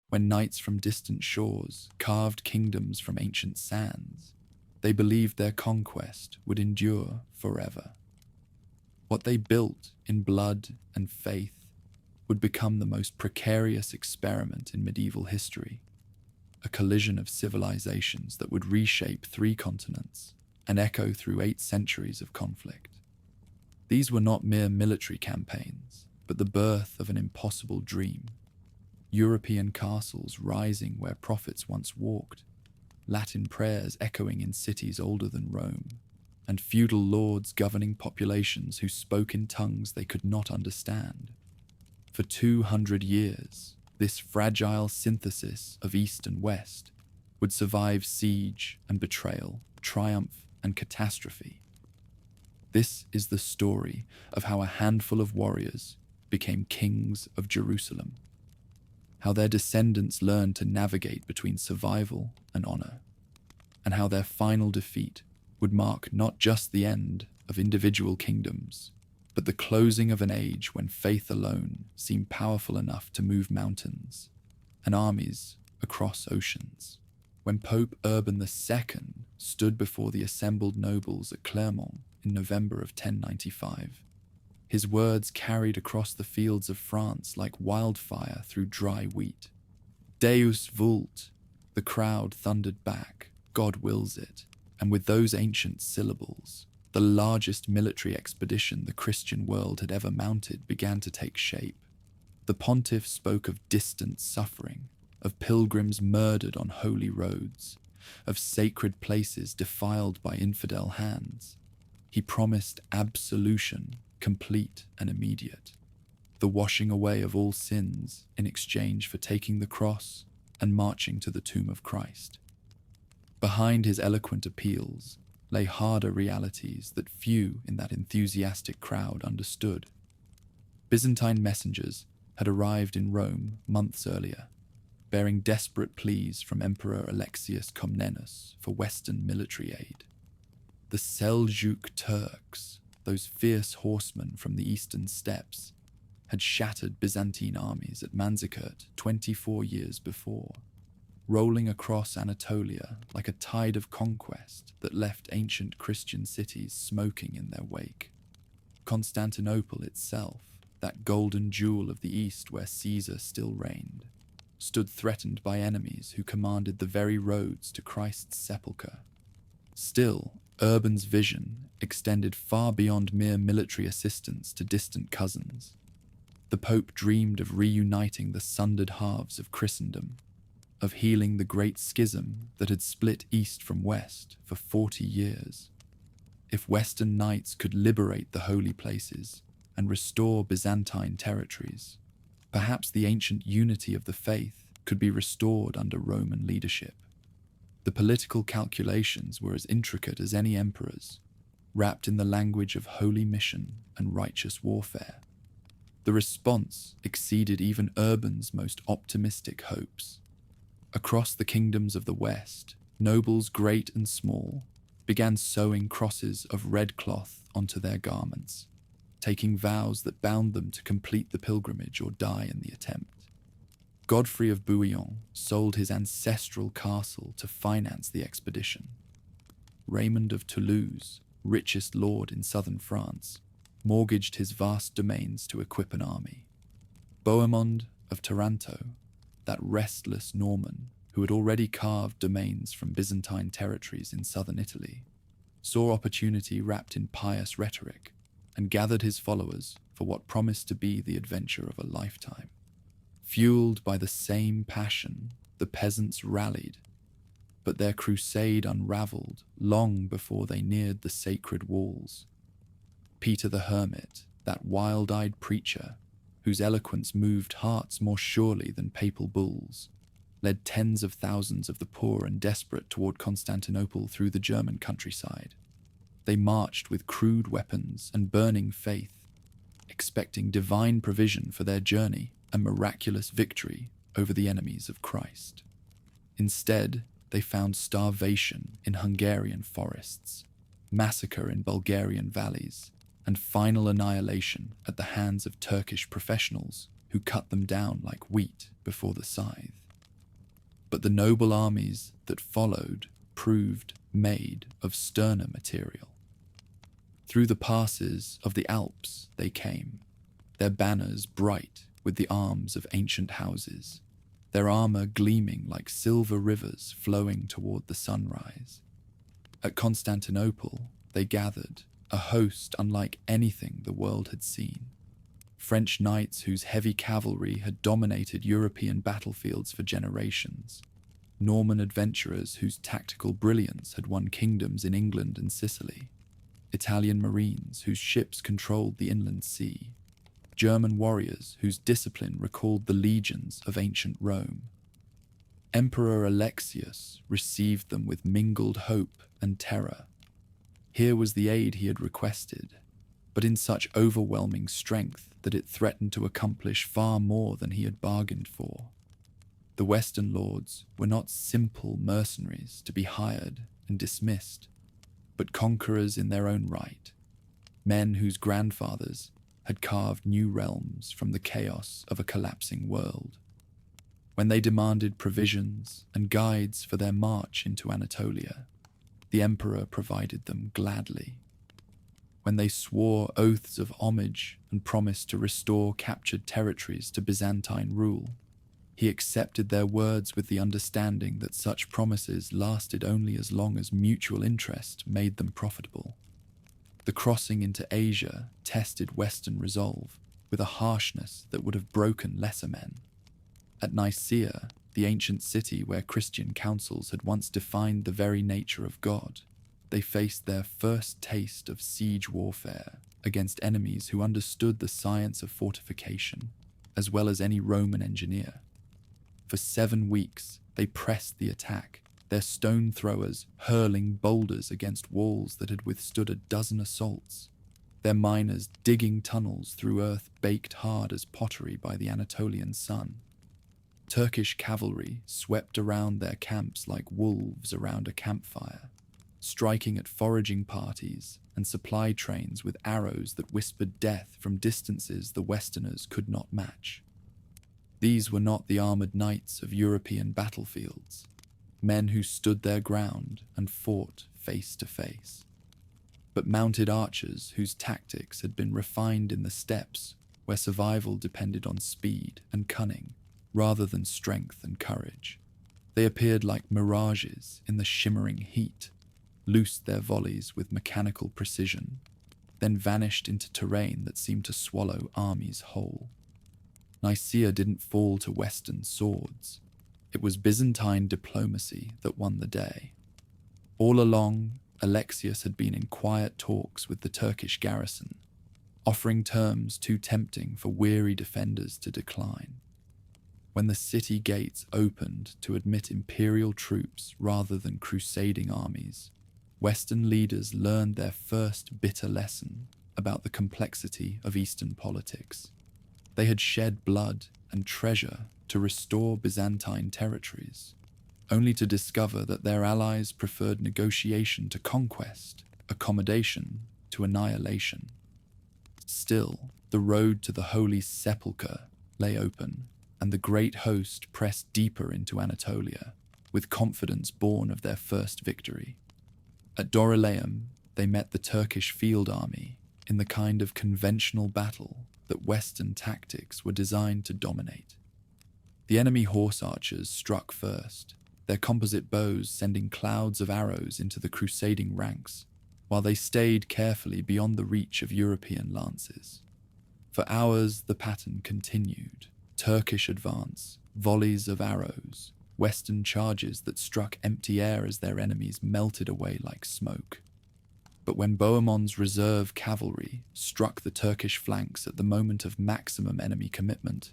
when knights from distant shores carved kingdoms from ancient sands, they believed their conquest would endure forever. What they built in blood and faith would become the most precarious experiment in medieval history, a collision of civilizations that would reshape 3 continents and echo through 8 centuries of conflict. These were not mere military campaigns, but the birth of an impossible dream. European castles rising where prophets once walked, Latin prayers echoing in cities older than Rome, and feudal lords governing populations who spoke in tongues they could not understand. For 200 years, this fragile synthesis of East and West would survive siege and betrayal, triumph and catastrophe. This is the story of how a handful of warriors became kings of Jerusalem, how their descendants learned to navigate between survival and honor, and how their final defeat would mark not just the end of individual kingdoms, but the closing of an age when faith alone seemed powerful enough to move mountains and armies across oceans. When Pope Urban II stood before the assembled nobles at Clermont in November of 1095, his words carried across the fields of France like wildfire through dry wheat. Deus Vult, the crowd thundered back, God wills it, and with those ancient syllables, the largest military expedition the Christian world had ever mounted began to take shape. The pontiff spoke of distant suffering, of pilgrims murdered on holy roads, of sacred places defiled by infidel hands. He promised absolution, complete and immediate, the washing away of all sins in exchange for taking the cross and marching to the tomb of Christ. Behind his eloquent appeals lay harder realities that few in that enthusiastic crowd understood. Byzantine messengers had arrived in Rome months earlier, bearing desperate pleas from Emperor Alexius Comnenus for Western military aid. The Seljuk Turks, those fierce horsemen from the eastern steppes, had shattered Byzantine armies at Manzikert 24 years before, rolling across Anatolia like a tide of conquest that left ancient Christian cities smoking in their wake. Constantinople itself, that golden jewel of the East where Caesar still reigned, stood threatened by enemies who commanded the very roads to Christ's sepulchre. Still, Urban's vision extended far beyond mere military assistance to distant cousins. The Pope dreamed of reuniting the sundered halves of Christendom, of healing the great schism that had split East from West for 40 years. If Western knights could liberate the holy places and restore Byzantine territories, perhaps the ancient unity of the faith could be restored under Roman leadership. The political calculations were as intricate as any emperor's, wrapped in the language of holy mission and righteous warfare. The response exceeded even Urban's most optimistic hopes. Across the kingdoms of the West, nobles great and small began sewing crosses of red cloth onto their garments, taking vows that bound them to complete the pilgrimage or die in the attempt. Godfrey of Bouillon sold his ancestral castle to finance the expedition. Raymond of Toulouse, richest lord in southern France, mortgaged his vast domains to equip an army. Bohemond of Taranto, that restless Norman who had already carved domains from Byzantine territories in southern Italy, saw opportunity wrapped in pious rhetoric and gathered his followers for what promised to be the adventure of a lifetime. Fueled by the same passion, the peasants rallied, but their crusade unraveled long before they neared the sacred walls. Peter the Hermit, that wild-eyed preacher, whose eloquence moved hearts more surely than papal bulls, led tens of thousands of the poor and desperate toward Constantinople through the German countryside. They marched with crude weapons and burning faith, expecting divine provision for their journey and miraculous victory over the enemies of Christ. Instead, they found starvation in Hungarian forests, massacre in Bulgarian valleys, and final annihilation at the hands of Turkish professionals who cut them down like wheat before the scythe. But the noble armies that followed proved made of sterner material. Through the passes of the Alps they came, their banners bright with the arms of ancient houses, their armor gleaming like silver rivers flowing toward the sunrise. At Constantinople they gathered, a host unlike anything the world had seen. French knights whose heavy cavalry had dominated European battlefields for generations, Norman adventurers whose tactical brilliance had won kingdoms in England and Sicily, Italian marines whose ships controlled the inland sea, German warriors whose discipline recalled the legions of ancient Rome. Emperor Alexius received them with mingled hope and terror. Here was the aid he had requested, but in such overwhelming strength that it threatened to accomplish far more than he had bargained for. The Western lords were not simple mercenaries to be hired and dismissed, but conquerors in their own right, men whose grandfathers had carved new realms from the chaos of a collapsing world. When they demanded provisions and guides for their march into Anatolia, the emperor provided them gladly. When they swore oaths of homage and promised to restore captured territories to Byzantine rule, he accepted their words with the understanding that such promises lasted only as long as mutual interest made them profitable. The crossing into Asia tested Western resolve with a harshness that would have broken lesser men. At Nicaea, the ancient city where Christian councils had once defined the very nature of God, they faced their first taste of siege warfare against enemies who understood the science of fortification, as well as any Roman engineer. For 7 weeks, they pressed the attack, their stone throwers hurling boulders against walls that had withstood a dozen assaults, their miners digging tunnels through earth baked hard as pottery by the Anatolian sun. Turkish cavalry swept around their camps like wolves around a campfire, striking at foraging parties and supply trains with arrows that whispered death from distances the Westerners could not match. These were not the armored knights of European battlefields, men who stood their ground and fought face to face, but mounted archers whose tactics had been refined in the steppes where survival depended on speed and cunning rather than strength and courage. They appeared like mirages in the shimmering heat, loosed their volleys with mechanical precision, then vanished into terrain that seemed to swallow armies whole. Nicaea didn't fall to Western swords. It was Byzantine diplomacy that won the day. All along, Alexius had been in quiet talks with the Turkish garrison, offering terms too tempting for weary defenders to decline. When the city gates opened to admit imperial troops rather than crusading armies, Western leaders learned their first bitter lesson about the complexity of Eastern politics. They had shed blood and treasure to restore Byzantine territories, only to discover that their allies preferred negotiation to conquest, accommodation to annihilation. Still, the road to the Holy Sepulchre lay open, and the great host pressed deeper into Anatolia, with confidence born of their first victory. At Dorylaeum, they met the Turkish field army in the kind of conventional battle that Western tactics were designed to dominate. The enemy horse archers struck first, their composite bows sending clouds of arrows into the crusading ranks, while they stayed carefully beyond the reach of European lances. For hours the pattern continued: Turkish advance, volleys of arrows, Western charges that struck empty air as their enemies melted away like smoke. But when Bohemon's reserve cavalry struck the Turkish flanks at the moment of maximum enemy commitment,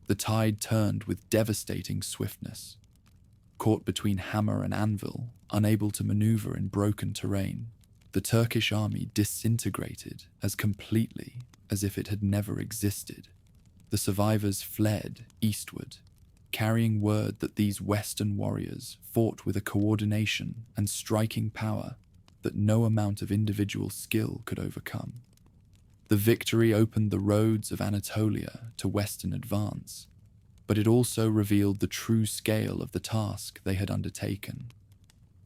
the tide turned with devastating swiftness. Caught between hammer and anvil, unable to maneuver in broken terrain, the Turkish army disintegrated as completely as if it had never existed. The survivors fled eastward, carrying word that these Western warriors fought with a coordination and striking power that no amount of individual skill could overcome. The victory opened the roads of Anatolia to Western advance, but it also revealed the true scale of the task they had undertaken.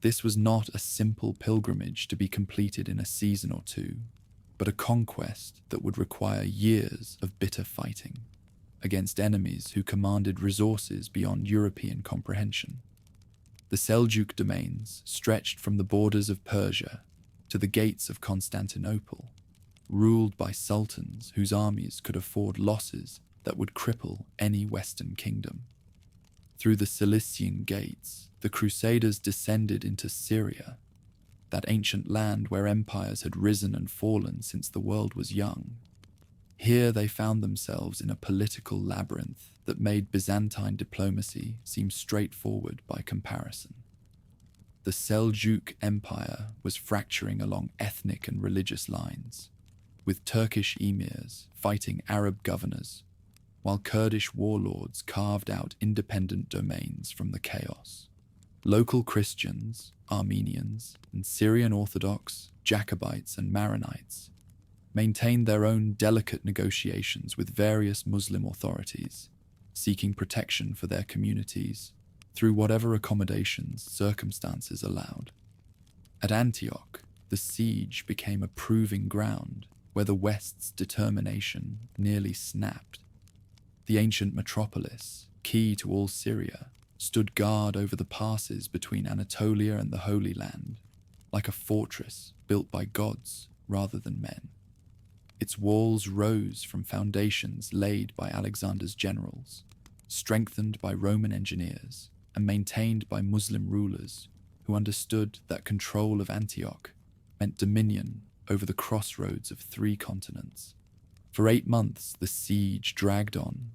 This was not a simple pilgrimage to be completed in a season or two, but a conquest that would require years of bitter fighting against enemies who commanded resources beyond European comprehension. The Seljuk domains stretched from the borders of Persia to the gates of Constantinople, ruled by sultans whose armies could afford losses that would cripple any Western kingdom. Through the Cilician gates, the Crusaders descended into Syria, that ancient land where empires had risen and fallen since the world was young. Here they found themselves in a political labyrinth that made Byzantine diplomacy seem straightforward by comparison. The Seljuk Empire was fracturing along ethnic and religious lines, with Turkish emirs fighting Arab governors, while Kurdish warlords carved out independent domains from the chaos. Local Christians, Armenians, and Syrian Orthodox, Jacobites, and Maronites maintained their own delicate negotiations with various Muslim authorities, seeking protection for their communities through whatever accommodations circumstances allowed. At Antioch, the siege became a proving ground where the West's determination nearly snapped. The ancient metropolis, key to all Syria, stood guard over the passes between Anatolia and the Holy Land, like a fortress built by gods rather than men. Its walls rose from foundations laid by Alexander's generals, strengthened by Roman engineers, and maintained by Muslim rulers who understood that control of Antioch meant dominion over the crossroads of 3 continents. For 8 months the siege dragged on,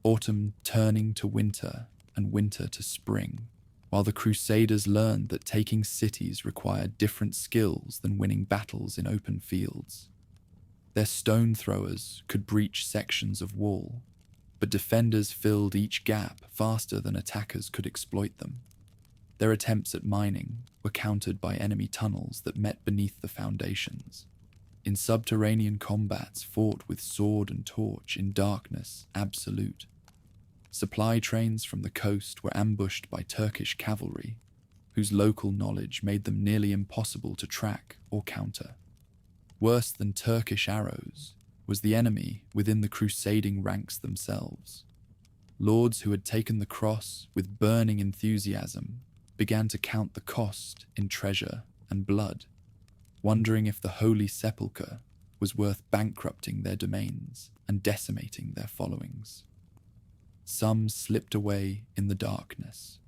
autumn turning to winter and winter to spring, while the Crusaders learned that taking cities required different skills than winning battles in open fields. Their stone throwers could breach sections of wall, but defenders filled each gap faster than attackers could exploit them. Their attempts at mining were countered by enemy tunnels that met beneath the foundations. In subterranean combats fought with sword and torch in darkness absolute. Supply trains from the coast were ambushed by Turkish cavalry, whose local knowledge made them nearly impossible to track or counter. Worse than Turkish arrows was the enemy within the crusading ranks themselves. Lords who had taken the cross with burning enthusiasm began to count the cost in treasure and blood, wondering if the Holy Sepulchre was worth bankrupting their domains and decimating their followings. Some slipped away in the darkness,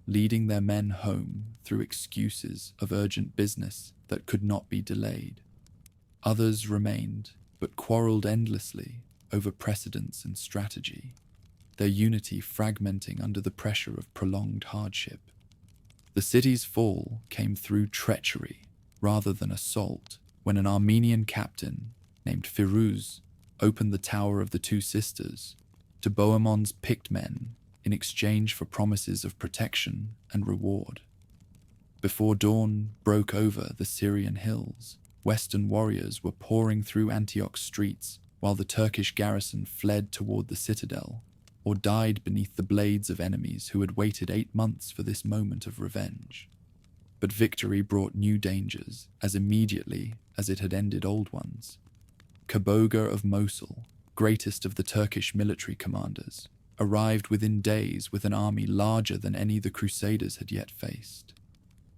leading their men home through excuses of urgent business that could not be delayed. Others remained, but quarreled endlessly over precedence and strategy, their unity fragmenting under the pressure of prolonged hardship. The city's fall came through treachery rather than assault when an Armenian captain named Firuz opened the Tower of the Two Sisters to Bohemon's picked men in exchange for promises of protection and reward. Before dawn broke over the Syrian hills, Western warriors were pouring through Antioch's streets while the Turkish garrison fled toward the citadel or died beneath the blades of enemies who had waited 8 months for this moment of revenge. But victory brought new dangers as immediately as it had ended old ones. Kaboga of Mosul, greatest of the Turkish military commanders, arrived within days with an army larger than any the Crusaders had yet faced.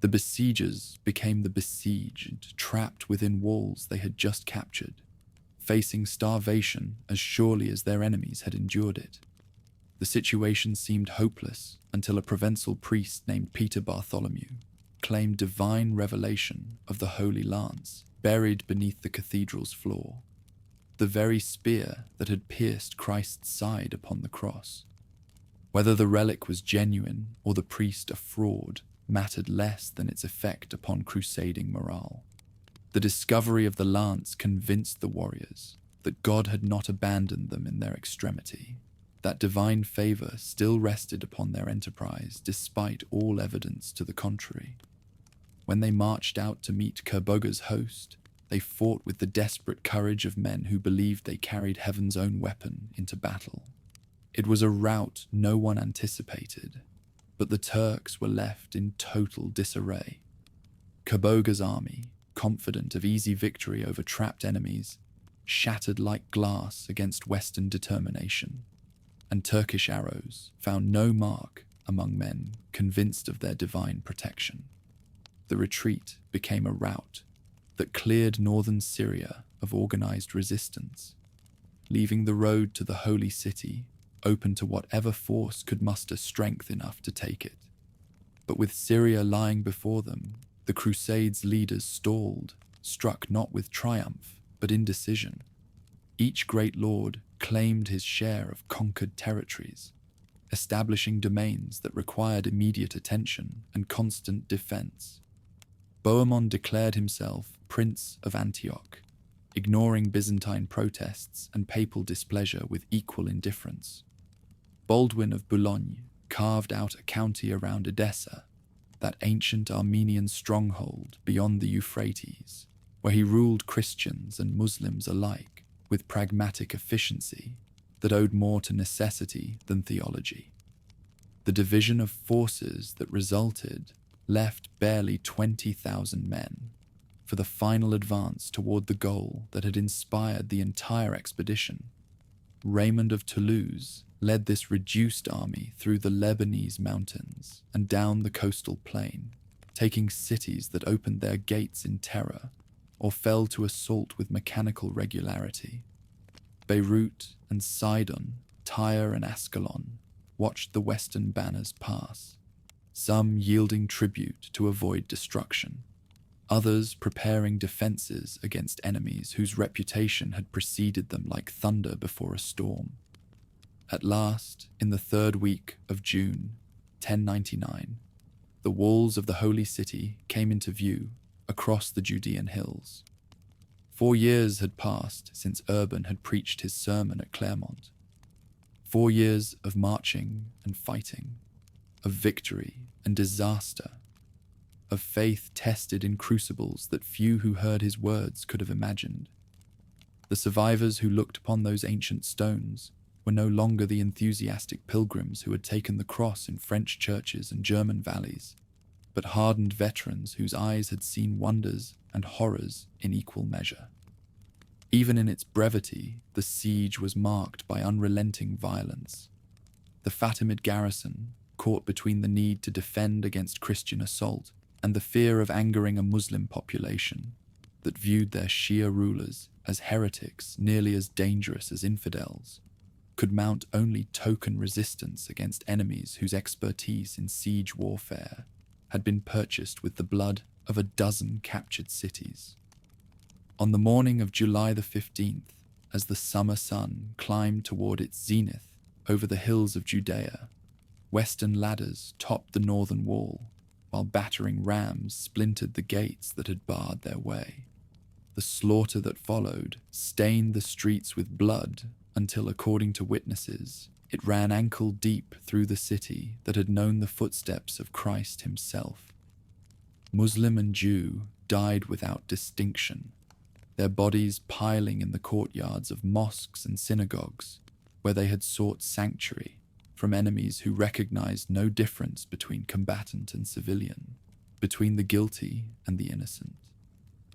The besiegers became the besieged, trapped within walls they had just captured, facing starvation as surely as their enemies had endured it. The situation seemed hopeless until a Provençal priest named Peter Bartholomew claimed divine revelation of the Holy Lance buried beneath the cathedral's floor, the very spear that had pierced Christ's side upon the cross. Whether the relic was genuine or the priest a fraud mattered less than its effect upon crusading morale. The discovery of the lance convinced the warriors that God had not abandoned them in their extremity, that divine favor still rested upon their enterprise despite all evidence to the contrary. When they marched out to meet Kerboga's host, they fought with the desperate courage of men who believed they carried heaven's own weapon into battle. It was a rout no one anticipated, but the Turks were left in total disarray. Kaboga's army, confident of easy victory over trapped enemies, shattered like glass against Western determination, and Turkish arrows found no mark among men convinced of their divine protection. The retreat became a rout that cleared northern Syria of organized resistance, leaving the road to the Holy City open to whatever force could muster strength enough to take it. But with Syria lying before them, the Crusades' leaders stalled, struck not with triumph, but indecision. Each great lord claimed his share of conquered territories, establishing domains that required immediate attention and constant defense. Bohemond declared himself Prince of Antioch, ignoring Byzantine protests and papal displeasure with equal indifference. Baldwin of Boulogne carved out a county around Edessa, that ancient Armenian stronghold beyond the Euphrates, where he ruled Christians and Muslims alike with pragmatic efficiency that owed more to necessity than theology. The division of forces that resulted left barely 20,000 men for the final advance toward the goal that had inspired the entire expedition. Raymond of Toulouse led this reduced army through the Lebanese mountains and down the coastal plain, taking cities that opened their gates in terror or fell to assault with mechanical regularity. Beirut and Sidon, Tyre and Ascalon watched the western banners pass, some yielding tribute to avoid destruction, others preparing defenses against enemies whose reputation had preceded them like thunder before a storm. At last, in the third week of June, 1099, the walls of the Holy City came into view across the Judean hills. 4 years had passed since Urban had preached his sermon at Clermont. 4 years of marching and fighting, of victory and disaster, of faith tested in crucibles that few who heard his words could have imagined. The survivors who looked upon those ancient stones were no longer the enthusiastic pilgrims who had taken the cross in French churches and German valleys, but hardened veterans whose eyes had seen wonders and horrors in equal measure. Even in its brevity, the siege was marked by unrelenting violence. The Fatimid garrison, caught between the need to defend against Christian assault and the fear of angering a Muslim population that viewed their Shia rulers as heretics nearly as dangerous as infidels, could mount only token resistance against enemies whose expertise in siege warfare had been purchased with the blood of a dozen captured cities. On the morning of July the 15th, as the summer sun climbed toward its zenith over the hills of Judea, western ladders topped the northern wall, while battering rams splintered the gates that had barred their way. The slaughter that followed stained the streets with blood until, according to witnesses, it ran ankle-deep through the city that had known the footsteps of Christ himself. Muslim and Jew died without distinction, their bodies piling in the courtyards of mosques and synagogues, where they had sought sanctuary from enemies who recognized no difference between combatant and civilian, between the guilty and the innocent.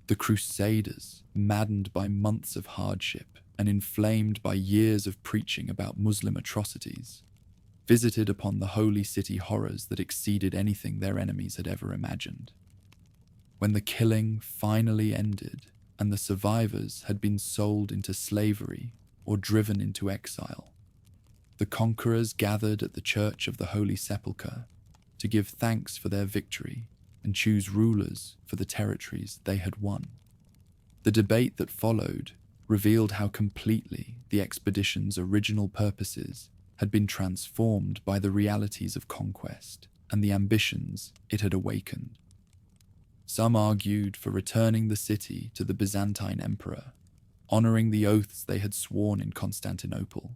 The Crusaders, maddened by months of hardship and inflamed by years of preaching about Muslim atrocities, visited upon the holy city horrors that exceeded anything their enemies had ever imagined. When the killing finally ended and the survivors had been sold into slavery or driven into exile, the conquerors gathered at the Church of the Holy Sepulchre to give thanks for their victory and choose rulers for the territories they had won. The debate that followed revealed how completely the expedition's original purposes had been transformed by the realities of conquest and the ambitions it had awakened. Some argued for returning the city to the Byzantine emperor, honoring the oaths they had sworn in Constantinople,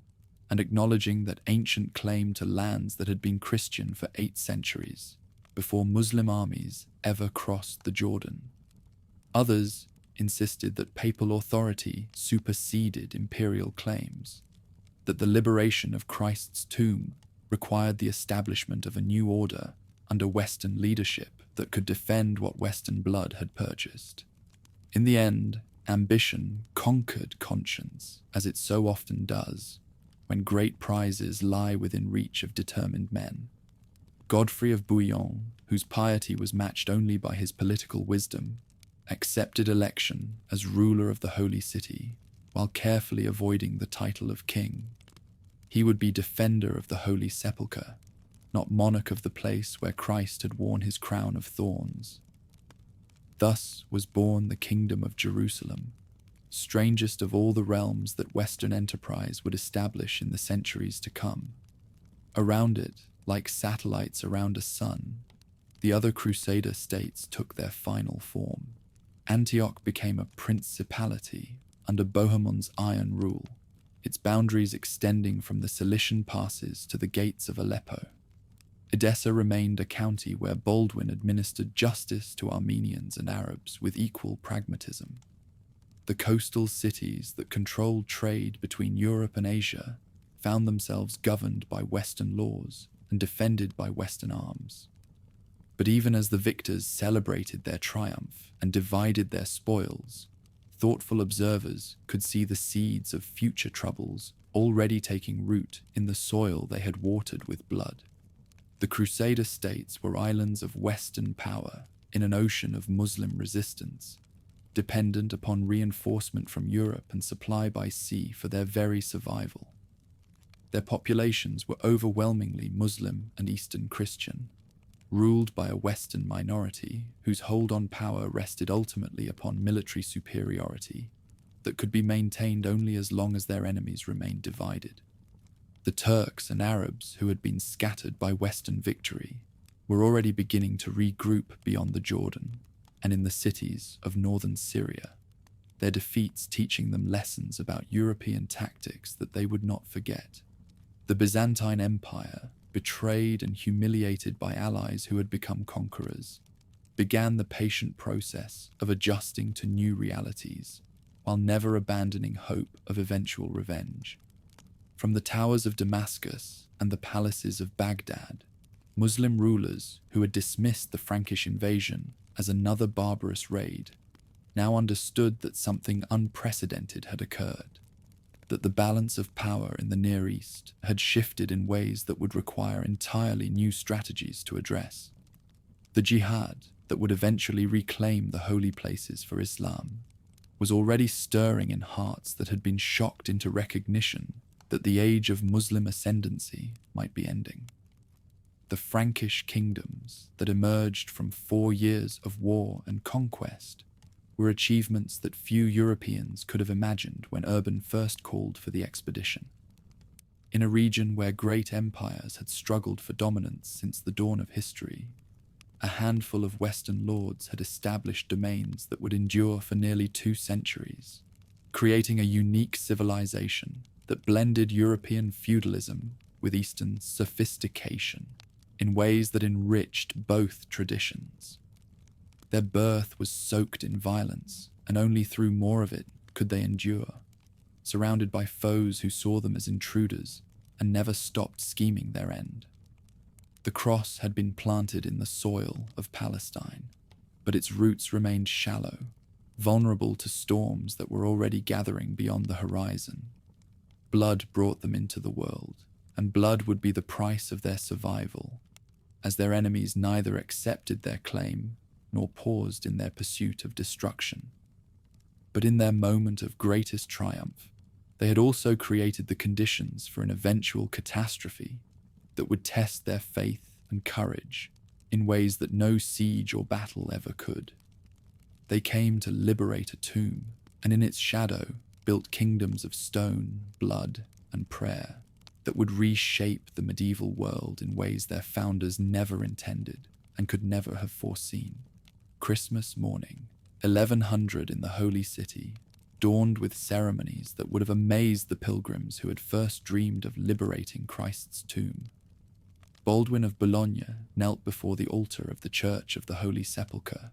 and acknowledging that ancient claim to lands that had been Christian for 8 centuries before Muslim armies ever crossed the Jordan. Others insisted that papal authority superseded imperial claims, that the liberation of Christ's tomb required the establishment of a new order under Western leadership that could defend what Western blood had purchased. In the end, ambition conquered conscience, as it so often does, when great prizes lie within reach of determined men. Godfrey of Bouillon, whose piety was matched only by his political wisdom, accepted election as ruler of the Holy City while carefully avoiding the title of king. He would be defender of the Holy Sepulchre, not monarch of the place where Christ had worn his crown of thorns. Thus was born the Kingdom of Jerusalem, strangest of all the realms that Western enterprise would establish in the centuries to come. Around it, like satellites around a sun, the other Crusader states took their final form. Antioch became a principality under Bohemon's iron rule, its boundaries extending from the Cilician passes to the gates of Aleppo. Edessa remained a county where Baldwin administered justice to Armenians and Arabs with equal pragmatism. The coastal cities that controlled trade between Europe and Asia found themselves governed by Western laws and defended by Western arms. But even as the victors celebrated their triumph and divided their spoils, thoughtful observers could see the seeds of future troubles already taking root in the soil they had watered with blood. The Crusader states were islands of Western power in an ocean of Muslim resistance, dependent upon reinforcement from Europe and supply by sea for their very survival. Their populations were overwhelmingly Muslim and Eastern Christian, ruled by a Western minority whose hold on power rested ultimately upon military superiority that could be maintained only as long as their enemies remained divided. The Turks and Arabs who had been scattered by Western victory were already beginning to regroup beyond the Jordan and in the cities of northern Syria, their defeats teaching them lessons about European tactics that they would not forget. The Byzantine Empire, betrayed and humiliated by allies who had become conquerors, began the patient process of adjusting to new realities while never abandoning hope of eventual revenge. From the towers of Damascus and the palaces of Baghdad, Muslim rulers who had dismissed the Frankish invasion as another barbarous raid now understood that something unprecedented had occurred, that the balance of power in the Near East had shifted in ways that would require entirely new strategies to address. The jihad that would eventually reclaim the holy places for Islam was already stirring in hearts that had been shocked into recognition that the age of Muslim ascendancy might be ending. The Frankish kingdoms that emerged from 4 years of war and conquest were achievements that few Europeans could have imagined when Urban first called for the expedition. In a region where great empires had struggled for dominance since the dawn of history, a handful of Western lords had established domains that would endure for nearly 2 centuries, creating a unique civilization that blended European feudalism with Eastern sophistication in ways that enriched both traditions. Their birth was soaked in violence, and only through more of it could they endure, surrounded by foes who saw them as intruders and never stopped scheming their end. The cross had been planted in the soil of Palestine, but its roots remained shallow, vulnerable to storms that were already gathering beyond the horizon. Blood brought them into the world, and blood would be the price of their survival, as their enemies neither accepted their claim nor paused in their pursuit of destruction. But in their moment of greatest triumph, they had also created the conditions for an eventual catastrophe that would test their faith and courage in ways that no siege or battle ever could. They came to liberate a tomb, and in its shadow built kingdoms of stone, blood, and prayer that would reshape the medieval world in ways their founders never intended and could never have foreseen. Christmas morning, 1100 in the Holy City, dawned with ceremonies that would have amazed the pilgrims who had first dreamed of liberating Christ's tomb. Baldwin of Boulogne knelt before the altar of the Church of the Holy Sepulchre,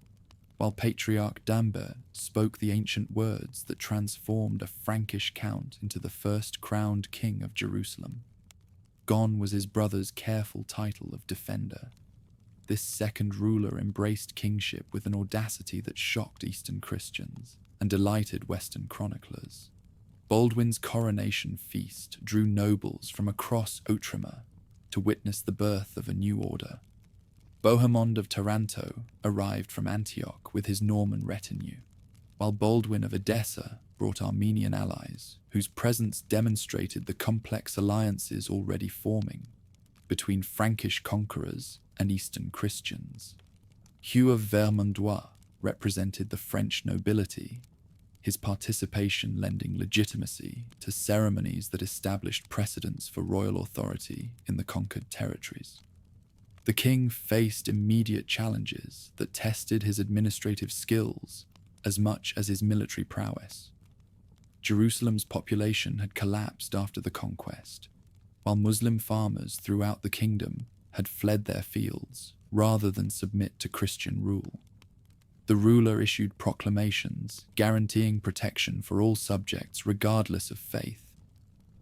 while Patriarch Dambert spoke the ancient words that transformed a Frankish count into the first crowned king of Jerusalem. Gone was his brother's careful title of defender. This second ruler embraced kingship with an audacity that shocked Eastern Christians and delighted Western chroniclers. Baldwin's coronation feast drew nobles from across Outremer to witness the birth of a new order. Bohemond of Taranto arrived from Antioch with his Norman retinue, while Baldwin of Edessa brought Armenian allies whose presence demonstrated the complex alliances already forming between Frankish conquerors and Eastern Christians. Hugh of Vermandois represented the French nobility, his participation lending legitimacy to ceremonies that established precedents for royal authority in the conquered territories. The king faced immediate challenges that tested his administrative skills as much as his military prowess. Jerusalem's population had collapsed after the conquest, while Muslim farmers throughout the kingdom had fled their fields rather than submit to Christian rule. The ruler issued proclamations guaranteeing protection for all subjects regardless of faith,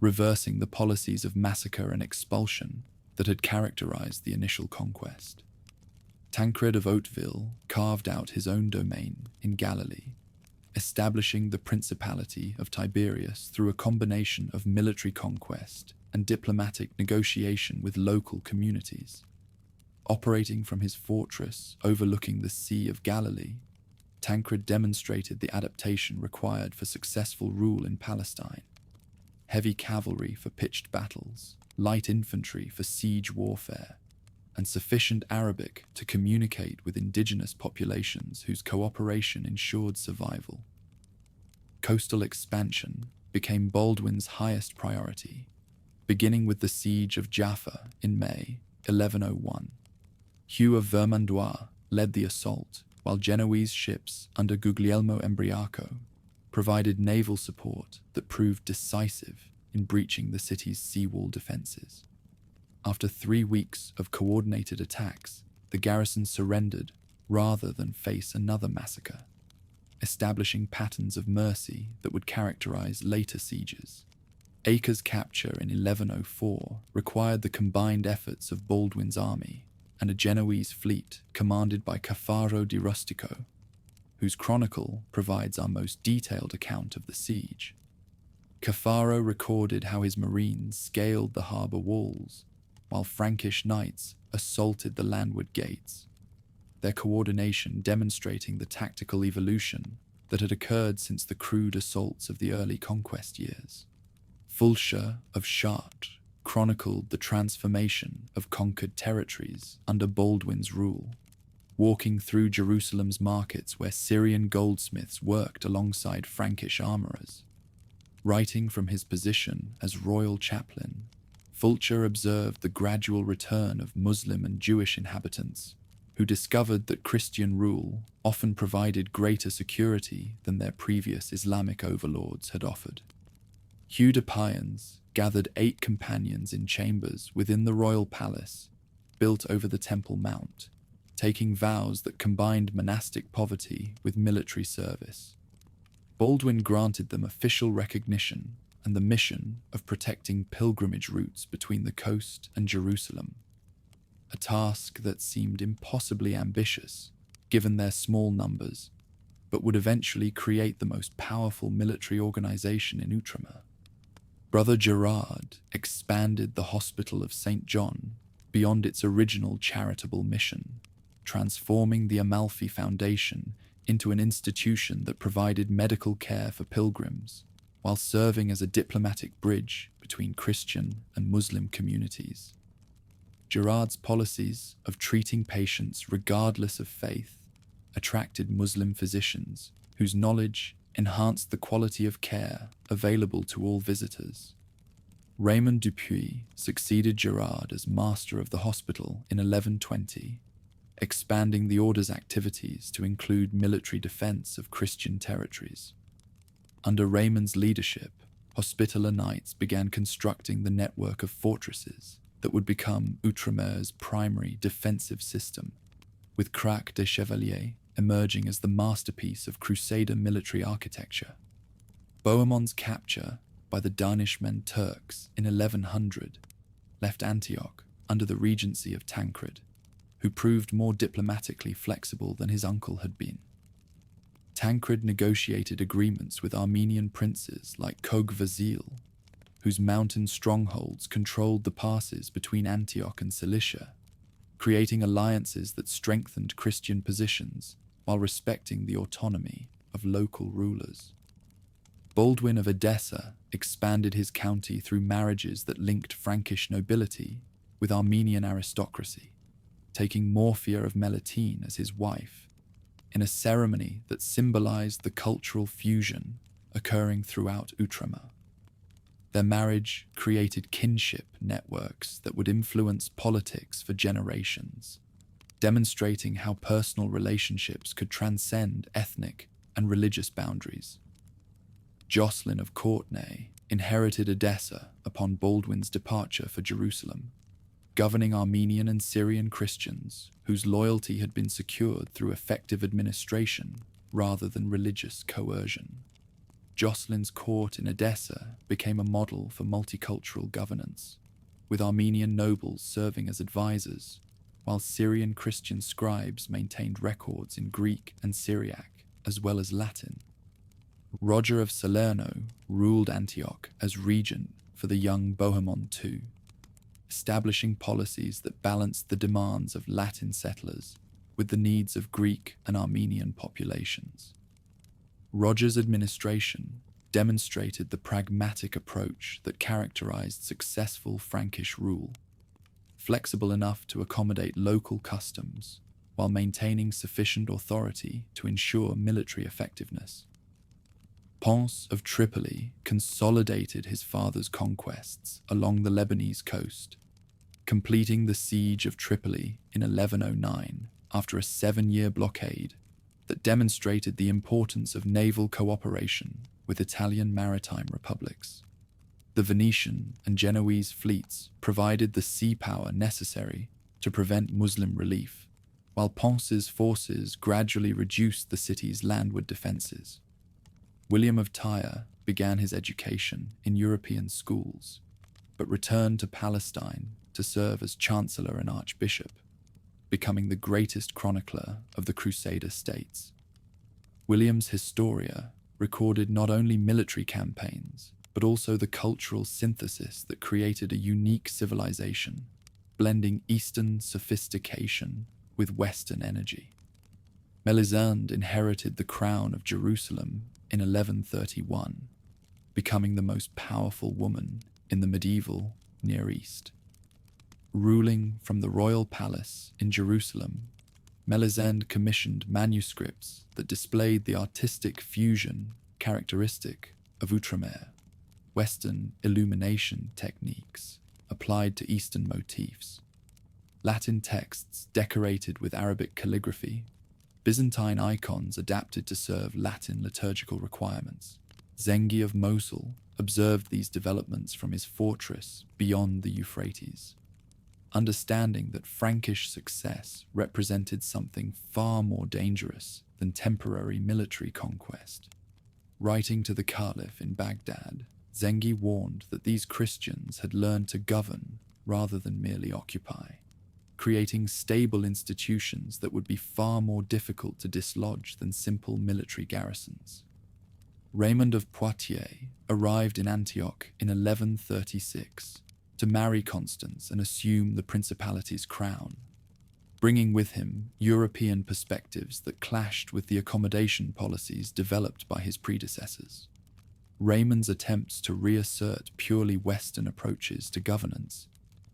reversing the policies of massacre and expulsion that had characterized the initial conquest. Tancred of Hauteville carved out his own domain in Galilee, establishing the Principality of Tiberias through a combination of military conquest and diplomatic negotiation with local communities. Operating from his fortress overlooking the Sea of Galilee, Tancred demonstrated the adaptation required for successful rule in Palestine. Heavy cavalry for pitched battles, light infantry for siege warfare, and sufficient Arabic to communicate with indigenous populations whose cooperation ensured survival. Coastal expansion became Baldwin's highest priority, beginning with the siege of Jaffa in May 1101. Hugh of Vermandois led the assault, while Genoese ships under Guglielmo Embriaco provided naval support that proved decisive in breaching the city's seawall defenses. After 3 weeks of coordinated attacks, the garrison surrendered rather than face another massacre, establishing patterns of mercy that would characterize later sieges. Acre's capture in 1104 required the combined efforts of Baldwin's army and a Genoese fleet commanded by Caffaro di Rustico, whose chronicle provides our most detailed account of the siege. Caffaro recorded how his marines scaled the harbour walls, while Frankish knights assaulted the landward gates, their coordination demonstrating the tactical evolution that had occurred since the crude assaults of the early conquest years. Fulcher of Chartres chronicled the transformation of conquered territories under Baldwin's rule, walking through Jerusalem's markets where Syrian goldsmiths worked alongside Frankish armourers. Writing from his position as royal chaplain, Fulcher observed the gradual return of Muslim and Jewish inhabitants who discovered that Christian rule often provided greater security than their previous Islamic overlords had offered. Hugh de Payens gathered 8 companions in chambers within the royal palace, built over the Temple Mount, taking vows that combined monastic poverty with military service. Baldwin granted them official recognition and the mission of protecting pilgrimage routes between the coast and Jerusalem, a task that seemed impossibly ambitious given their small numbers, but would eventually create the most powerful military organization in Outremer. Brother Gerard expanded the Hospital of St. John beyond its original charitable mission, transforming the Amalfi Foundation into an institution that provided medical care for pilgrims, while serving as a diplomatic bridge between Christian and Muslim communities. Gerard's policies of treating patients regardless of faith attracted Muslim physicians whose knowledge enhanced the quality of care available to all visitors. Raymond Dupuy succeeded Gerard as master of the hospital in 1120, expanding the order's activities to include military defense of Christian territories. Under Raymond's leadership, Hospitaller Knights began constructing the network of fortresses that would become Outremer's primary defensive system, with Crac des Chevaliers emerging as the masterpiece of Crusader military architecture. Bohemond's capture by the Danishmend Turks in 1100 left Antioch under the regency of Tancred, who proved more diplomatically flexible than his uncle had been. Tancred negotiated agreements with Armenian princes like Kogh-Vasil, whose mountain strongholds controlled the passes between Antioch and Cilicia, creating alliances that strengthened Christian positions while respecting the autonomy of local rulers. Baldwin of Edessa expanded his county through marriages that linked Frankish nobility with Armenian aristocracy, taking Morphia of Melitene as his wife, in a ceremony that symbolized the cultural fusion occurring throughout Outremer. Their marriage created kinship networks that would influence politics for generations, demonstrating how personal relationships could transcend ethnic and religious boundaries. Jocelyn of Courtenay inherited Edessa upon Baldwin's departure for Jerusalem, governing Armenian and Syrian Christians whose loyalty had been secured through effective administration rather than religious coercion. Jocelyn's court in Edessa became a model for multicultural governance, with Armenian nobles serving as advisors, while Syrian Christian scribes maintained records in Greek and Syriac, as well as Latin. Roger of Salerno ruled Antioch as regent for the young Bohemond II, establishing policies that balanced the demands of Latin settlers with the needs of Greek and Armenian populations. Roger's administration demonstrated the pragmatic approach that characterized successful Frankish rule, flexible enough to accommodate local customs while maintaining sufficient authority to ensure military effectiveness. Pons of Tripoli consolidated his father's conquests along the Lebanese coast, completing the siege of Tripoli in 1109 after a 7-year blockade that demonstrated the importance of naval cooperation with Italian maritime republics. The Venetian and Genoese fleets provided the sea power necessary to prevent Muslim relief, while Pons's forces gradually reduced the city's landward defenses. William of Tyre began his education in European schools, but returned to Palestine to serve as chancellor and archbishop, becoming the greatest chronicler of the Crusader states. William's Historia recorded not only military campaigns, but also the cultural synthesis that created a unique civilization, blending Eastern sophistication with Western energy. Melisande inherited the crown of Jerusalem in 1131, becoming the most powerful woman in the medieval Near East. Ruling from the royal palace in Jerusalem, Melisande commissioned manuscripts that displayed the artistic fusion characteristic of Outremer, Western illumination techniques applied to Eastern motifs. Latin texts decorated with Arabic calligraphy, Byzantine icons adapted to serve Latin liturgical requirements. Zengi of Mosul observed these developments from his fortress beyond the Euphrates, understanding that Frankish success represented something far more dangerous than temporary military conquest. Writing to the Caliph in Baghdad, Zengi warned that these Christians had learned to govern rather than merely occupy, creating stable institutions that would be far more difficult to dislodge than simple military garrisons. Raymond of Poitiers arrived in Antioch in 1136 to marry Constance and assume the principality's crown, bringing with him European perspectives that clashed with the accommodation policies developed by his predecessors. Raymond's attempts to reassert purely Western approaches to governance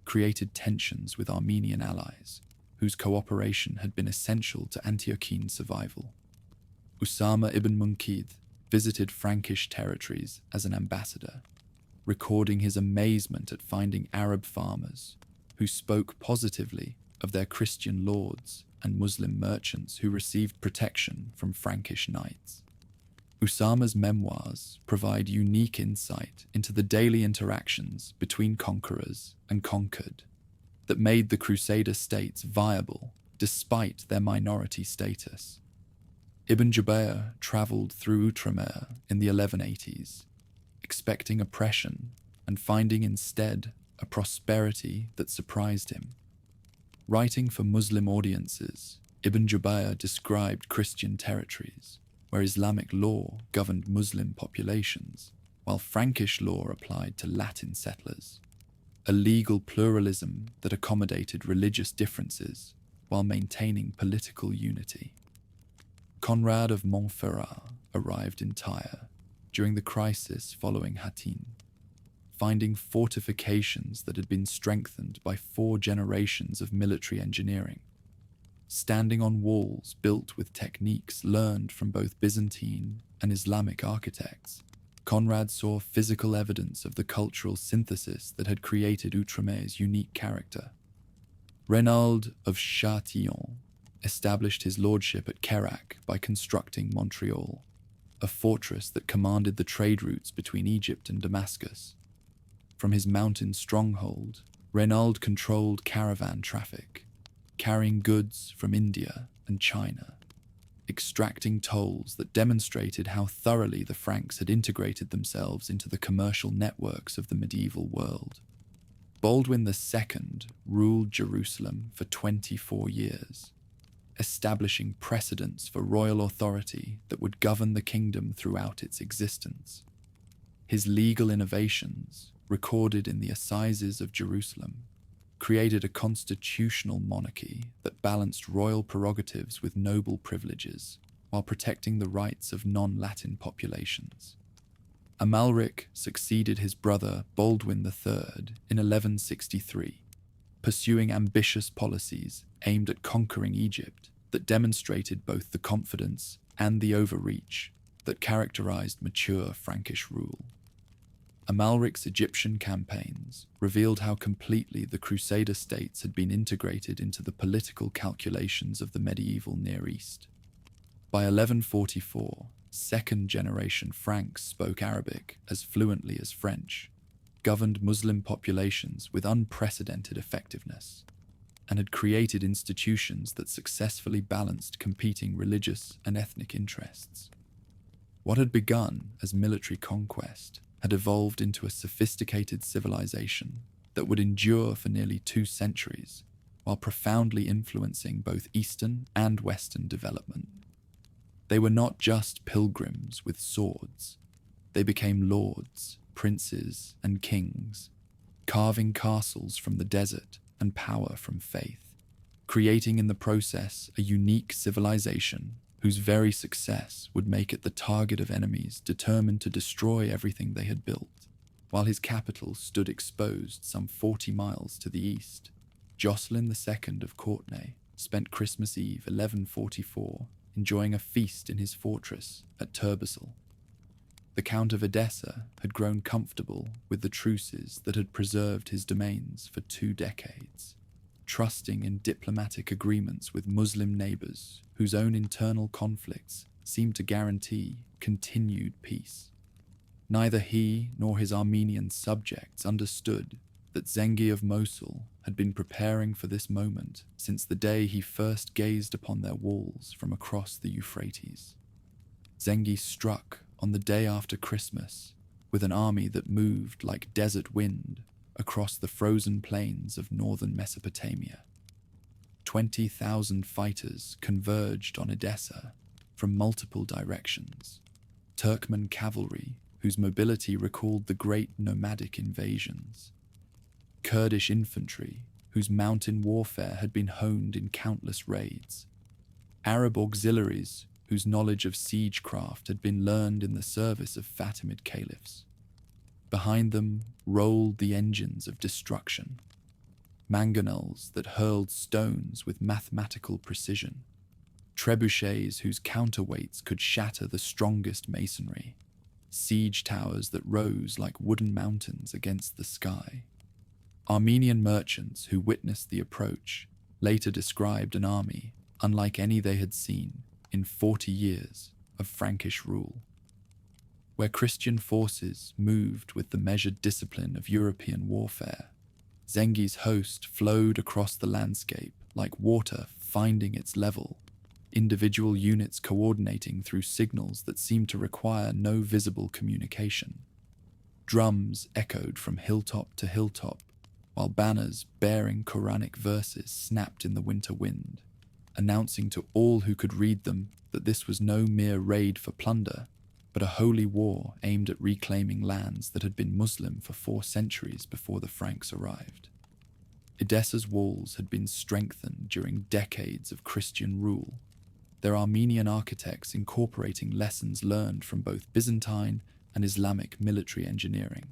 created tensions with Armenian allies, whose cooperation had been essential to Antiochene survival. Usama ibn Munkid visited Frankish territories as an ambassador, recording his amazement at finding Arab farmers who spoke positively of their Christian lords and Muslim merchants who received protection from Frankish knights. Usama's memoirs provide unique insight into the daily interactions between conquerors and conquered that made the Crusader states viable despite their minority status. Ibn Jubayr travelled through Outremer in the 1180s, expecting oppression and finding instead a prosperity that surprised him. Writing for Muslim audiences, Ibn Jubayr described Christian territories where Islamic law governed Muslim populations, while Frankish law applied to Latin settlers, a legal pluralism that accommodated religious differences while maintaining political unity. Conrad of Montferrat arrived in Tyre during the crisis following Hattin, finding fortifications that had been strengthened by 4 generations of military engineering. Standing on walls built with techniques learned from both Byzantine and Islamic architects, Conrad saw physical evidence of the cultural synthesis that had created Outremer's unique character. Reynald of Châtillon established his lordship at Kerak by constructing Montreal, a fortress that commanded the trade routes between Egypt and Damascus. From his mountain stronghold, Reynald controlled caravan traffic, carrying goods from India and China, extracting tolls that demonstrated how thoroughly the Franks had integrated themselves into the commercial networks of the medieval world. Baldwin II ruled Jerusalem for 24 years, establishing precedents for royal authority that would govern the kingdom throughout its existence. His legal innovations, recorded in the Assizes of Jerusalem, created a constitutional monarchy that balanced royal prerogatives with noble privileges while protecting the rights of non-Latin populations. Amalric succeeded his brother Baldwin III in 1163, pursuing ambitious policies aimed at conquering Egypt that demonstrated both the confidence and the overreach that characterized mature Frankish rule. Amalric's Egyptian campaigns revealed how completely the Crusader states had been integrated into the political calculations of the medieval Near East. By 1144, second-generation Franks spoke Arabic as fluently as French, governed Muslim populations with unprecedented effectiveness, and had created institutions that successfully balanced competing religious and ethnic interests. What had begun as military conquest had evolved into a sophisticated civilization that would endure for nearly 2 centuries, while profoundly influencing both Eastern and Western development. They were not just pilgrims with swords. They became lords, princes, and kings, carving castles from the desert and power from faith, creating in the process a unique civilization whose very success would make it the target of enemies determined to destroy everything they had built. While his capital stood exposed some 40 miles to the east, Jocelyn II of Courtenay spent Christmas Eve 1144 enjoying a feast in his fortress at Turbessel. The Count of Edessa had grown comfortable with the truces that had preserved his domains for 2 decades, trusting in diplomatic agreements with Muslim neighbors whose own internal conflicts seemed to guarantee continued peace. Neither he nor his Armenian subjects understood that Zengi of Mosul had been preparing for this moment since the day he first gazed upon their walls from across the Euphrates. Zengi struck on the day after Christmas with an army that moved like desert wind across the frozen plains of northern Mesopotamia. 20,000 fighters converged on Edessa from multiple directions. Turkmen cavalry, whose mobility recalled the great nomadic invasions. Kurdish infantry, whose mountain warfare had been honed in countless raids. Arab auxiliaries, whose knowledge of siegecraft had been learned in the service of Fatimid caliphs. Behind them rolled the engines of destruction, mangonels that hurled stones with mathematical precision, trebuchets whose counterweights could shatter the strongest masonry, siege towers that rose like wooden mountains against the sky. Armenian merchants who witnessed the approach later described an army unlike any they had seen in 40 years of Frankish rule. Where Christian forces moved with the measured discipline of European warfare, Zengi's host flowed across the landscape like water finding its level, individual units coordinating through signals that seemed to require no visible communication. Drums echoed from hilltop to hilltop, while banners bearing Quranic verses snapped in the winter wind, announcing to all who could read them that this was no mere raid for plunder, but a holy war aimed at reclaiming lands that had been Muslim for 4 centuries before the Franks arrived. Edessa's walls had been strengthened during decades of Christian rule, their Armenian architects incorporating lessons learned from both Byzantine and Islamic military engineering.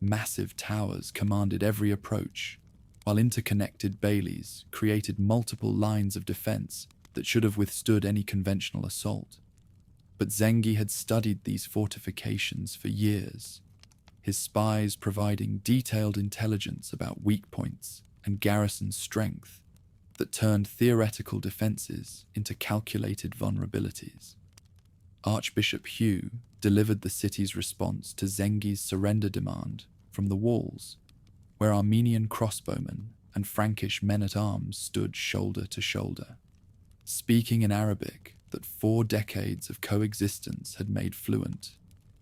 Massive towers commanded every approach, while interconnected baileys created multiple lines of defense that should have withstood any conventional assault. But Zengi had studied these fortifications for years, his spies providing detailed intelligence about weak points and garrison strength that turned theoretical defenses into calculated vulnerabilities. Archbishop Hugh delivered the city's response to Zengi's surrender demand from the walls, where Armenian crossbowmen and Frankish men-at-arms stood shoulder to shoulder. Speaking in Arabic that 4 decades of coexistence had made fluent,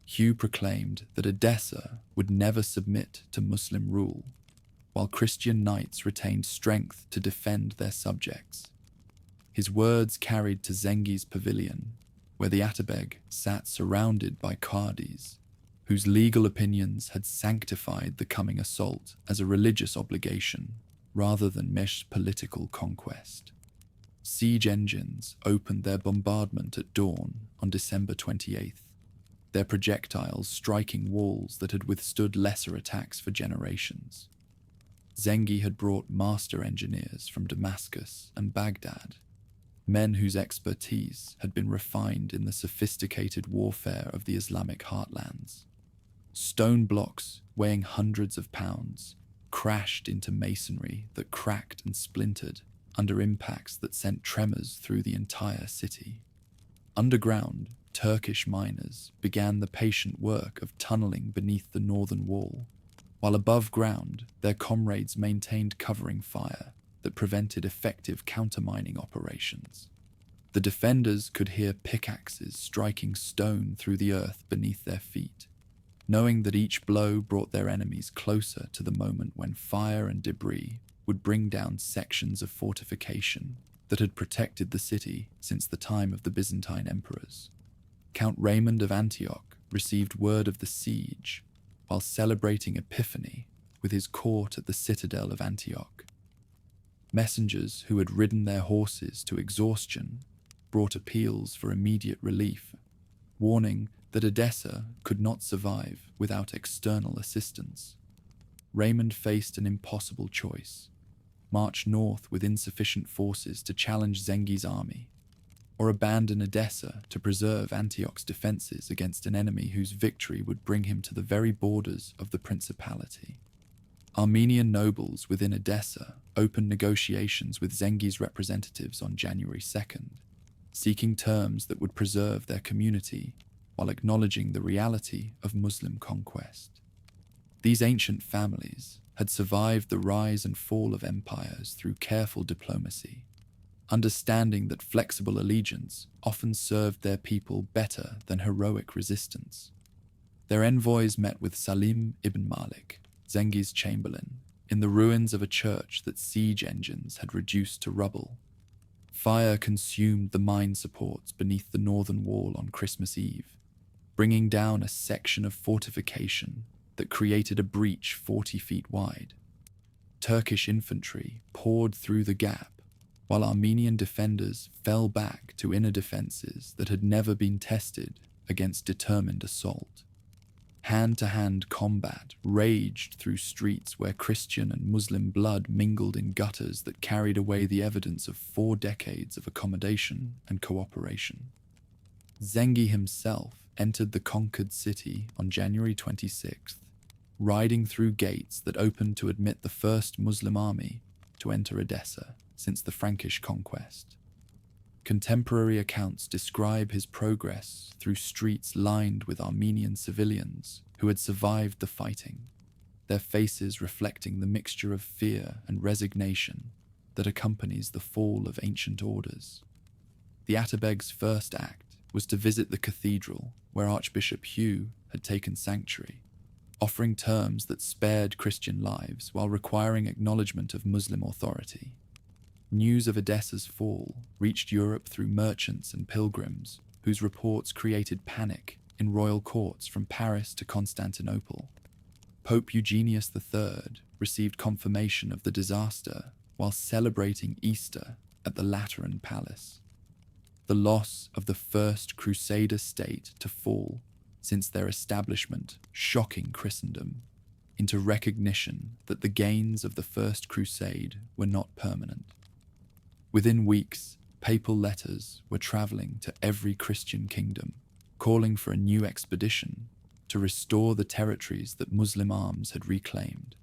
Hugh proclaimed that Edessa would never submit to Muslim rule, while Christian knights retained strength to defend their subjects. His words carried to Zengi's pavilion, where the Atabeg sat surrounded by Qadis, whose legal opinions had sanctified the coming assault as a religious obligation rather than mere political conquest. Siege engines opened their bombardment at dawn on December 28th, their projectiles striking walls that had withstood lesser attacks for generations. Zengi had brought master engineers from Damascus and Baghdad, men whose expertise had been refined in the sophisticated warfare of the Islamic heartlands. Stone blocks weighing hundreds of pounds crashed into masonry that cracked and splintered under impacts that sent tremors through the entire city. Underground, Turkish miners began the patient work of tunneling beneath the northern wall, while above ground, their comrades maintained covering fire that prevented effective countermining operations. The defenders could hear pickaxes striking stone through the earth beneath their feet, knowing that each blow brought their enemies closer to the moment when fire and debris would bring down sections of fortification that had protected the city since the time of the Byzantine emperors. Count Raymond of Antioch received word of the siege while celebrating Epiphany with his court at the citadel of Antioch. Messengers who had ridden their horses to exhaustion brought appeals for immediate relief, warning that Edessa could not survive without external assistance. Raymond faced an impossible choice: march north with insufficient forces to challenge Zengi's army, or abandon Edessa to preserve Antioch's defenses against an enemy whose victory would bring him to the very borders of the principality. Armenian nobles within Edessa opened negotiations with Zengi's representatives on January 2nd, seeking terms that would preserve their community while acknowledging the reality of Muslim conquest. These ancient families had survived the rise and fall of empires through careful diplomacy, understanding that flexible allegiance often served their people better than heroic resistance. Their envoys met with Salim ibn Malik, Zengi's chamberlain, in the ruins of a church that siege engines had reduced to rubble. Fire consumed the mine supports beneath the northern wall on Christmas Eve, bringing down a section of fortification that created a breach 40 feet wide. Turkish infantry poured through the gap, while Armenian defenders fell back to inner defenses that had never been tested against determined assault. Hand-to-hand combat raged through streets where Christian and Muslim blood mingled in gutters that carried away the evidence of 4 decades of accommodation and cooperation. Zengi himself entered the conquered city on January 26th, riding through gates that opened to admit the first Muslim army to enter Edessa since the Frankish conquest. Contemporary accounts describe his progress through streets lined with Armenian civilians who had survived the fighting, their faces reflecting the mixture of fear and resignation that accompanies the fall of ancient orders. The Atabeg's first act was to visit the cathedral where Archbishop Hugh had taken sanctuary, offering terms that spared Christian lives while requiring acknowledgement of Muslim authority. News of Edessa's fall reached Europe through merchants and pilgrims, whose reports created panic in royal courts from Paris to Constantinople. Pope Eugenius III received confirmation of the disaster while celebrating Easter at the Lateran Palace. The loss of the first Crusader state to fall since their establishment shocking Christendom into recognition that the gains of the First Crusade were not permanent. Within weeks, papal letters were traveling to every Christian kingdom, calling for a new expedition to restore the territories that Muslim arms had reclaimed.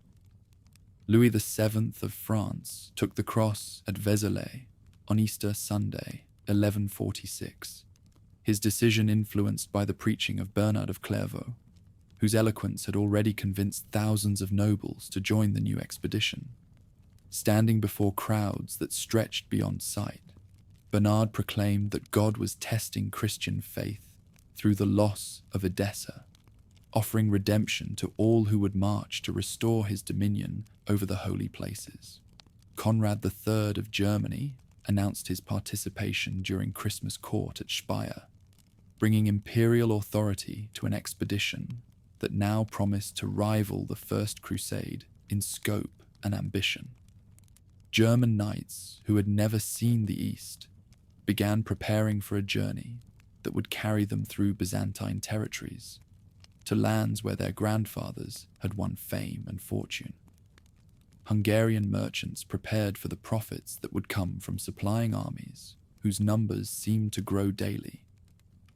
Louis VII of France took the cross at Vézelay on Easter Sunday, 1146, his decision influenced by the preaching of Bernard of Clairvaux, whose eloquence had already convinced thousands of nobles to join the new expedition. Standing before crowds that stretched beyond sight, Bernard proclaimed that God was testing Christian faith through the loss of Edessa, offering redemption to all who would march to restore his dominion over the holy places. Conrad III of Germany announced his participation during Christmas court at Speyer, bringing imperial authority to an expedition that now promised to rival the First Crusade in scope and ambition. German knights who had never seen the East began preparing for a journey that would carry them through Byzantine territories to lands where their grandfathers had won fame and fortune. Hungarian merchants prepared for the profits that would come from supplying armies whose numbers seemed to grow daily.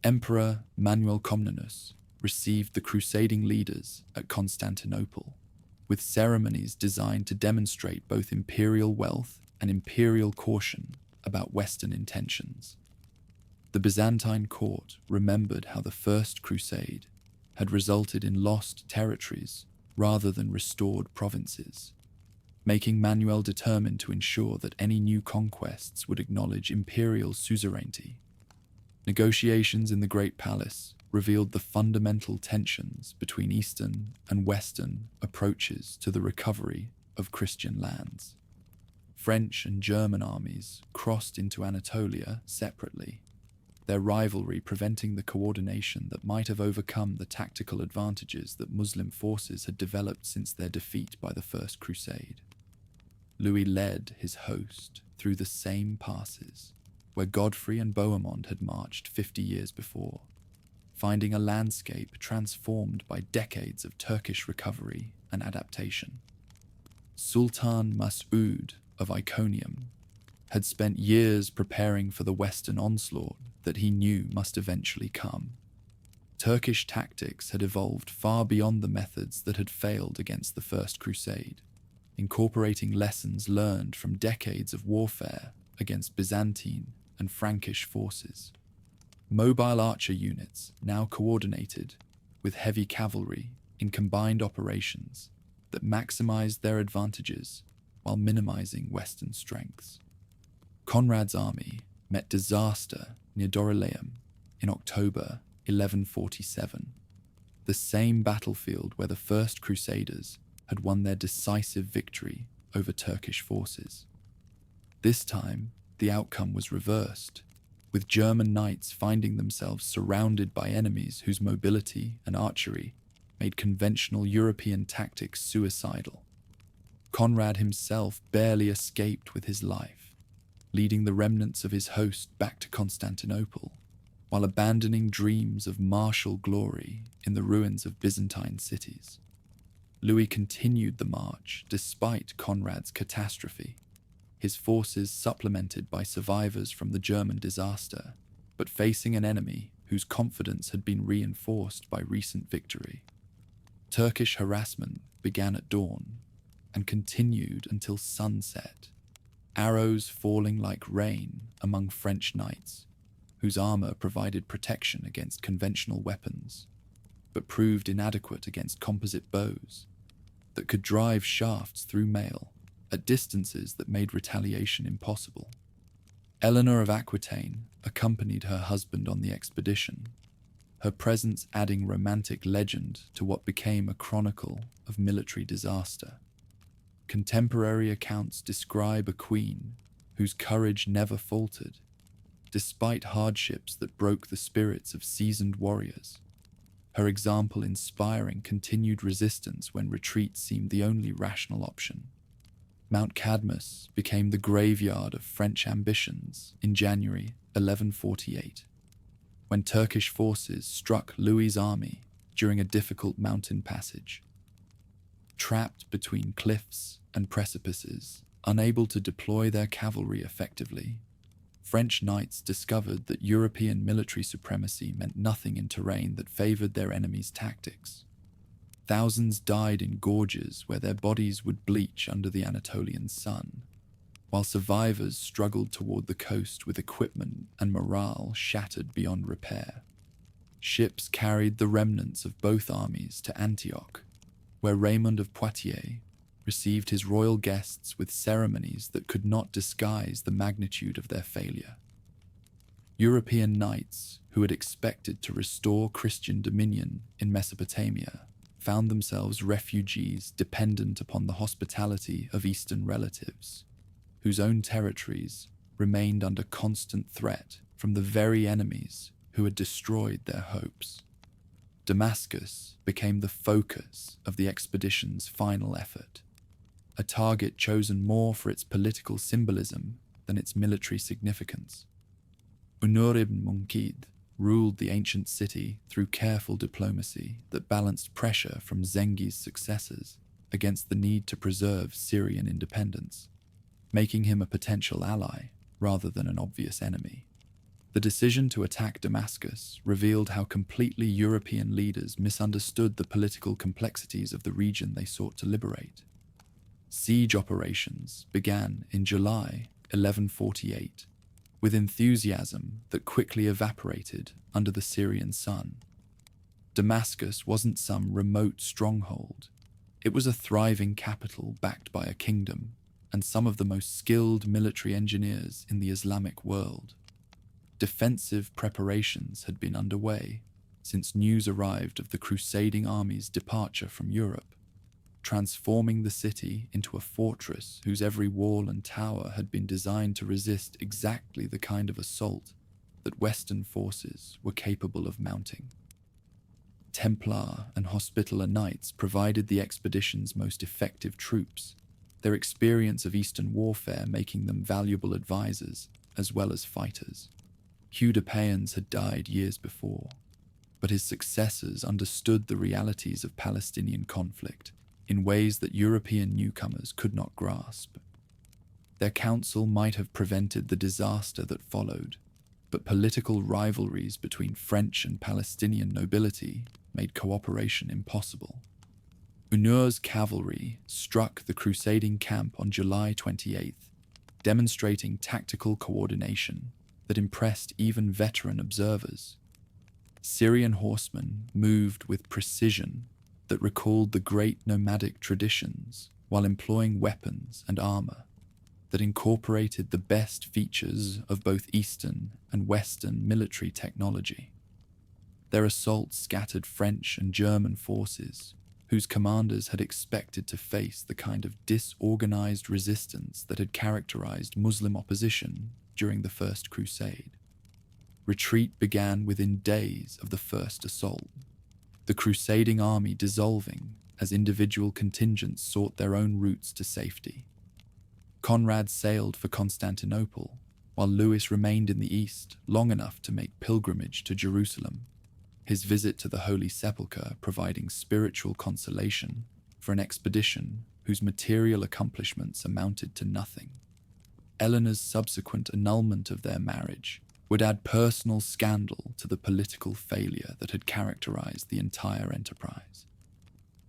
Emperor Manuel Comnenus received the crusading leaders at Constantinople, with ceremonies designed to demonstrate both imperial wealth and imperial caution about Western intentions. The Byzantine court remembered how the First Crusade had resulted in lost territories rather than restored provinces, making Manuel determined to ensure that any new conquests would acknowledge imperial suzerainty. Negotiations in the Great Palace revealed the fundamental tensions between Eastern and Western approaches to the recovery of Christian lands. French and German armies crossed into Anatolia separately, their rivalry preventing the coordination that might have overcome the tactical advantages that Muslim forces had developed since their defeat by the First Crusade. Louis led his host through the same passes where Godfrey and Bohemond had marched 50 years before, finding a landscape transformed by decades of Turkish recovery and adaptation. Sultan Mas'ud of Iconium had spent years preparing for the Western onslaught that he knew must eventually come. Turkish tactics had evolved far beyond the methods that had failed against the First Crusade, incorporating lessons learned from decades of warfare against Byzantine and Frankish forces. Mobile archer units now coordinated with heavy cavalry in combined operations that maximized their advantages while minimizing Western strengths. Conrad's army met disaster near Dorylaeum in October 1147, the same battlefield where the First Crusaders had won their decisive victory over Turkish forces. This time, the outcome was reversed, with German knights finding themselves surrounded by enemies whose mobility and archery made conventional European tactics suicidal. Conrad himself barely escaped with his life, leading the remnants of his host back to Constantinople, while abandoning dreams of martial glory in the ruins of Byzantine cities. Louis continued the march despite Conrad's catastrophe, his forces supplemented by survivors from the German disaster, but facing an enemy whose confidence had been reinforced by recent victory. Turkish harassment began at dawn and continued until sunset, arrows falling like rain among French knights, whose armor provided protection against conventional weapons, but proved inadequate against composite bows that could drive shafts through mail at distances that made retaliation impossible. Eleanor of Aquitaine accompanied her husband on the expedition, her presence adding romantic legend to what became a chronicle of military disaster. Contemporary accounts describe a queen whose courage never faltered, despite hardships that broke the spirits of seasoned warriors, her example inspiring continued resistance when retreat seemed the only rational option. Mount Cadmus became the graveyard of French ambitions in January 1148, when Turkish forces struck Louis's army during a difficult mountain passage. Trapped between cliffs and precipices, unable to deploy their cavalry effectively, French knights discovered that European military supremacy meant nothing in terrain that favored their enemies' tactics. Thousands died in gorges where their bodies would bleach under the Anatolian sun, while survivors struggled toward the coast with equipment and morale shattered beyond repair. Ships carried the remnants of both armies to Antioch, where Raymond of Poitiers received his royal guests with ceremonies that could not disguise the magnitude of their failure. European knights who had expected to restore Christian dominion in Mesopotamia found themselves refugees dependent upon the hospitality of Eastern relatives, whose own territories remained under constant threat from the very enemies who had destroyed their hopes. Damascus became the focus of the expedition's final effort, a target chosen more for its political symbolism than its military significance. Unur ibn Munkid ruled the ancient city through careful diplomacy that balanced pressure from Zengi's successors against the need to preserve Syrian independence, making him a potential ally rather than an obvious enemy. The decision to attack Damascus revealed how completely European leaders misunderstood the political complexities of the region they sought to liberate. Siege operations began in July 1148, with enthusiasm that quickly evaporated under the Syrian sun. Damascus wasn't some remote stronghold. It was a thriving capital backed by a kingdom and some of the most skilled military engineers in the Islamic world. Defensive preparations had been underway since news arrived of the crusading army's departure from Europe, transforming the city into a fortress whose every wall and tower had been designed to resist exactly the kind of assault that Western forces were capable of mounting. Templar and Hospitaller Knights provided the expedition's most effective troops, their experience of Eastern warfare making them valuable advisors as well as fighters. Hugh de Payens had died years before, but his successors understood the realities of Palestinian conflict in ways that European newcomers could not grasp. Their counsel might have prevented the disaster that followed, but political rivalries between French and Palestinian nobility made cooperation impossible. Unur's cavalry struck the crusading camp on July 28th, demonstrating tactical coordination that impressed even veteran observers. Syrian horsemen moved with precision that recalled the great nomadic traditions while employing weapons and armor that incorporated the best features of both Eastern and Western military technology. Their assaults scattered French and German forces, whose commanders had expected to face the kind of disorganized resistance that had characterized Muslim opposition during the First Crusade. Retreat began within days of the first assault, the crusading army dissolving as individual contingents sought their own routes to safety. Conrad sailed for Constantinople, while Louis remained in the east long enough to make pilgrimage to Jerusalem, his visit to the Holy Sepulchre providing spiritual consolation for an expedition whose material accomplishments amounted to nothing. Eleanor's subsequent annulment of their marriage would add personal scandal to the political failure that had characterized the entire enterprise.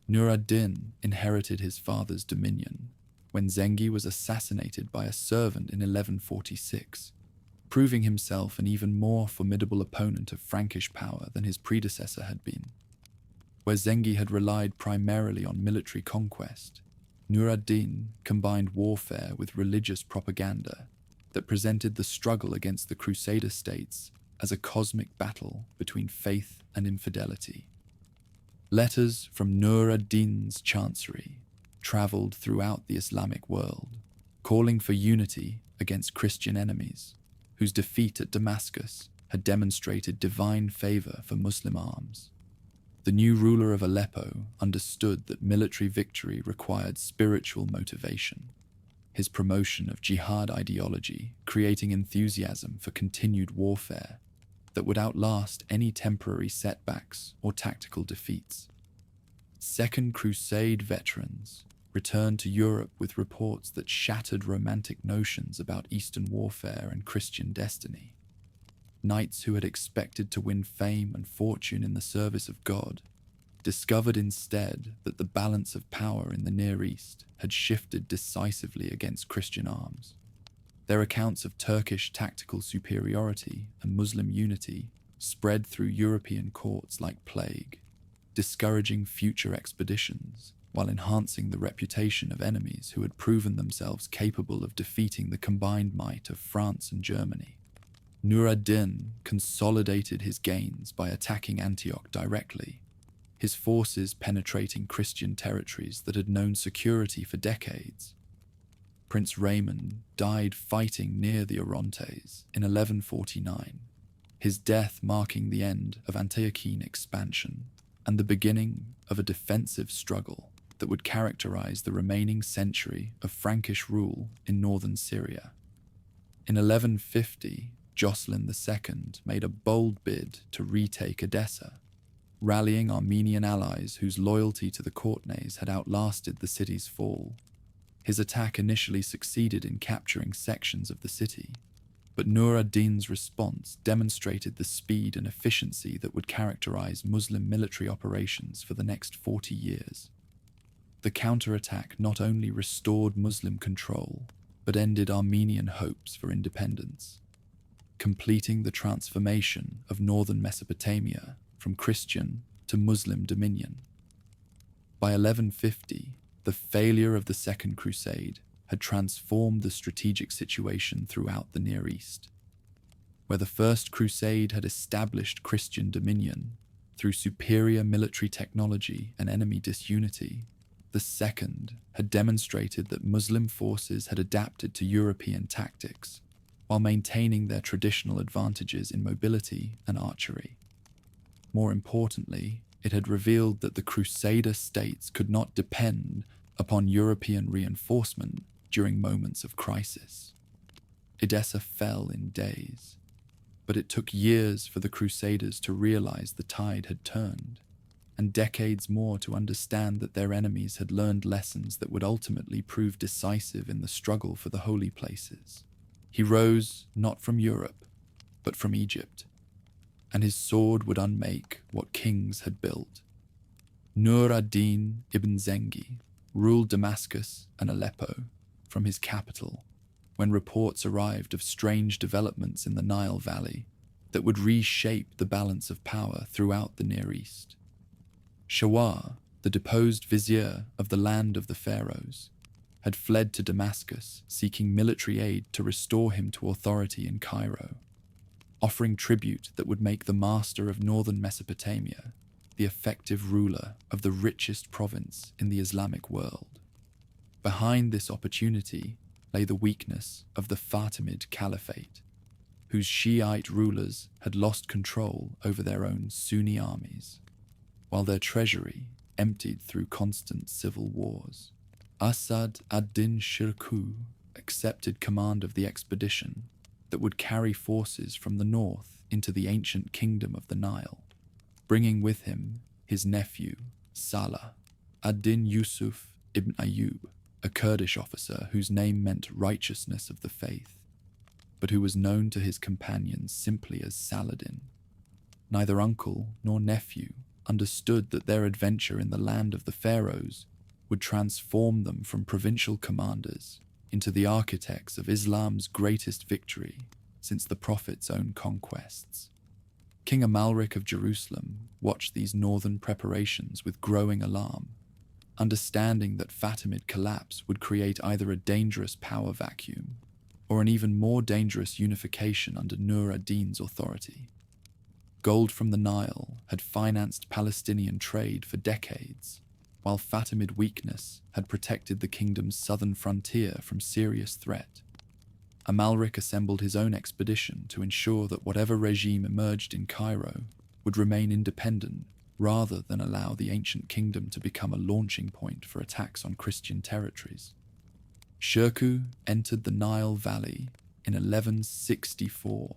Nur ad-Din inherited his father's dominion when Zengi was assassinated by a servant in 1146, proving himself an even more formidable opponent of Frankish power than his predecessor had been. Where Zengi had relied primarily on military conquest, Nur ad-Din combined warfare with religious propaganda, that presented the struggle against the Crusader states as a cosmic battle between faith and infidelity. Letters from Nur ad-Din's chancery travelled throughout the Islamic world, calling for unity against Christian enemies, whose defeat at Damascus had demonstrated divine favour for Muslim arms. The new ruler of Aleppo understood that military victory required spiritual motivation, his promotion of jihad ideology creating enthusiasm for continued warfare that would outlast any temporary setbacks or tactical defeats. Second Crusade veterans returned to Europe with reports that shattered romantic notions about Eastern warfare and Christian destiny. Knights who had expected to win fame and fortune in the service of God discovered instead that the balance of power in the Near East had shifted decisively against Christian arms. Their accounts of Turkish tactical superiority and Muslim unity spread through European courts like plague, discouraging future expeditions while enhancing the reputation of enemies who had proven themselves capable of defeating the combined might of France and Germany. Nur ad-Din consolidated his gains by attacking Antioch directly, his forces penetrating Christian territories that had known security for decades. Prince Raymond died fighting near the Orontes in 1149, his death marking the end of Antiochene expansion and the beginning of a defensive struggle that would characterize the remaining century of Frankish rule in northern Syria. In 1150, Jocelyn II made a bold bid to retake Edessa, rallying Armenian allies whose loyalty to the Courtenays had outlasted the city's fall. His attack initially succeeded in capturing sections of the city, but Nur ad-Din's response demonstrated the speed and efficiency that would characterize Muslim military operations for the next 40 years. The counterattack not only restored Muslim control, but ended Armenian hopes for independence, completing the transformation of northern Mesopotamia from Christian to Muslim dominion. By 1150, the failure of the Second Crusade had transformed the strategic situation throughout the Near East. Where the First Crusade had established Christian dominion through superior military technology and enemy disunity, the Second had demonstrated that Muslim forces had adapted to European tactics while maintaining their traditional advantages in mobility and archery. More importantly, it had revealed that the Crusader states could not depend upon European reinforcement during moments of crisis. Edessa fell in days, but it took years for the Crusaders to realize the tide had turned, and decades more to understand that their enemies had learned lessons that would ultimately prove decisive in the struggle for the holy places. He rose not from Europe, but from Egypt, and his sword would unmake what kings had built. Nur ad-Din ibn Zengi ruled Damascus and Aleppo from his capital when reports arrived of strange developments in the Nile Valley that would reshape the balance of power throughout the Near East. Shawar, the deposed vizier of the land of the pharaohs, had fled to Damascus seeking military aid to restore him to authority in Cairo, offering tribute that would make the master of northern Mesopotamia the effective ruler of the richest province in the Islamic world. Behind this opportunity lay the weakness of the Fatimid Caliphate, whose Shiite rulers had lost control over their own Sunni armies, while their treasury emptied through constant civil wars. Asad ad-Din Shirkuh accepted command of the expedition that would carry forces from the north into the ancient kingdom of the Nile, bringing with him his nephew, Salah ad-Din Yusuf ibn Ayyub, a Kurdish officer whose name meant righteousness of the faith, but who was known to his companions simply as Saladin. Neither uncle nor nephew understood that their adventure in the land of the pharaohs would transform them from provincial commanders into the architects of Islam's greatest victory since the Prophet's own conquests. King Amalric of Jerusalem watched these northern preparations with growing alarm, understanding that Fatimid collapse would create either a dangerous power vacuum or an even more dangerous unification under Nur ad-Din's authority. Gold from the Nile had financed Palestinian trade for decades, while Fatimid weakness had protected the kingdom's southern frontier from serious threat. Amalric assembled his own expedition to ensure that whatever regime emerged in Cairo would remain independent rather than allow the ancient kingdom to become a launching point for attacks on Christian territories. Shirkuh entered the Nile Valley in 1164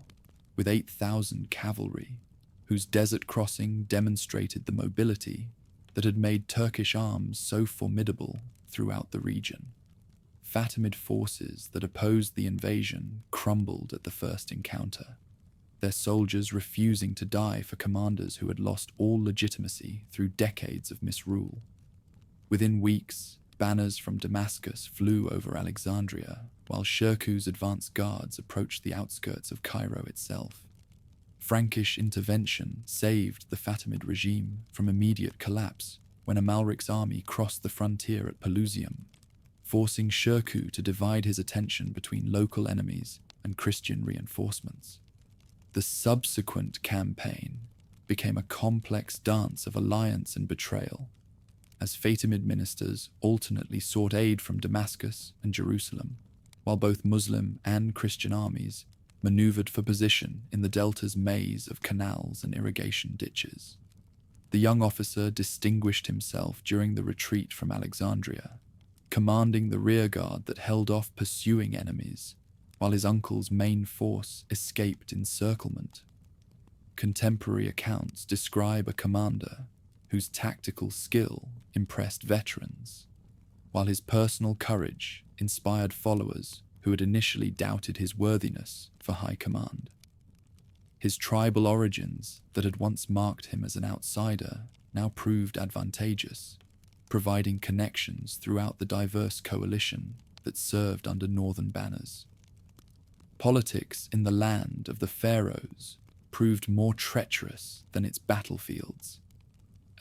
with 8,000 cavalry, whose desert crossing demonstrated the mobility that had made Turkish arms so formidable throughout the region. Fatimid forces that opposed the invasion crumbled at the first encounter, their soldiers refusing to die for commanders who had lost all legitimacy through decades of misrule. Within weeks, banners from Damascus flew over Alexandria, while Shirkuh's advanced guards approached the outskirts of Cairo itself. Frankish intervention saved the Fatimid regime from immediate collapse when Amalric's army crossed the frontier at Pelusium, forcing Shirkuh to divide his attention between local enemies and Christian reinforcements. The subsequent campaign became a complex dance of alliance and betrayal, as Fatimid ministers alternately sought aid from Damascus and Jerusalem, while both Muslim and Christian armies maneuvered for position in the delta's maze of canals and irrigation ditches. The young officer distinguished himself during the retreat from Alexandria, commanding the rearguard that held off pursuing enemies, while his uncle's main force escaped encirclement. Contemporary accounts describe a commander whose tactical skill impressed veterans, while his personal courage inspired followers who had initially doubted his worthiness for high command. His tribal origins that had once marked him as an outsider now proved advantageous, providing connections throughout the diverse coalition that served under northern banners. Politics in the land of the pharaohs proved more treacherous than its battlefields,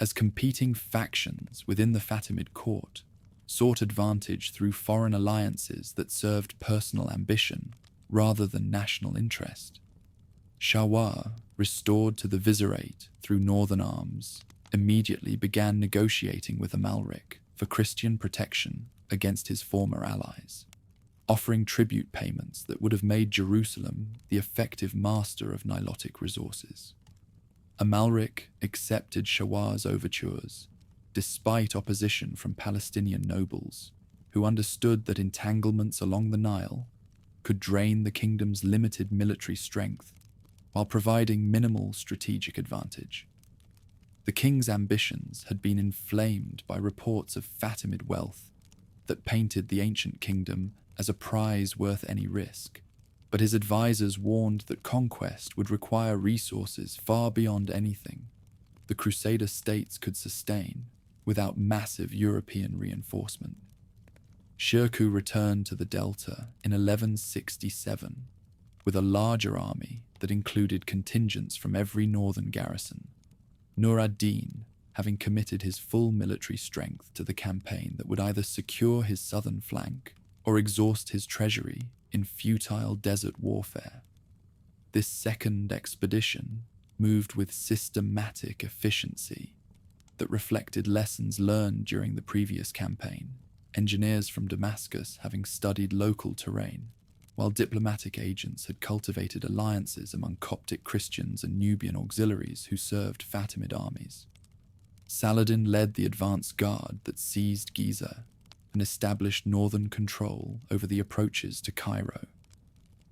as competing factions within the Fatimid court sought advantage through foreign alliances that served personal ambition rather than national interest. Shawar, restored to the Vizierate through northern arms, immediately began negotiating with Amalric for Christian protection against his former allies, offering tribute payments that would have made Jerusalem the effective master of Nilotic resources. Amalric accepted Shawar's overtures, despite opposition from Palestinian nobles, who understood that entanglements along the Nile could drain the kingdom's limited military strength while providing minimal strategic advantage. The king's ambitions had been inflamed by reports of Fatimid wealth that painted the ancient kingdom as a prize worth any risk, but his advisors warned that conquest would require resources far beyond anything the Crusader states could sustain without massive European reinforcement. Shirkuh returned to the Delta in 1167 with a larger army that included contingents from every northern garrison, Nur ad-Din having committed his full military strength to the campaign that would either secure his southern flank or exhaust his treasury in futile desert warfare. This second expedition moved with systematic efficiency that reflected lessons learned during the previous campaign, engineers from Damascus having studied local terrain, while diplomatic agents had cultivated alliances among Coptic Christians and Nubian auxiliaries who served Fatimid armies. Saladin led the advance guard that seized Giza and established northern control over the approaches to Cairo,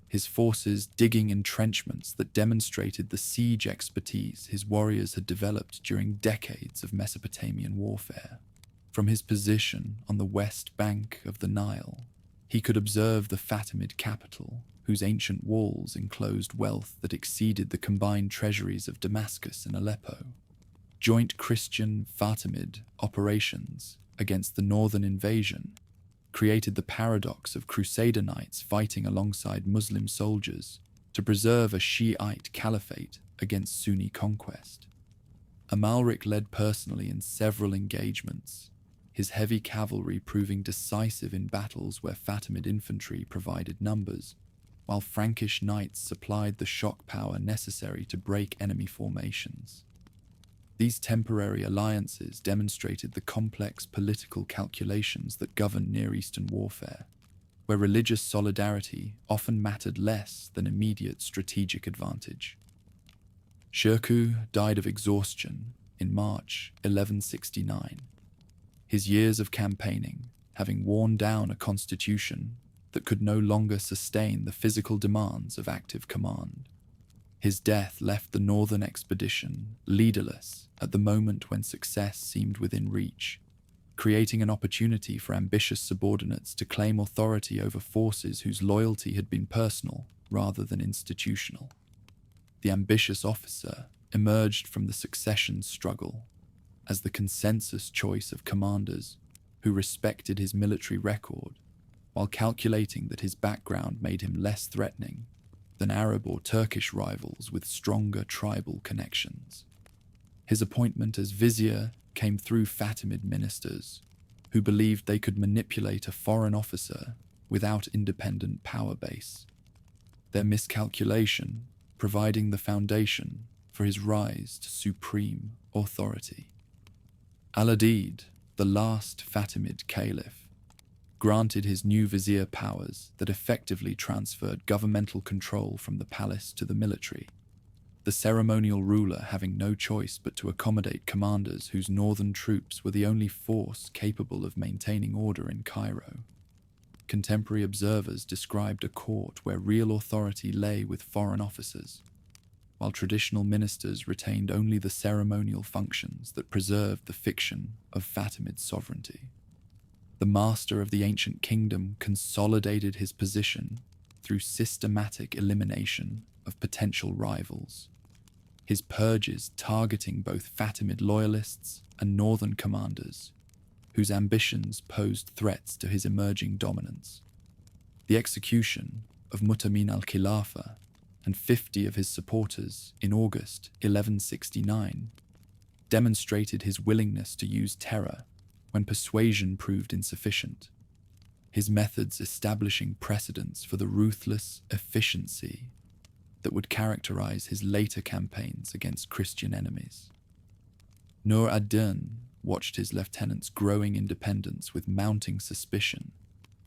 his forces digging entrenchments that demonstrated the siege expertise his warriors had developed during decades of Mesopotamian warfare. From his position on the west bank of the Nile, he could observe the Fatimid capital, whose ancient walls enclosed wealth that exceeded the combined treasuries of Damascus and Aleppo. Joint Christian-Fatimid operations against the northern invasion created the paradox of Crusader knights fighting alongside Muslim soldiers to preserve a Shiite caliphate against Sunni conquest. Amalric led personally in several engagements, his heavy cavalry proving decisive in battles where Fatimid infantry provided numbers, while Frankish knights supplied the shock power necessary to break enemy formations. These temporary alliances demonstrated the complex political calculations that govern Near Eastern warfare, where religious solidarity often mattered less than immediate strategic advantage. Shirkuh died of exhaustion in March 1169, his years of campaigning having worn down a constitution that could no longer sustain the physical demands of active command. His death left the northern expedition leaderless at the moment when success seemed within reach, creating an opportunity for ambitious subordinates to claim authority over forces whose loyalty had been personal rather than institutional. The ambitious officer emerged from the succession struggle as the consensus choice of commanders who respected his military record, while calculating that his background made him less threatening than Arab or Turkish rivals with stronger tribal connections. His appointment as vizier came through Fatimid ministers who believed they could manipulate a foreign officer without independent power base, their miscalculation providing the foundation for his rise to supreme authority. Al-Adid, the last Fatimid caliph, granted his new vizier powers that effectively transferred governmental control from the palace to the military, the ceremonial ruler having no choice but to accommodate commanders whose northern troops were the only force capable of maintaining order in Cairo. Contemporary observers described a court where real authority lay with foreign officers, while traditional ministers retained only the ceremonial functions that preserved the fiction of Fatimid sovereignty. The master of the ancient kingdom consolidated his position through systematic elimination of potential rivals, his purges targeting both Fatimid loyalists and northern commanders, whose ambitions posed threats to his emerging dominance. The execution of Mutamin al-Khilafa and 50 of his supporters in August 1169 demonstrated his willingness to use terror when persuasion proved insufficient, his methods establishing precedents for the ruthless efficiency that would characterize his later campaigns against Christian enemies. Nur ad-Din watched his lieutenants' growing independence with mounting suspicion,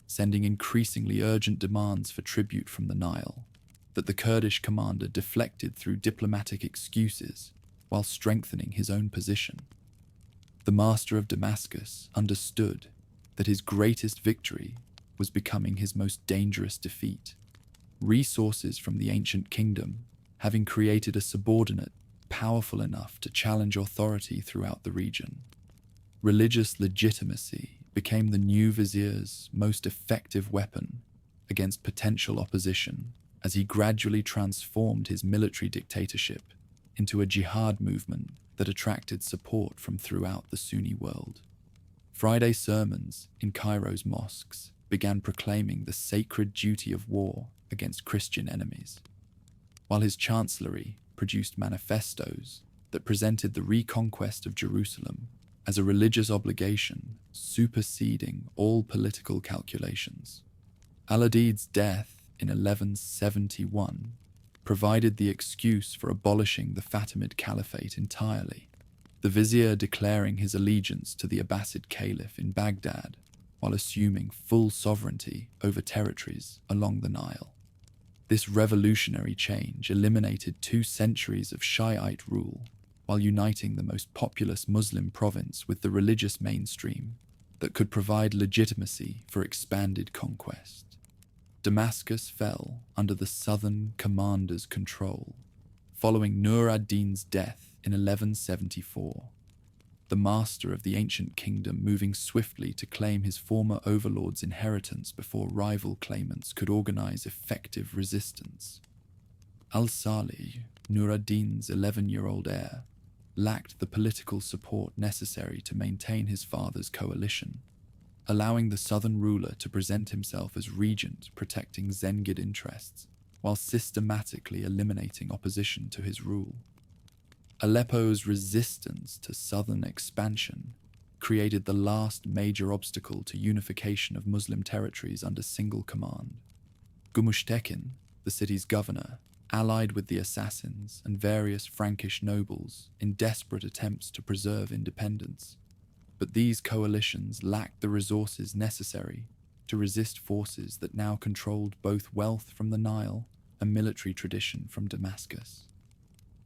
sending increasingly urgent demands for tribute from the Nile, that the Kurdish commander deflected through diplomatic excuses while strengthening his own position. The master of Damascus understood that his greatest victory was becoming his most dangerous defeat, resources from the ancient kingdom having created a subordinate powerful enough to challenge authority throughout the region. Religious legitimacy became the new vizier's most effective weapon against potential opposition as he gradually transformed his military dictatorship into a jihad movement that attracted support from throughout the Sunni world. Friday sermons in Cairo's mosques began proclaiming the sacred duty of war against Christian enemies, while his chancellery produced manifestos that presented the reconquest of Jerusalem as a religious obligation superseding all political calculations. Al-Adid's death in 1171 provided the excuse for abolishing the Fatimid Caliphate entirely, the vizier declaring his allegiance to the Abbasid Caliph in Baghdad while assuming full sovereignty over territories along the Nile. This revolutionary change eliminated 2 centuries of Shiite rule while uniting the most populous Muslim province with the religious mainstream that could provide legitimacy for expanded conquest. Damascus fell under the southern commander's control, following Nur ad-Din's death in 1174, the master of the ancient kingdom moving swiftly to claim his former overlord's inheritance before rival claimants could organize effective resistance. Al-Salih, Nur ad-Din's 11-year-old heir, lacked the political support necessary to maintain his father's coalition, allowing the southern ruler to present himself as regent protecting Zengid interests while systematically eliminating opposition to his rule. Aleppo's resistance to southern expansion created the last major obstacle to unification of Muslim territories under single command. Gumushtekin, the city's governor, allied with the assassins and various Frankish nobles in desperate attempts to preserve independence. But these coalitions lacked the resources necessary to resist forces that now controlled both wealth from the Nile and military tradition from Damascus.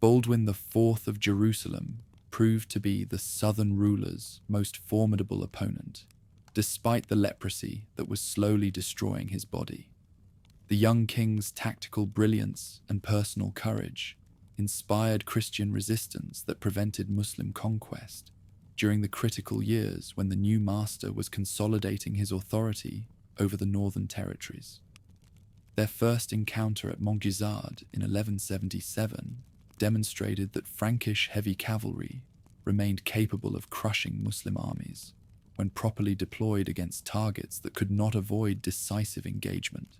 Baldwin IV of Jerusalem proved to be the southern ruler's most formidable opponent, despite the leprosy that was slowly destroying his body. The young king's tactical brilliance and personal courage inspired Christian resistance that prevented Muslim conquest during the critical years when the new master was consolidating his authority over the northern territories. Their first encounter at Montgisard in 1177 demonstrated that Frankish heavy cavalry remained capable of crushing Muslim armies when properly deployed against targets that could not avoid decisive engagement.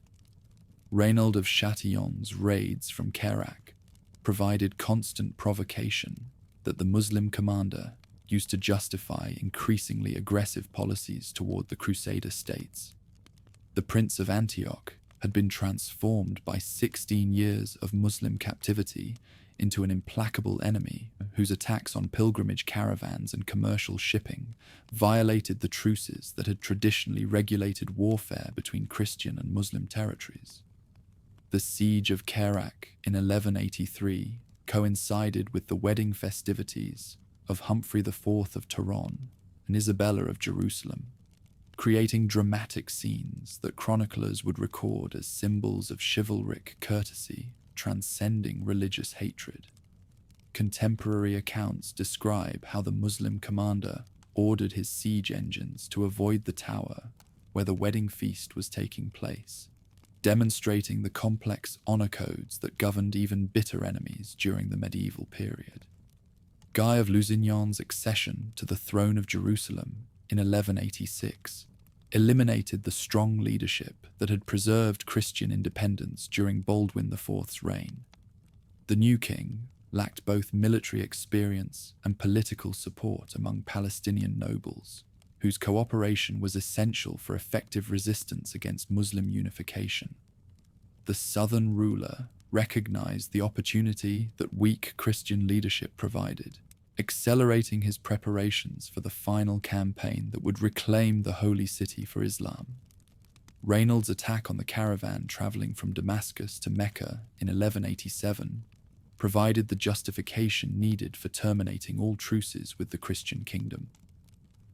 Reynold of Châtillon's raids from Kerak provided constant provocation that the Muslim commander used to justify increasingly aggressive policies toward the Crusader states. The Prince of Antioch had been transformed by 16 years of Muslim captivity into an implacable enemy whose attacks on pilgrimage caravans and commercial shipping violated the truces that had traditionally regulated warfare between Christian and Muslim territories. The siege of Kerak in 1183 coincided with the wedding festivities of Humphrey IV of Tehran and Isabella of Jerusalem, creating dramatic scenes that chroniclers would record as symbols of chivalric courtesy transcending religious hatred. Contemporary accounts describe how the Muslim commander ordered his siege engines to avoid the tower where the wedding feast was taking place, demonstrating the complex honor codes that governed even bitter enemies during the medieval period. Guy of Lusignan's accession to the throne of Jerusalem in 1186 eliminated the strong leadership that had preserved Christian independence during Baldwin IV's reign. The new king lacked both military experience and political support among Palestinian nobles, whose cooperation was essential for effective resistance against Muslim unification. The southern ruler recognized the opportunity that weak Christian leadership provided, accelerating his preparations for the final campaign that would reclaim the holy city for Islam. Reynold's attack on the caravan traveling from Damascus to Mecca in 1187 provided the justification needed for terminating all truces with the Christian kingdom.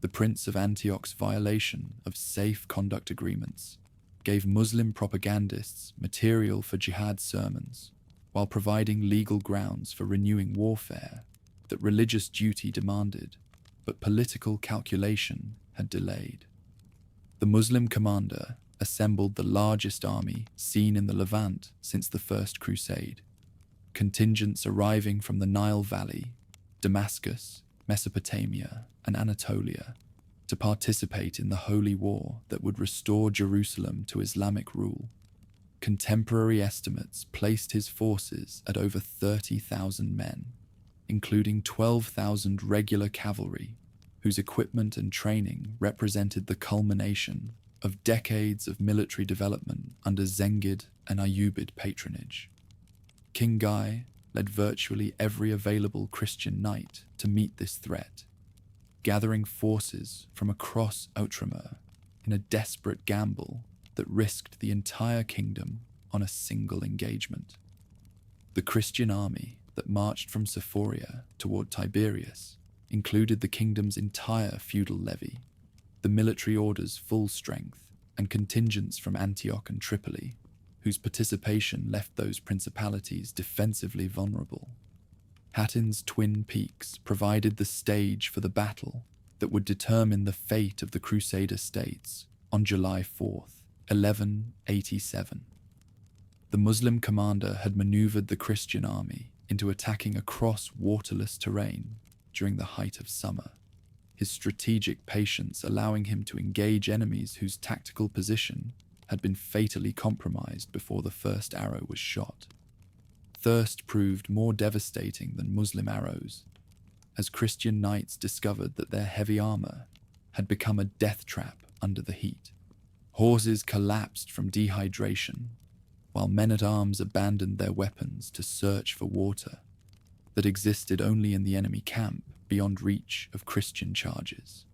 The Prince of Antioch's violation of safe conduct agreements gave Muslim propagandists material for jihad sermons, while providing legal grounds for renewing warfare that religious duty demanded, but political calculation had delayed. The Muslim commander assembled the largest army seen in the Levant since the First Crusade, contingents arriving from the Nile Valley, Damascus, Mesopotamia, and Anatolia to participate in the holy war that would restore Jerusalem to Islamic rule. Contemporary estimates placed his forces at over 30,000 men, including 12,000 regular cavalry, whose equipment and training represented the culmination of decades of military development under Zengid and Ayyubid patronage. King Guy led virtually every available Christian knight to meet this threat, gathering forces from across Outremer in a desperate gamble that risked the entire kingdom on a single engagement. The Christian army that marched from Sephoria toward Tiberias included the kingdom's entire feudal levy, the military order's full strength, and contingents from Antioch and Tripoli, whose participation left those principalities defensively vulnerable. Hattin's twin peaks provided the stage for the battle that would determine the fate of the Crusader states on July 4th, 1187. The Muslim commander had maneuvered the Christian army into attacking across waterless terrain during the height of summer, his strategic patience allowing him to engage enemies whose tactical position had been fatally compromised before the first arrow was shot. Thirst proved more devastating than Muslim arrows, as Christian knights discovered that their heavy armor had become a death trap under the heat. Horses collapsed from dehydration, while men-at-arms abandoned their weapons to search for water that existed only in the enemy camp beyond reach of Christian charges.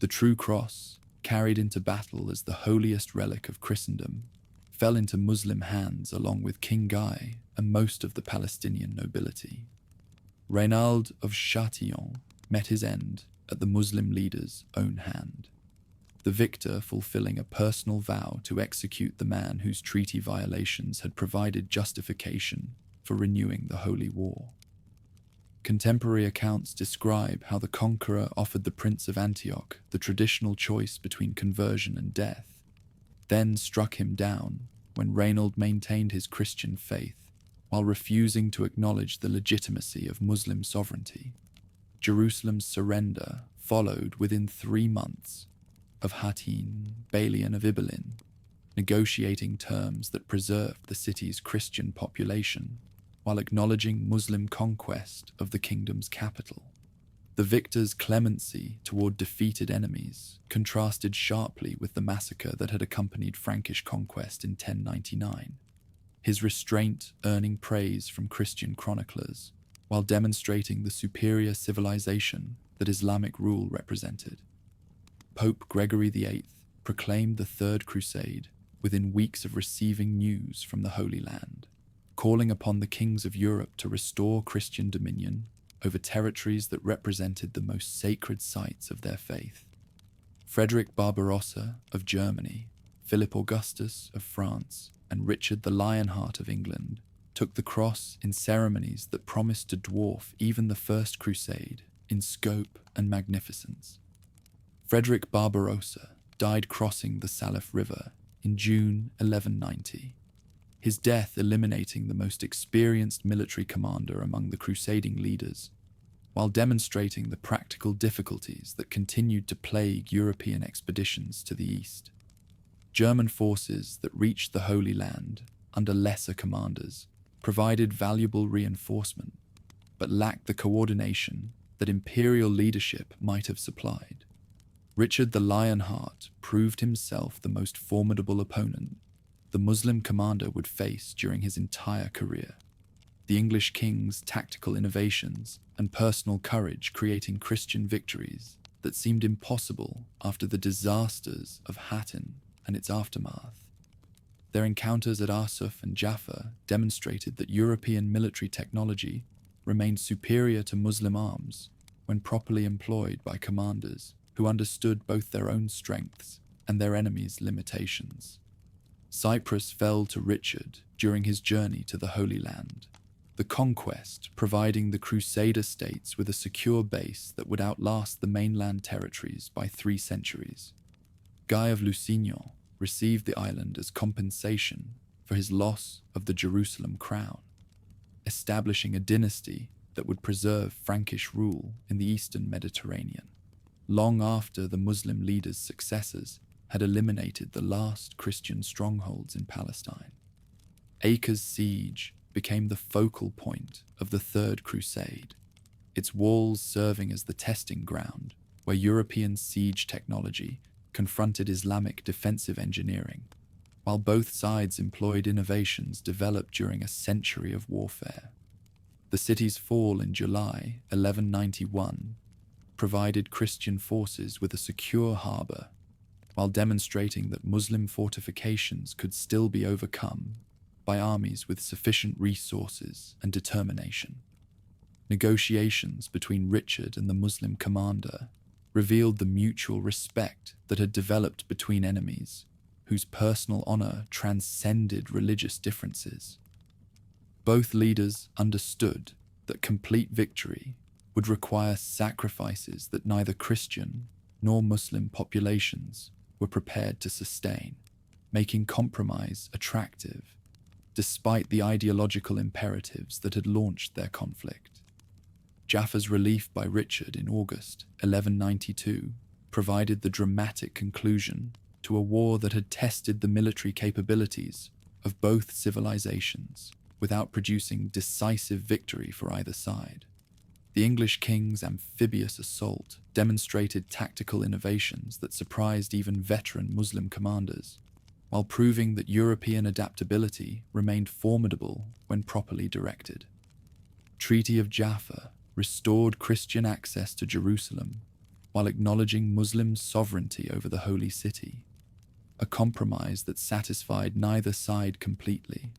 The true cross, carried into battle as the holiest relic of Christendom, fell into Muslim hands along with King Guy and most of the Palestinian nobility. Reynald of Châtillon met his end at the Muslim leader's own hand, the victor fulfilling a personal vow to execute the man whose treaty violations had provided justification for renewing the Holy War. Contemporary accounts describe how the conqueror offered the Prince of Antioch the traditional choice between conversion and death, then struck him down when Reynald maintained his Christian faith while refusing to acknowledge the legitimacy of Muslim sovereignty. Jerusalem's surrender followed within 3 months of Hatin, Balian of Ibelin, negotiating terms that preserved the city's Christian population while acknowledging Muslim conquest of the kingdom's capital. The victor's clemency toward defeated enemies contrasted sharply with the massacre that had accompanied Frankish conquest in 1099, his restraint earning praise from Christian chroniclers while demonstrating the superior civilization that Islamic rule represented. Pope Gregory VIII proclaimed the Third Crusade within weeks of receiving news from the Holy Land, calling upon the kings of Europe to restore Christian dominion over territories that represented the most sacred sites of their faith. Frederick Barbarossa of Germany, Philip Augustus of France, and Richard the Lionheart of England took the cross in ceremonies that promised to dwarf even the First Crusade in scope and magnificence. Frederick Barbarossa died crossing the Salif River in June 1190, his death eliminating the most experienced military commander among the crusading leaders, while demonstrating the practical difficulties that continued to plague European expeditions to the east. German forces that reached the Holy Land under lesser commanders provided valuable reinforcement, but lacked the coordination that imperial leadership might have supplied. Richard the Lionheart proved himself the most formidable opponent the Muslim commander would face during his entire career, the English king's tactical innovations and personal courage creating Christian victories that seemed impossible after the disasters of Hattin and its aftermath. Their encounters at Arsuf and Jaffa demonstrated that European military technology remained superior to Muslim arms when properly employed by commanders who understood both their own strengths and their enemies' limitations. Cyprus fell to Richard during his journey to the Holy Land, the conquest providing the Crusader states with a secure base that would outlast the mainland territories by 3 centuries. Guy of Lusignan received the island as compensation for his loss of the Jerusalem crown, establishing a dynasty that would preserve Frankish rule in the eastern Mediterranean, long after the Muslim leaders' successors had eliminated the last Christian strongholds in Palestine. Acre's siege became the focal point of the Third Crusade, its walls serving as the testing ground where European siege technology confronted Islamic defensive engineering, while both sides employed innovations developed during a century of warfare. The city's fall in July 1191 provided Christian forces with a secure harbour, while demonstrating that Muslim fortifications could still be overcome by armies with sufficient resources and determination. Negotiations between Richard and the Muslim commander revealed the mutual respect that had developed between enemies, whose personal honor transcended religious differences. Both leaders understood that complete victory would require sacrifices that neither Christian nor Muslim populations were prepared to sustain, making compromise attractive, despite the ideological imperatives that had launched their conflict. Jaffa's relief by Richard in August 1192 provided the dramatic conclusion to a war that had tested the military capabilities of both civilizations without producing decisive victory for either side. The English king's amphibious assault demonstrated tactical innovations that surprised even veteran Muslim commanders, while proving that European adaptability remained formidable when properly directed. Treaty of Jaffa restored Christian access to Jerusalem while acknowledging Muslim sovereignty over the Holy City, a compromise that satisfied neither side completely,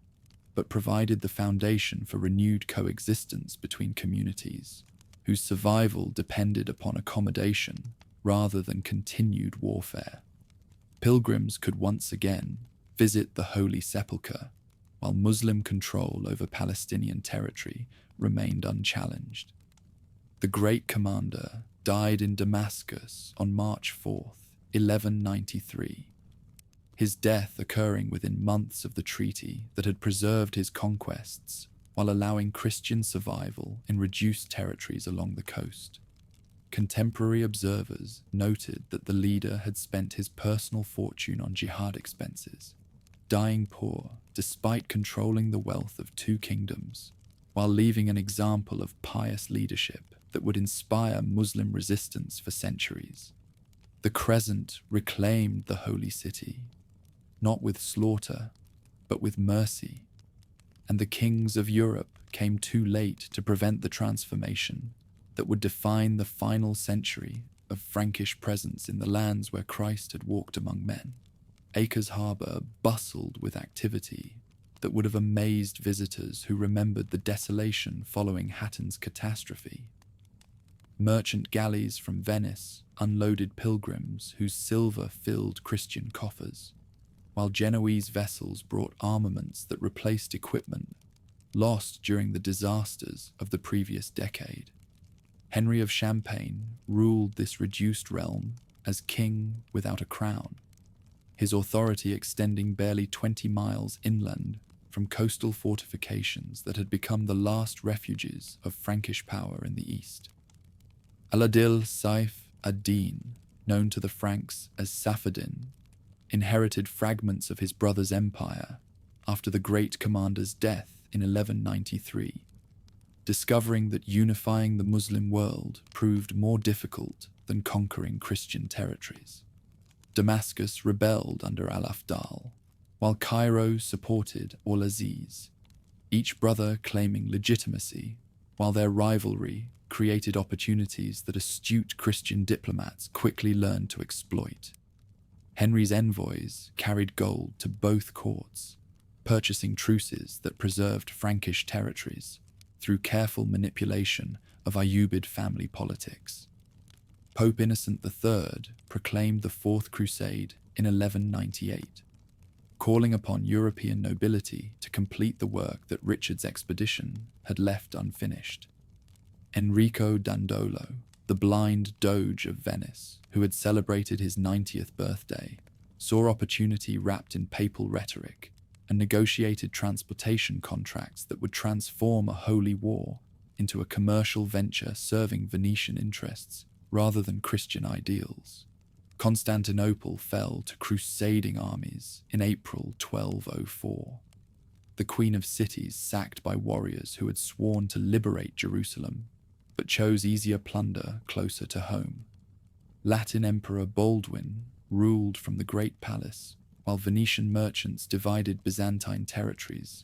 but provided the foundation for renewed coexistence between communities whose survival depended upon accommodation rather than continued warfare. Pilgrims could once again visit the Holy Sepulchre, while Muslim control over Palestinian territory remained unchallenged. The great commander died in Damascus on March 4th, 1193, his death occurring within months of the treaty that had preserved his conquests while allowing Christian survival in reduced territories along the coast. Contemporary observers noted that the leader had spent his personal fortune on jihad expenses, dying poor despite controlling the wealth of two kingdoms, while leaving an example of pious leadership that would inspire Muslim resistance for centuries. The Crescent reclaimed the Holy City, not with slaughter, but with mercy, and the kings of Europe came too late to prevent the transformation that would define the final century of Frankish presence in the lands where Christ had walked among men. Acre's harbour bustled with activity that would have amazed visitors who remembered the desolation following Hatton's catastrophe. Merchant galleys from Venice unloaded pilgrims whose silver filled Christian coffers, while Genoese vessels brought armaments that replaced equipment lost during the disasters of the previous decade. Henry of Champagne ruled this reduced realm as king without a crown, his authority extending barely 20 miles inland from coastal fortifications that had become the last refuges of Frankish power in the east. Aladil Saif ad-Din, known to the Franks as Saladin, inherited fragments of his brother's empire after the great commander's death in 1193, discovering that unifying the Muslim world proved more difficult than conquering Christian territories. Damascus rebelled under Al-Afdal, while Cairo supported Al-Aziz, each brother claiming legitimacy, while their rivalry created opportunities that astute Christian diplomats quickly learned to exploit. Henry's envoys carried gold to both courts, purchasing truces that preserved Frankish territories through careful manipulation of Ayyubid family politics. Pope Innocent III proclaimed the Fourth Crusade in 1198, calling upon European nobility to complete the work that Richard's expedition had left unfinished. Enrico Dandolo, the blind Doge of Venice, who had celebrated his 90th birthday, saw opportunity wrapped in papal rhetoric and negotiated transportation contracts that would transform a holy war into a commercial venture serving Venetian interests rather than Christian ideals. Constantinople fell to crusading armies in April 1204. The Queen of Cities sacked by warriors who had sworn to liberate Jerusalem, but chose easier plunder closer to home. Latin Emperor Baldwin ruled from the Great Palace, while Venetian merchants divided Byzantine territories,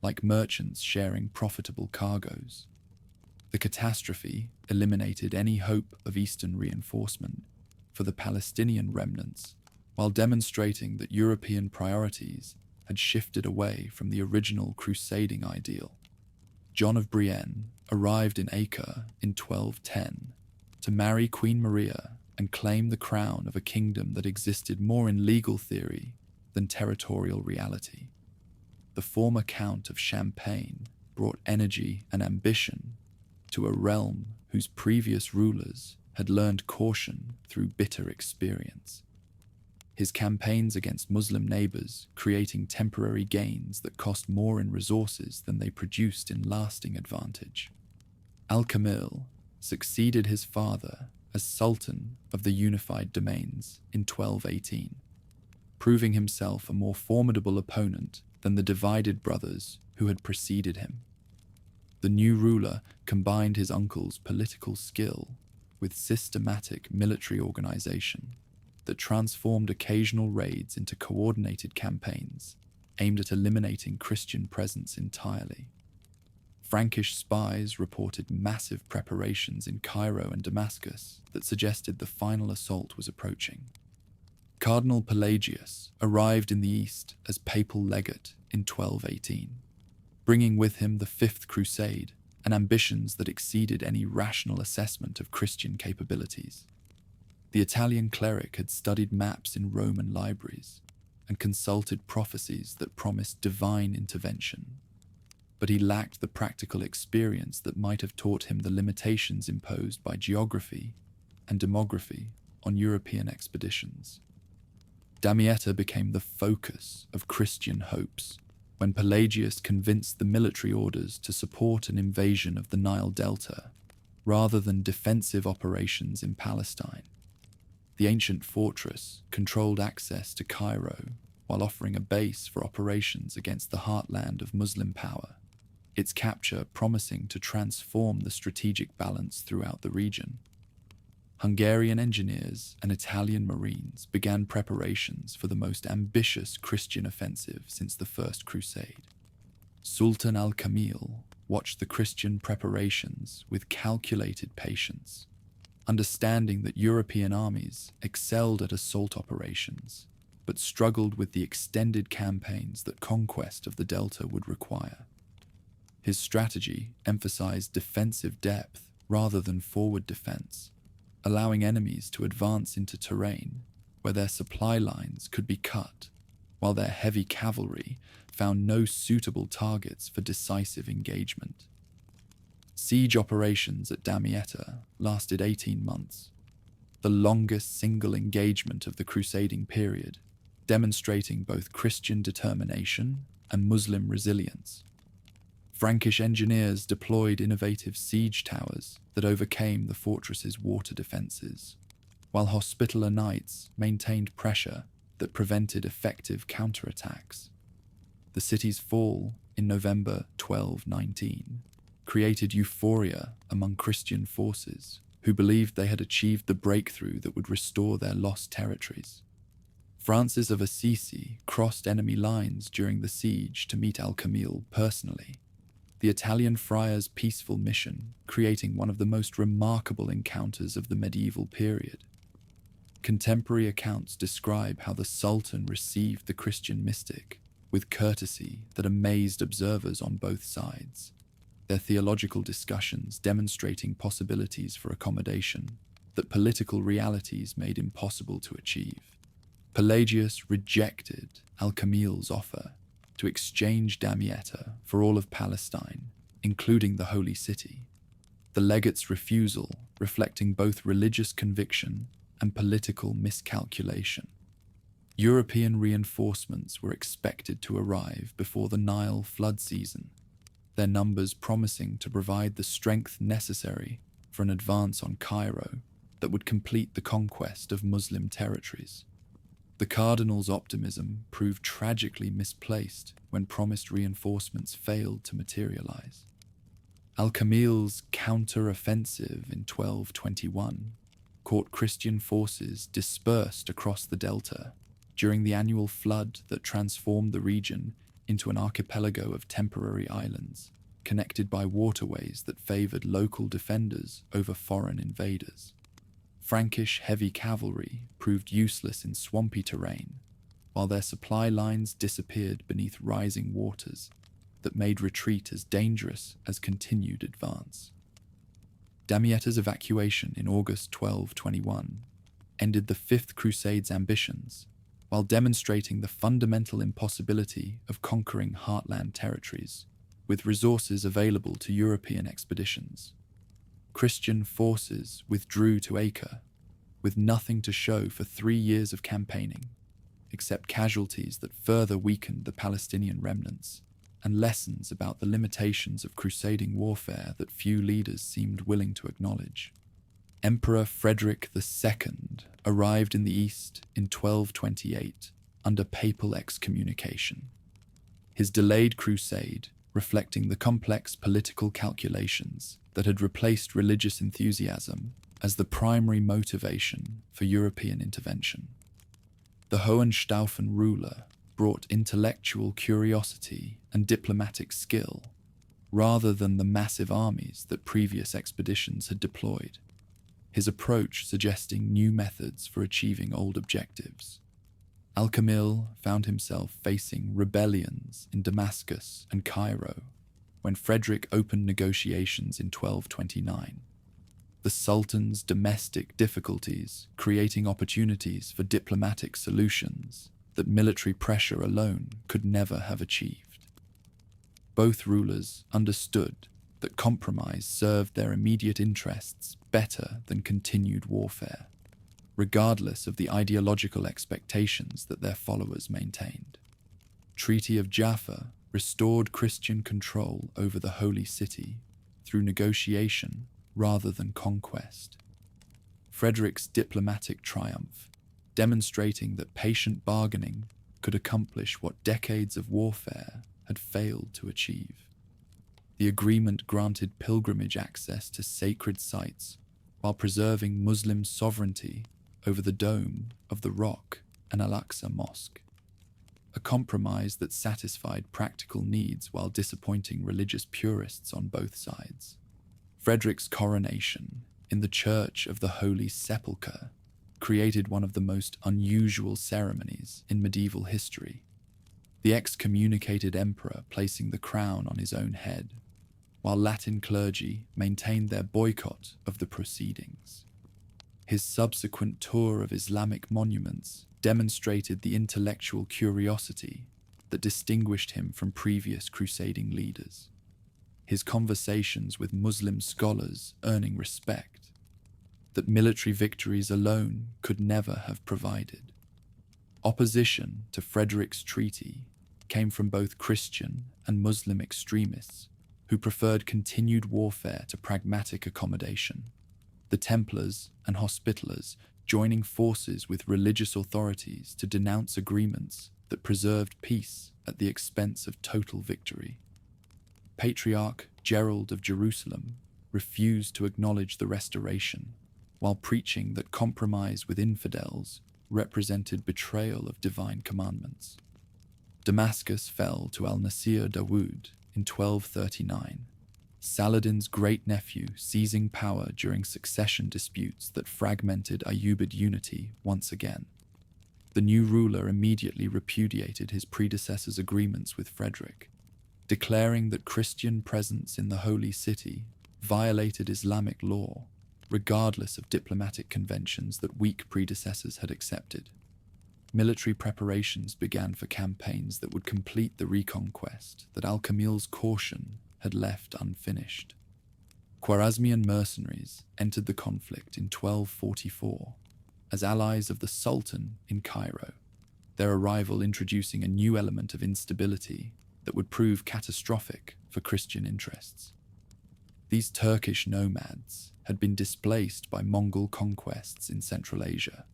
like merchants sharing profitable cargoes. The catastrophe eliminated any hope of Eastern reinforcement for the Palestinian remnants, while demonstrating that European priorities had shifted away from the original crusading ideal. John of Brienne arrived in Acre in 1210 to marry Queen Maria and claim the crown of a kingdom that existed more in legal theory than territorial reality. The former Count of Champagne brought energy and ambition to a realm whose previous rulers had learned caution through bitter experience. His campaigns against Muslim neighbors creating temporary gains that cost more in resources than they produced in lasting advantage. Al-Kamil succeeded his father as Sultan of the unified domains in 1218, proving himself a more formidable opponent than the divided brothers who had preceded him. The new ruler combined his uncle's political skill with systematic military organization that transformed occasional raids into coordinated campaigns aimed at eliminating Christian presence entirely. Frankish spies reported massive preparations in Cairo and Damascus that suggested the final assault was approaching. Cardinal Pelagius arrived in the east as papal legate in 1218, bringing with him the Fifth Crusade and ambitions that exceeded any rational assessment of Christian capabilities. The Italian cleric had studied maps in Roman libraries and consulted prophecies that promised divine intervention, but he lacked the practical experience that might have taught him the limitations imposed by geography and demography on European expeditions. Damietta became the focus of Christian hopes when Pelagius convinced the military orders to support an invasion of the Nile Delta rather than defensive operations in Palestine. The ancient fortress controlled access to Cairo while offering a base for operations against the heartland of Muslim power, its capture promising to transform the strategic balance throughout the region. Hungarian engineers and Italian marines began preparations for the most ambitious Christian offensive since the First Crusade. Sultan al-Kamil watched the Christian preparations with calculated patience, understanding that European armies excelled at assault operations, but struggled with the extended campaigns that conquest of the Delta would require. His strategy emphasized defensive depth rather than forward defense, allowing enemies to advance into terrain where their supply lines could be cut, while their heavy cavalry found no suitable targets for decisive engagement. Siege operations at Damietta lasted 18 months, the longest single engagement of the crusading period, demonstrating both Christian determination and Muslim resilience. Frankish engineers deployed innovative siege towers that overcame the fortress's water defenses, while Hospitaller knights maintained pressure that prevented effective counterattacks. The city's fall in November 1219 created euphoria among Christian forces who believed they had achieved the breakthrough that would restore their lost territories. Francis of Assisi crossed enemy lines during the siege to meet al-Kamil personally, the Italian friar's peaceful mission creating one of the most remarkable encounters of the medieval period. Contemporary accounts describe how the Sultan received the Christian mystic with courtesy that amazed observers on both sides, their theological discussions demonstrating possibilities for accommodation that political realities made impossible to achieve. Pelagius rejected al-Kamil's offer to exchange Damietta for all of Palestine, including the Holy City, the legate's refusal reflecting both religious conviction and political miscalculation. European reinforcements were expected to arrive before the Nile flood season, their numbers promising to provide the strength necessary for an advance on Cairo that would complete the conquest of Muslim territories. The cardinal's optimism proved tragically misplaced when promised reinforcements failed to materialize. Al-Kamil's counter-offensive in 1221 caught Christian forces dispersed across the Delta during the annual flood that transformed the region into an archipelago of temporary islands, connected by waterways that favored local defenders over foreign invaders. Frankish heavy cavalry proved useless in swampy terrain, while their supply lines disappeared beneath rising waters that made retreat as dangerous as continued advance. Damietta's evacuation in August 1221 ended the Fifth Crusade's ambitions, while demonstrating the fundamental impossibility of conquering heartland territories with resources available to European expeditions. Christian forces withdrew to Acre, with nothing to show for 3 years of campaigning, except casualties that further weakened the Palestinian remnants, and lessons about the limitations of crusading warfare that few leaders seemed willing to acknowledge. Emperor Frederick II arrived in the east in 1228 under papal excommunication. His delayed crusade reflecting the complex political calculations that had replaced religious enthusiasm as the primary motivation for European intervention. The Hohenstaufen ruler brought intellectual curiosity and diplomatic skill, rather than the massive armies that previous expeditions had deployed, his approach suggesting new methods for achieving old objectives. Al-Kamil found himself facing rebellions in Damascus and Cairo when Frederick opened negotiations in 1229. The Sultan's domestic difficulties creating opportunities for diplomatic solutions that military pressure alone could never have achieved. Both rulers understood that compromise served their immediate interests better than continued warfare, regardless of the ideological expectations that their followers maintained. Treaty of Jaffa restored Christian control over the Holy City through negotiation rather than conquest. Frederick's diplomatic triumph, demonstrating that patient bargaining could accomplish what decades of warfare had failed to achieve. The agreement granted pilgrimage access to sacred sites while preserving Muslim sovereignty over the Dome of the Rock and Al-Aqsa Mosque, a compromise that satisfied practical needs while disappointing religious purists on both sides. Frederick's coronation in the Church of the Holy Sepulchre created one of the most unusual ceremonies in medieval history, the excommunicated emperor placing the crown on his own head, while Latin clergy maintained their boycott of the proceedings. His subsequent tour of Islamic monuments demonstrated the intellectual curiosity that distinguished him from previous crusading leaders, his conversations with Muslim scholars earning respect that military victories alone could never have provided. Opposition to Frederick's treaty came from both Christian and Muslim extremists who preferred continued warfare to pragmatic accommodation. The Templars and Hospitallers joining forces with religious authorities to denounce agreements that preserved peace at the expense of total victory. Patriarch Gerald of Jerusalem refused to acknowledge the restoration, while preaching that compromise with infidels represented betrayal of divine commandments. Damascus fell to al-Nasir Dawood in 1239, Saladin's great-nephew seizing power during succession disputes that fragmented Ayyubid unity once again. The new ruler immediately repudiated his predecessor's agreements with Frederick, declaring that Christian presence in the Holy City violated Islamic law, regardless of diplomatic conventions that weak predecessors had accepted. Military preparations began for campaigns that would complete the reconquest that Al-Kamil's caution had left unfinished. Khwarezmian mercenaries entered the conflict in 1244 as allies of the Sultan in Cairo, their arrival introducing a new element of instability that would prove catastrophic for Christian interests. These Turkish nomads had been displaced by Mongol conquests in Central Asia,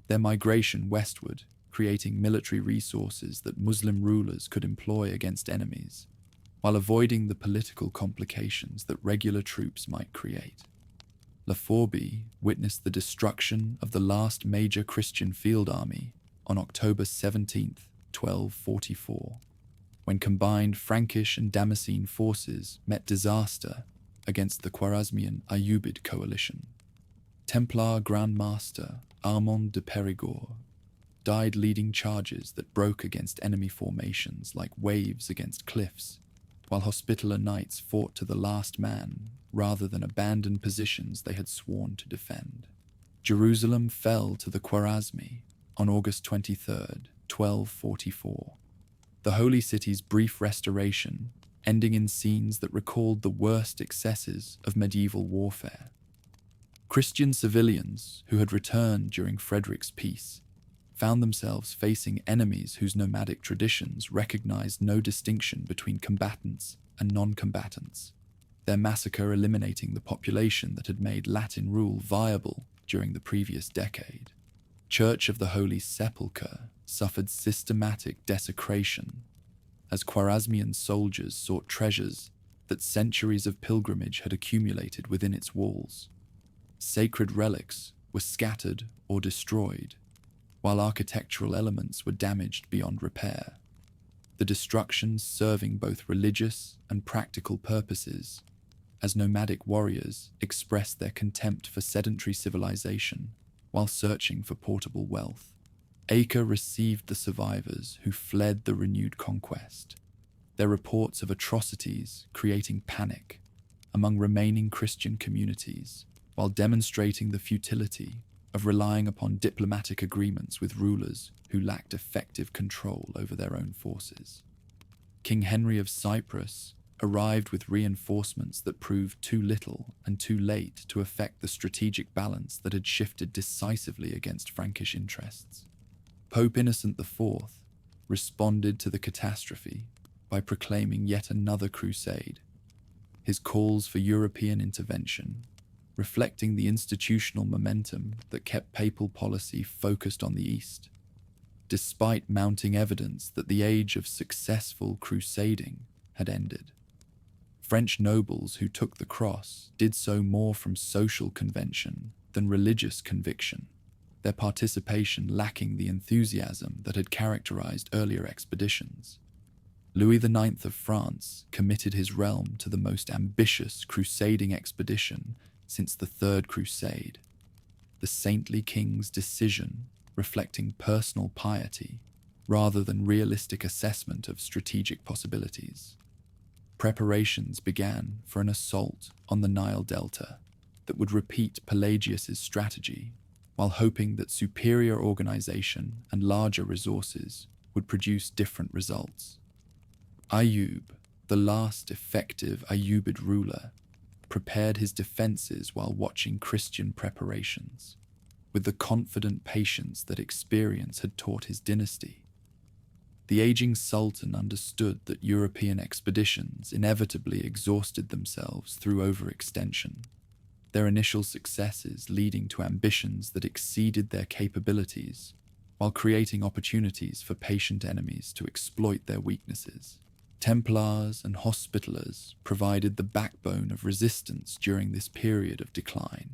their migration westward creating military resources that Muslim rulers could employ against enemies, while avoiding the political complications that regular troops might create. Laforby witnessed the destruction of the last major Christian field army on October 17, 1244, when combined Frankish and Damascene forces met disaster against the Khwarezmian Ayyubid coalition. Templar Grand Master Armand de Périgord died leading charges that broke against enemy formations like waves against cliffs, while Hospitaller knights fought to the last man rather than abandon positions they had sworn to defend. Jerusalem fell to the Khwarezmi on August 23, 1244. The Holy City's brief restoration ending in scenes that recalled the worst excesses of medieval warfare. Christian civilians who had returned during Frederick's peace found themselves facing enemies whose nomadic traditions recognized no distinction between combatants and non-combatants, their massacre eliminating the population that had made Latin rule viable during the previous decade. Church of the Holy Sepulchre suffered systematic desecration as Khwarezmian soldiers sought treasures that centuries of pilgrimage had accumulated within its walls. Sacred relics were scattered or destroyed, while architectural elements were damaged beyond repair. The destructions serving both religious and practical purposes, as nomadic warriors expressed their contempt for sedentary civilization while searching for portable wealth. Acre received the survivors who fled the renewed conquest, their reports of atrocities creating panic among remaining Christian communities, while demonstrating the futility of relying upon diplomatic agreements with rulers who lacked effective control over their own forces. King Henry of Cyprus arrived with reinforcements that proved too little and too late to affect the strategic balance that had shifted decisively against Frankish interests. Pope Innocent IV responded to the catastrophe by proclaiming yet another crusade, his calls for European intervention reflecting the institutional momentum that kept papal policy focused on the East, despite mounting evidence that the age of successful crusading had ended. French nobles who took the cross did so more from social convention than religious conviction, their participation lacking the enthusiasm that had characterized earlier expeditions. Louis IX of France committed his realm to the most ambitious crusading expedition since the Third Crusade, the saintly king's decision reflecting personal piety rather than realistic assessment of strategic possibilities. Preparations began for an assault on the Nile Delta that would repeat Pelagius's strategy, while hoping that superior organization and larger resources would produce different results. Ayyub, the last effective Ayyubid ruler, prepared his defenses while watching Christian preparations, with the confident patience that experience had taught his dynasty. The aging sultan understood that European expeditions inevitably exhausted themselves through overextension, their initial successes leading to ambitions that exceeded their capabilities, while creating opportunities for patient enemies to exploit their weaknesses. Templars and Hospitallers provided the backbone of resistance during this period of decline,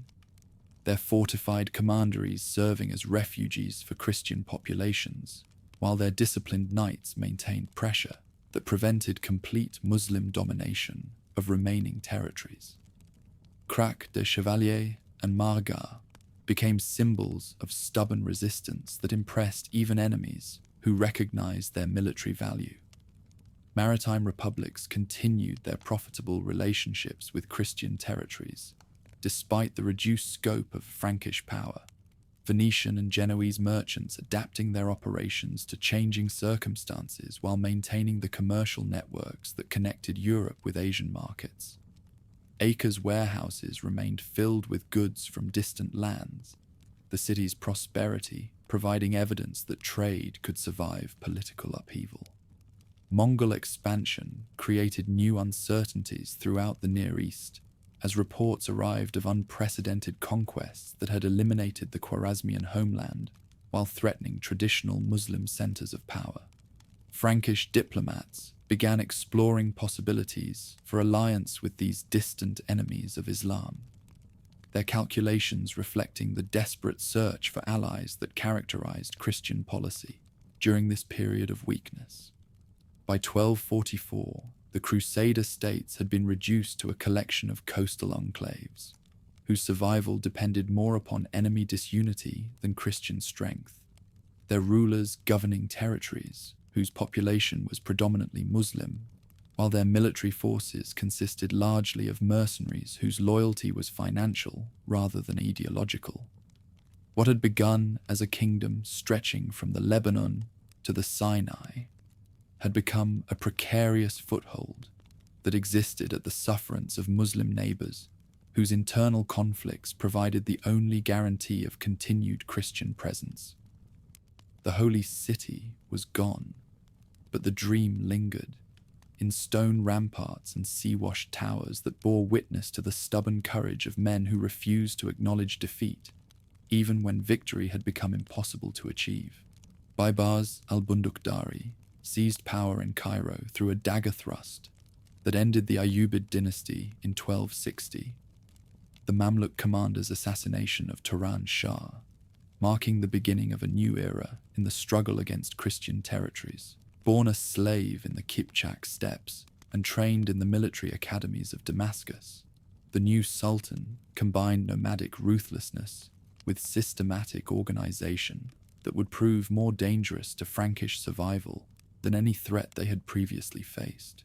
their fortified commanderies serving as refuges for Christian populations, while their disciplined knights maintained pressure that prevented complete Muslim domination of remaining territories. Crac de Chevalier and Margat became symbols of stubborn resistance that impressed even enemies who recognized their military value. Maritime republics continued their profitable relationships with Christian territories, despite the reduced scope of Frankish power. Venetian and Genoese merchants adapting their operations to changing circumstances while maintaining the commercial networks that connected Europe with Asian markets. Acre's warehouses remained filled with goods from distant lands, the city's prosperity providing evidence that trade could survive political upheaval. Mongol expansion created new uncertainties throughout the Near East, as reports arrived of unprecedented conquests that had eliminated the Khwarezmian homeland while threatening traditional Muslim centers of power. Frankish diplomats began exploring possibilities for alliance with these distant enemies of Islam, their calculations reflecting the desperate search for allies that characterized Christian policy during this period of weakness. By 1244, the Crusader states had been reduced to a collection of coastal enclaves, whose survival depended more upon enemy disunity than Christian strength, their rulers governing territories whose population was predominantly Muslim, while their military forces consisted largely of mercenaries whose loyalty was financial rather than ideological. What had begun as a kingdom stretching from the Lebanon to the Sinai had become a precarious foothold that existed at the sufferance of Muslim neighbors, whose internal conflicts provided the only guarantee of continued Christian presence. The holy city was gone, but the dream lingered, in stone ramparts and sea-washed towers that bore witness to the stubborn courage of men who refused to acknowledge defeat, even when victory had become impossible to achieve. Baybars al-Bundukdari seized power in Cairo through a dagger thrust that ended the Ayyubid dynasty in 1260, the Mamluk commander's assassination of Turan Shah, marking the beginning of a new era in the struggle against Christian territories. Born a slave in the Kipchak steppes and trained in the military academies of Damascus, the new sultan combined nomadic ruthlessness with systematic organization that would prove more dangerous to Frankish survival than any threat they had previously faced.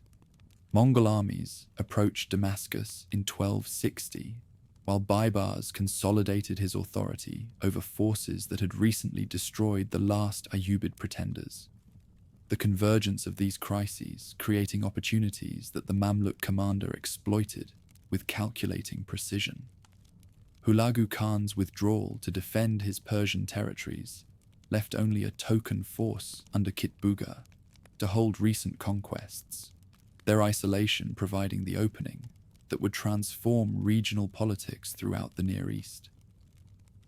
Mongol armies approached Damascus in 1260, while Baibars consolidated his authority over forces that had recently destroyed the last Ayyubid pretenders. The convergence of these crises creating opportunities that the Mamluk commander exploited with calculating precision. Hulagu Khan's withdrawal to defend his Persian territories left only a token force under Kitbuga to hold recent conquests, their isolation providing the opening that would transform regional politics throughout the Near East.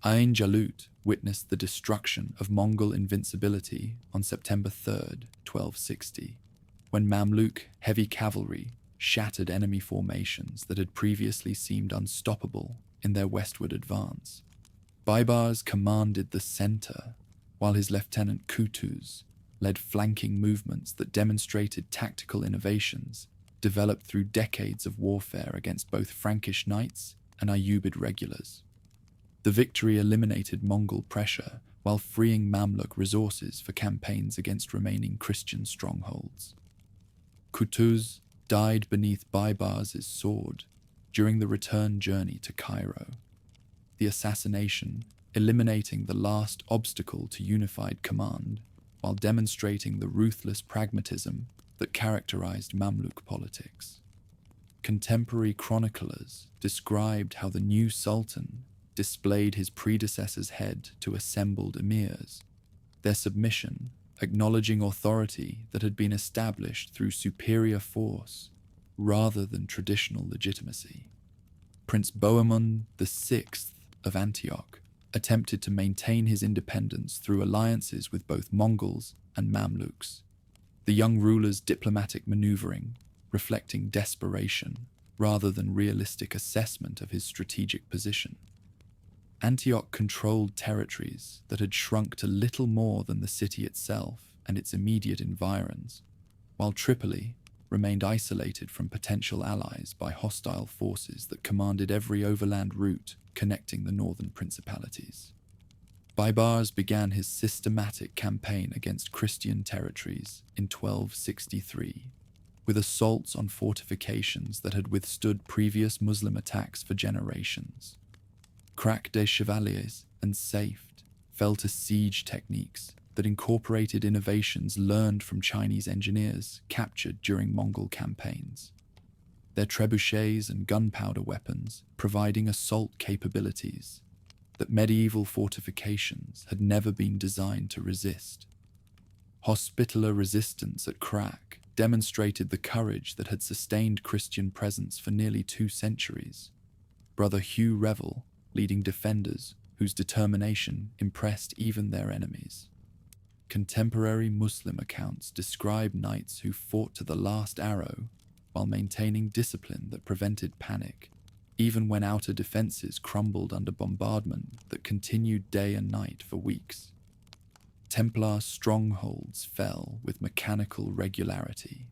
Ain Jalut witnessed the destruction of Mongol invincibility on September 3rd, 1260, when Mamluk heavy cavalry shattered enemy formations that had previously seemed unstoppable in their westward advance. Baibars commanded the center, while his lieutenant Kutuz led flanking movements that demonstrated tactical innovations developed through decades of warfare against both Frankish knights and Ayyubid regulars. The victory eliminated Mongol pressure while freeing Mamluk resources for campaigns against remaining Christian strongholds. Kutuz died beneath Baibars' sword during the return journey to Cairo, the assassination eliminating the last obstacle to unified command while demonstrating the ruthless pragmatism that characterized Mamluk politics. Contemporary chroniclers described how the new sultan displayed his predecessor's head to assembled emirs, their submission acknowledging authority that had been established through superior force rather than traditional legitimacy. Prince Bohemond VI of Antioch attempted to maintain his independence through alliances with both Mongols and Mamluks, the young ruler's diplomatic maneuvering reflecting desperation rather than realistic assessment of his strategic position. Antioch controlled territories that had shrunk to little more than the city itself and its immediate environs, while Tripoli remained isolated from potential allies by hostile forces that commanded every overland route connecting the northern principalities. Baibars began his systematic campaign against Christian territories in 1263, with assaults on fortifications that had withstood previous Muslim attacks for generations. Crac des Chevaliers and Safed fell to siege techniques that incorporated innovations learned from Chinese engineers captured during Mongol campaigns, their trebuchets and gunpowder weapons providing assault capabilities that medieval fortifications had never been designed to resist. Hospitaller resistance at Crac demonstrated the courage that had sustained Christian presence for nearly 2 centuries. Brother Hugh Revel leading defenders whose determination impressed even their enemies. Contemporary Muslim accounts describe knights who fought to the last arrow while maintaining discipline that prevented panic, even when outer defenses crumbled under bombardment that continued day and night for weeks. Templar strongholds fell with mechanical regularity,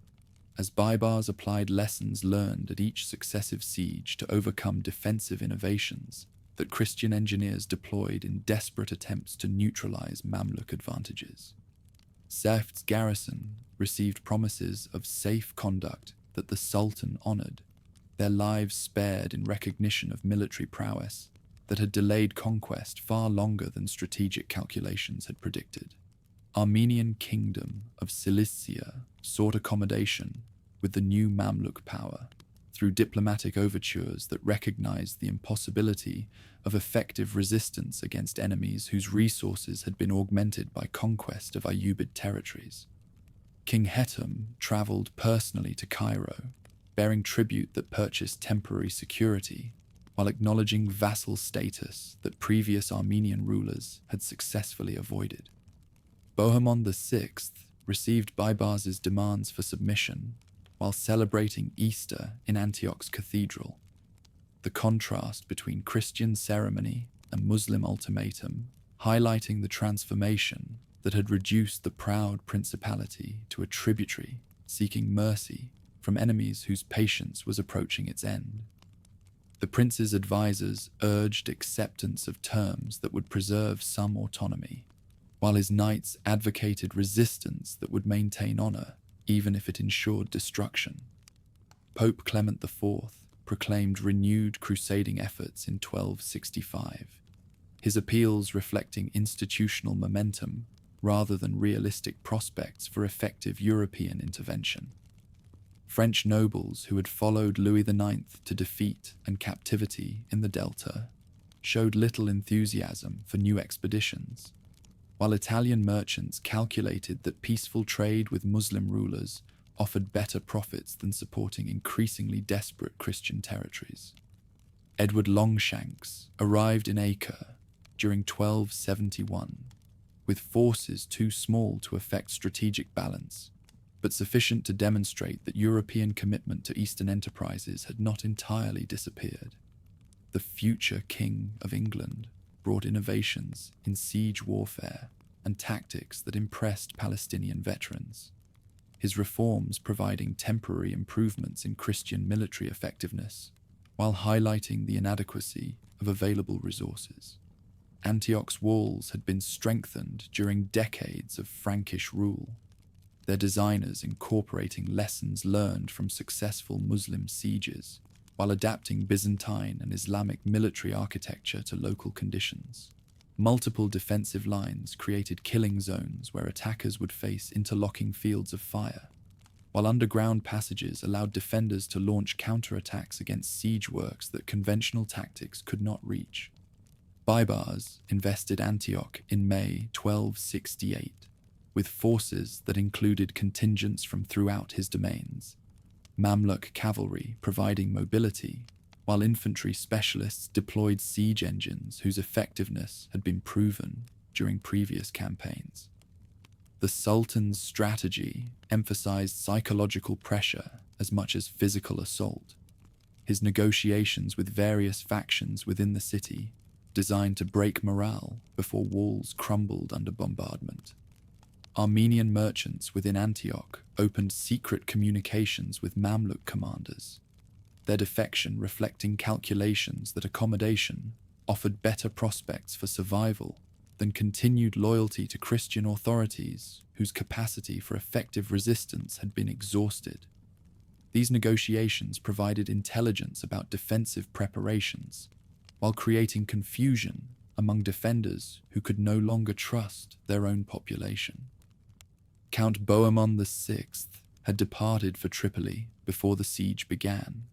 as Baibars applied lessons learned at each successive siege to overcome defensive innovations that Christian engineers deployed in desperate attempts to neutralize Mamluk advantages. Seft's garrison received promises of safe conduct that the Sultan honored, their lives spared in recognition of military prowess that had delayed conquest far longer than strategic calculations had predicted. Armenian kingdom of Cilicia sought accommodation with the new Mamluk power through diplomatic overtures that recognized the impossibility of effective resistance against enemies whose resources had been augmented by conquest of Ayyubid territories. King Hetum traveled personally to Cairo, bearing tribute that purchased temporary security, while acknowledging vassal status that previous Armenian rulers had successfully avoided. Bohemond VI received Baibars' demands for submission while celebrating Easter in Antioch's cathedral. The contrast between Christian ceremony and Muslim ultimatum highlighting the transformation that had reduced the proud principality to a tributary seeking mercy from enemies whose patience was approaching its end. The prince's advisors urged acceptance of terms that would preserve some autonomy, while his knights advocated resistance that would maintain honor even if it ensured destruction. Pope Clement IV proclaimed renewed crusading efforts in 1265, his appeals reflecting institutional momentum rather than realistic prospects for effective European intervention. French nobles who had followed Louis IX to defeat and captivity in the Delta showed little enthusiasm for new expeditions, while Italian merchants calculated that peaceful trade with Muslim rulers offered better profits than supporting increasingly desperate Christian territories. Edward Longshanks arrived in Acre during 1271, with forces too small to affect strategic balance, but sufficient to demonstrate that European commitment to Eastern enterprises had not entirely disappeared. The future King of England brought innovations in siege warfare and tactics that impressed Palestinian veterans, his reforms providing temporary improvements in Christian military effectiveness, while highlighting the inadequacy of available resources. Antioch's walls had been strengthened during decades of Frankish rule, their designers incorporating lessons learned from successful Muslim sieges, while adapting Byzantine and Islamic military architecture to local conditions. Multiple defensive lines created killing zones where attackers would face interlocking fields of fire, while underground passages allowed defenders to launch counterattacks against siege works that conventional tactics could not reach. Baibars invested Antioch in May 1268, with forces that included contingents from throughout his domains, Mamluk cavalry providing mobility, while infantry specialists deployed siege engines whose effectiveness had been proven during previous campaigns. The Sultan's strategy emphasized psychological pressure as much as physical assault. His negotiations with various factions within the city, designed to break morale before walls crumbled under bombardment. Armenian merchants within Antioch opened secret communications with Mamluk commanders, their defection reflecting calculations that accommodation offered better prospects for survival than continued loyalty to Christian authorities whose capacity for effective resistance had been exhausted. These negotiations provided intelligence about defensive preparations, while creating confusion among defenders who could no longer trust their own population. Count Bohemond VI had departed for Tripoli before the siege began,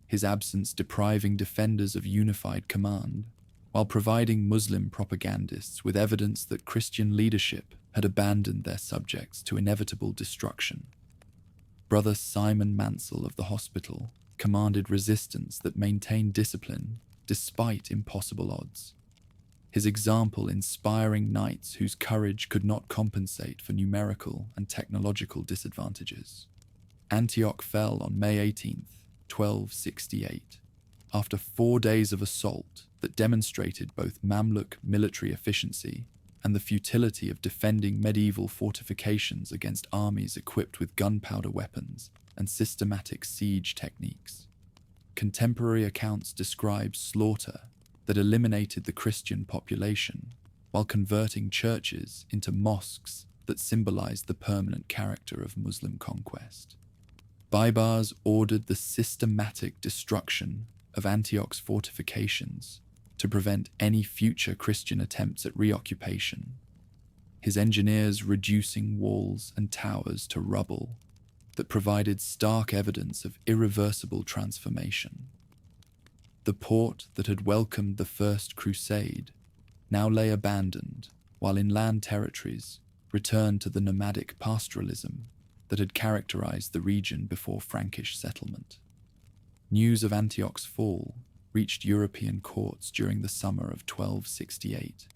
his absence depriving defenders of unified command, while providing Muslim propagandists with evidence that Christian leadership had abandoned their subjects to inevitable destruction. Brother Simon Mansell of the hospital commanded resistance that maintained discipline despite impossible odds, his example inspiring knights whose courage could not compensate for numerical and technological disadvantages. Antioch fell on May 18, 1268, after 4 days of assault that demonstrated both Mamluk military efficiency and the futility of defending medieval fortifications against armies equipped with gunpowder weapons and systematic siege techniques. Contemporary accounts describe slaughter that eliminated the Christian population while converting churches into mosques that symbolized the permanent character of Muslim conquest. Baibars ordered the systematic destruction of Antioch's fortifications to prevent any future Christian attempts at reoccupation, his engineers reducing walls and towers to rubble that provided stark evidence of irreversible transformation. The port that had welcomed the First Crusade now lay abandoned, while inland territories returned to the nomadic pastoralism that had characterized the region before Frankish settlement. News of Antioch's fall reached European courts during the summer of 1268,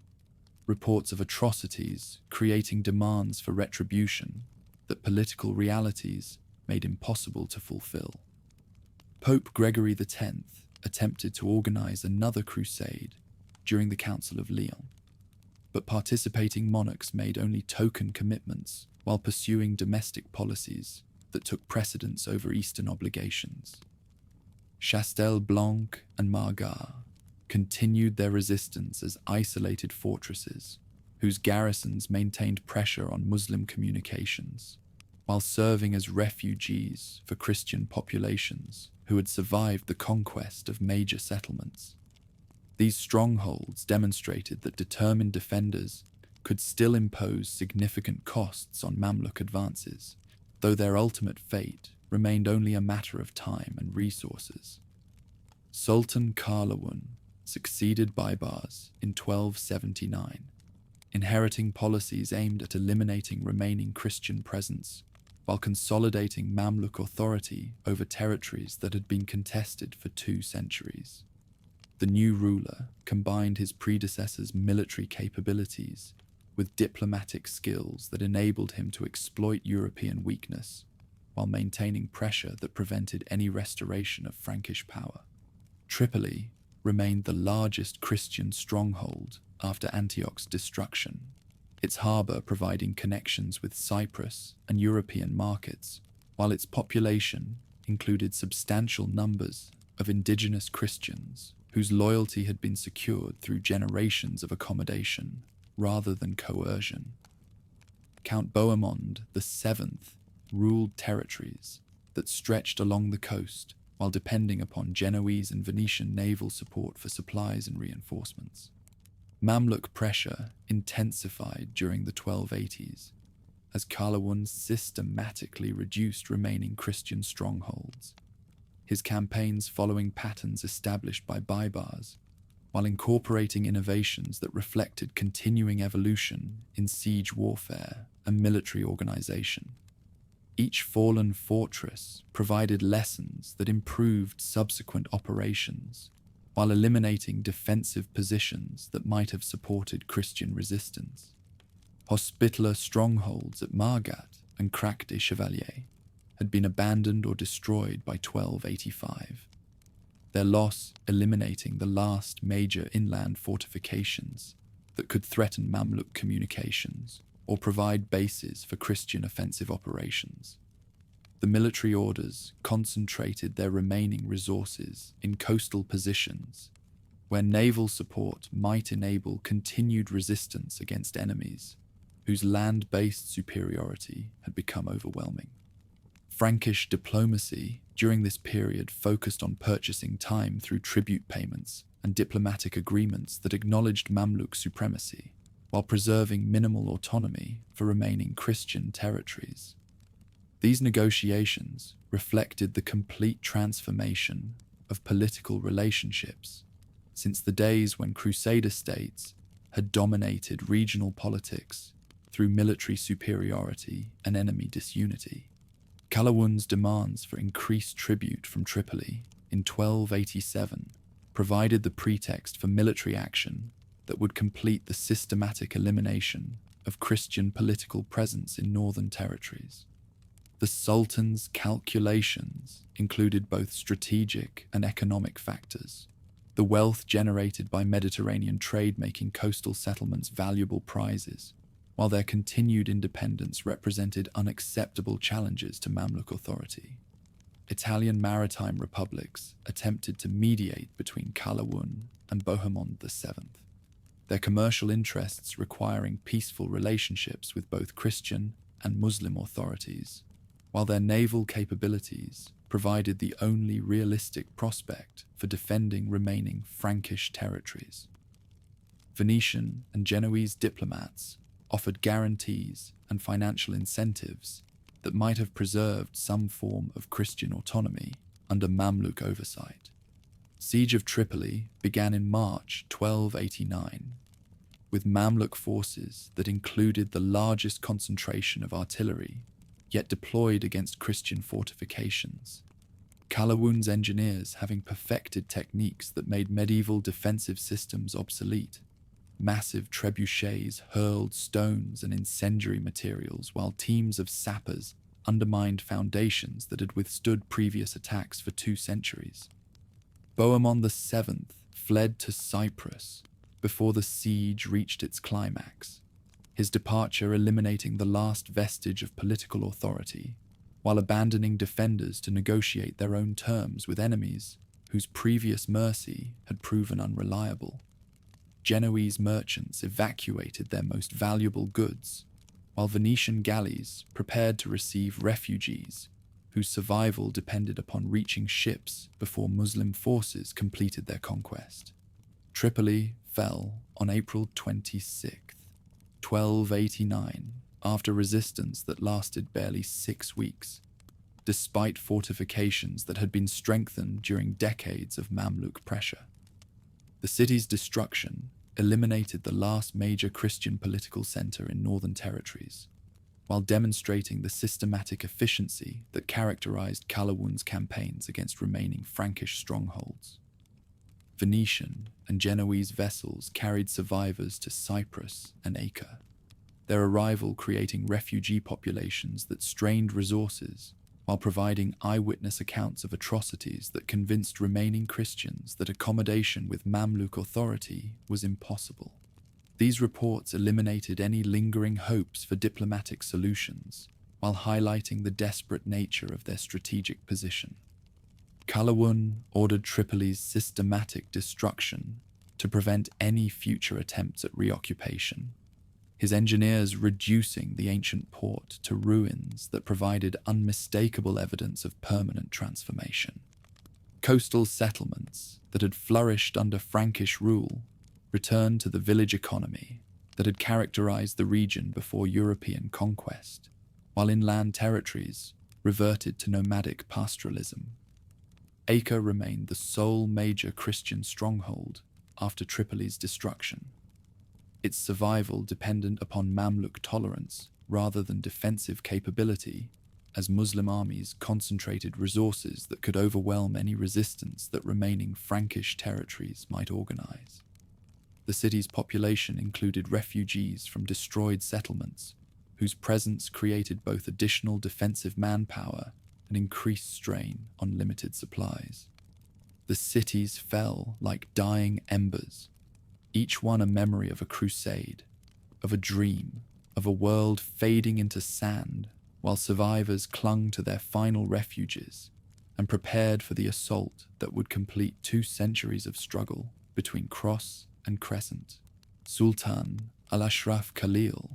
reports of atrocities creating demands for retribution that political realities made impossible to fulfill. Pope Gregory X attempted to organize another crusade during the Council of Lyon, but participating monarchs made only token commitments while pursuing domestic policies that took precedence over Eastern obligations. Chastel-Blanc and Margard continued their resistance as isolated fortresses whose garrisons maintained pressure on Muslim communications, while serving as refugees for Christian populations who had survived the conquest of major settlements. These strongholds demonstrated that determined defenders could still impose significant costs on Mamluk advances, though their ultimate fate remained only a matter of time and resources. Sultan Qalawun succeeded Baybars in 1279, inheriting policies aimed at eliminating remaining Christian presence while consolidating Mamluk authority over territories that had been contested for 2 centuries. The new ruler combined his predecessor's military capabilities with diplomatic skills that enabled him to exploit European weakness while maintaining pressure that prevented any restoration of Frankish power. Tripoli remained the largest Christian stronghold after Antioch's destruction, its harbour providing connections with Cyprus and European markets, while its population included substantial numbers of indigenous Christians whose loyalty had been secured through generations of accommodation rather than coercion. Count Bohemond VII ruled territories that stretched along the coast while depending upon Genoese and Venetian naval support for supplies and reinforcements. Mamluk pressure intensified during the 1280s as Qalawun systematically reduced remaining Christian strongholds, his campaigns following patterns established by Baybars, while incorporating innovations that reflected continuing evolution in siege warfare and military organization. Each fallen fortress provided lessons that improved subsequent operations, while eliminating defensive positions that might have supported Christian resistance. Hospitaller strongholds at Margat and Crac des Chevaliers had been abandoned or destroyed by 1285, their loss eliminating the last major inland fortifications that could threaten Mamluk communications or provide bases for Christian offensive operations. The military orders concentrated their remaining resources in coastal positions, where naval support might enable continued resistance against enemies whose land-based superiority had become overwhelming. Frankish diplomacy during this period focused on purchasing time through tribute payments and diplomatic agreements that acknowledged Mamluk supremacy, while preserving minimal autonomy for remaining Christian territories. These negotiations reflected the complete transformation of political relationships since the days when Crusader states had dominated regional politics through military superiority and enemy disunity. Qalawun's demands for increased tribute from Tripoli in 1287 provided the pretext for military action that would complete the systematic elimination of Christian political presence in northern territories. The Sultan's calculations included both strategic and economic factors, the wealth generated by Mediterranean trade making coastal settlements valuable prizes, while their continued independence represented unacceptable challenges to Mamluk authority. Italian maritime republics attempted to mediate between Qalawun and Bohemond VII, their commercial interests requiring peaceful relationships with both Christian and Muslim authorities, while their naval capabilities provided the only realistic prospect for defending remaining Frankish territories. Venetian and Genoese diplomats offered guarantees and financial incentives that might have preserved some form of Christian autonomy under Mamluk oversight. Siege of Tripoli began in March 1289, with Mamluk forces that included the largest concentration of artillery, yet deployed against Christian fortifications. Qalawun's engineers having perfected techniques that made medieval defensive systems obsolete. Massive trebuchets hurled stones and incendiary materials, while teams of sappers undermined foundations that had withstood previous attacks for 2 centuries. Bohemond VII fled to Cyprus, before the siege reached its climax, his departure eliminating the last vestige of political authority, while abandoning defenders to negotiate their own terms with enemies whose previous mercy had proven unreliable. Genoese merchants evacuated their most valuable goods, while Venetian galleys prepared to receive refugees whose survival depended upon reaching ships before Muslim forces completed their conquest. Tripoli fell on April 26th, 1289, after resistance that lasted barely 6 weeks, despite fortifications that had been strengthened during decades of Mamluk pressure. The city's destruction eliminated the last major Christian political center in northern territories, while demonstrating the systematic efficiency that characterized Calawun's campaigns against remaining Frankish strongholds. Venetian and Genoese vessels carried survivors to Cyprus and Acre, their arrival creating refugee populations that strained resources while providing eyewitness accounts of atrocities that convinced remaining Christians that accommodation with Mamluk authority was impossible. These reports eliminated any lingering hopes for diplomatic solutions, while highlighting the desperate nature of their strategic position. Calawun ordered Tripoli's systematic destruction to prevent any future attempts at reoccupation, his engineers reducing the ancient port to ruins that provided unmistakable evidence of permanent transformation. Coastal settlements that had flourished under Frankish rule returned to the village economy that had characterized the region before European conquest, while inland territories reverted to nomadic pastoralism. Acre remained the sole major Christian stronghold after Tripoli's destruction, its survival dependent upon Mamluk tolerance rather than defensive capability, as Muslim armies concentrated resources that could overwhelm any resistance that remaining Frankish territories might organize. The city's population included refugees from destroyed settlements, whose presence created both additional defensive manpower and increased strain on limited supplies. The cities fell like dying embers, each one a memory of a crusade, of a dream, of a world fading into sand, while survivors clung to their final refuges and prepared for the assault that would complete 2 centuries of struggle between Cross and Crescent. Sultan al-Ashraf Khalil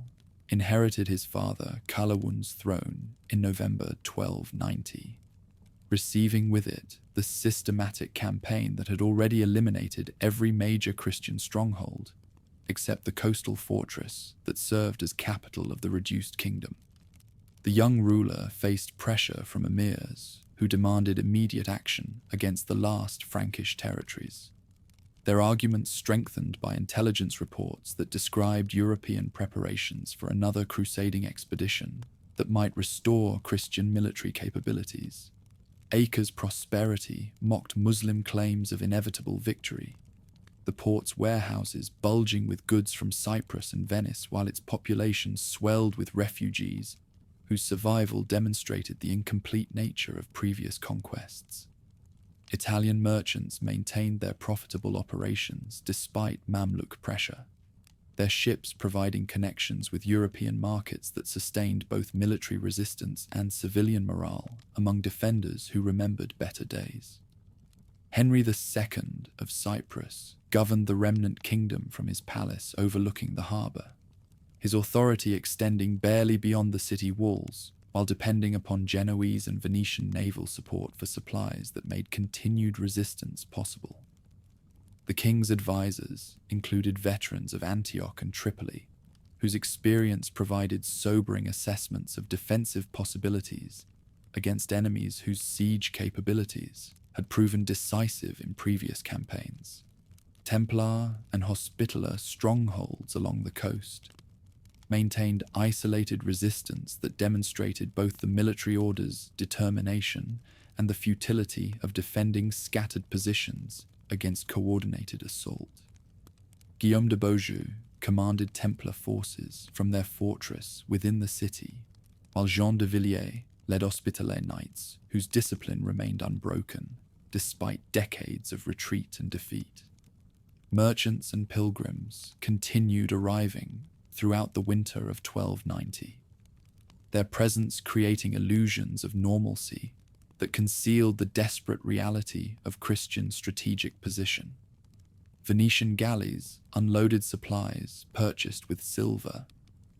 inherited his father Calawun's throne in November 1290, receiving with it the systematic campaign that had already eliminated every major Christian stronghold, except the coastal fortress that served as capital of the reduced kingdom. The young ruler faced pressure from emirs who demanded immediate action against the last Frankish territories, their arguments strengthened by intelligence reports that described European preparations for another crusading expedition that might restore Christian military capabilities. Acre's prosperity mocked Muslim claims of inevitable victory, the port's warehouses bulging with goods from Cyprus and Venice while its population swelled with refugees whose survival demonstrated the incomplete nature of previous conquests. Italian merchants maintained their profitable operations despite Mamluk pressure, their ships providing connections with European markets that sustained both military resistance and civilian morale among defenders who remembered better days. Henry II of Cyprus governed the remnant kingdom from his palace overlooking the harbour, his authority extending barely beyond the city walls, while depending upon Genoese and Venetian naval support for supplies that made continued resistance possible. The king's advisors included veterans of Antioch and Tripoli, whose experience provided sobering assessments of defensive possibilities against enemies whose siege capabilities had proven decisive in previous campaigns. Templar and Hospitaller strongholds along the coast maintained isolated resistance that demonstrated both the military order's determination and the futility of defending scattered positions against coordinated assault. Guillaume de Beaujeu commanded Templar forces from their fortress within the city, while Jean de Villiers led Hospitaller knights whose discipline remained unbroken despite decades of retreat and defeat. merchants and pilgrims continued arriving throughout the winter of 1290, their presence creating illusions of normalcy that concealed the desperate reality of Christian strategic position. Venetian galleys unloaded supplies purchased with silver,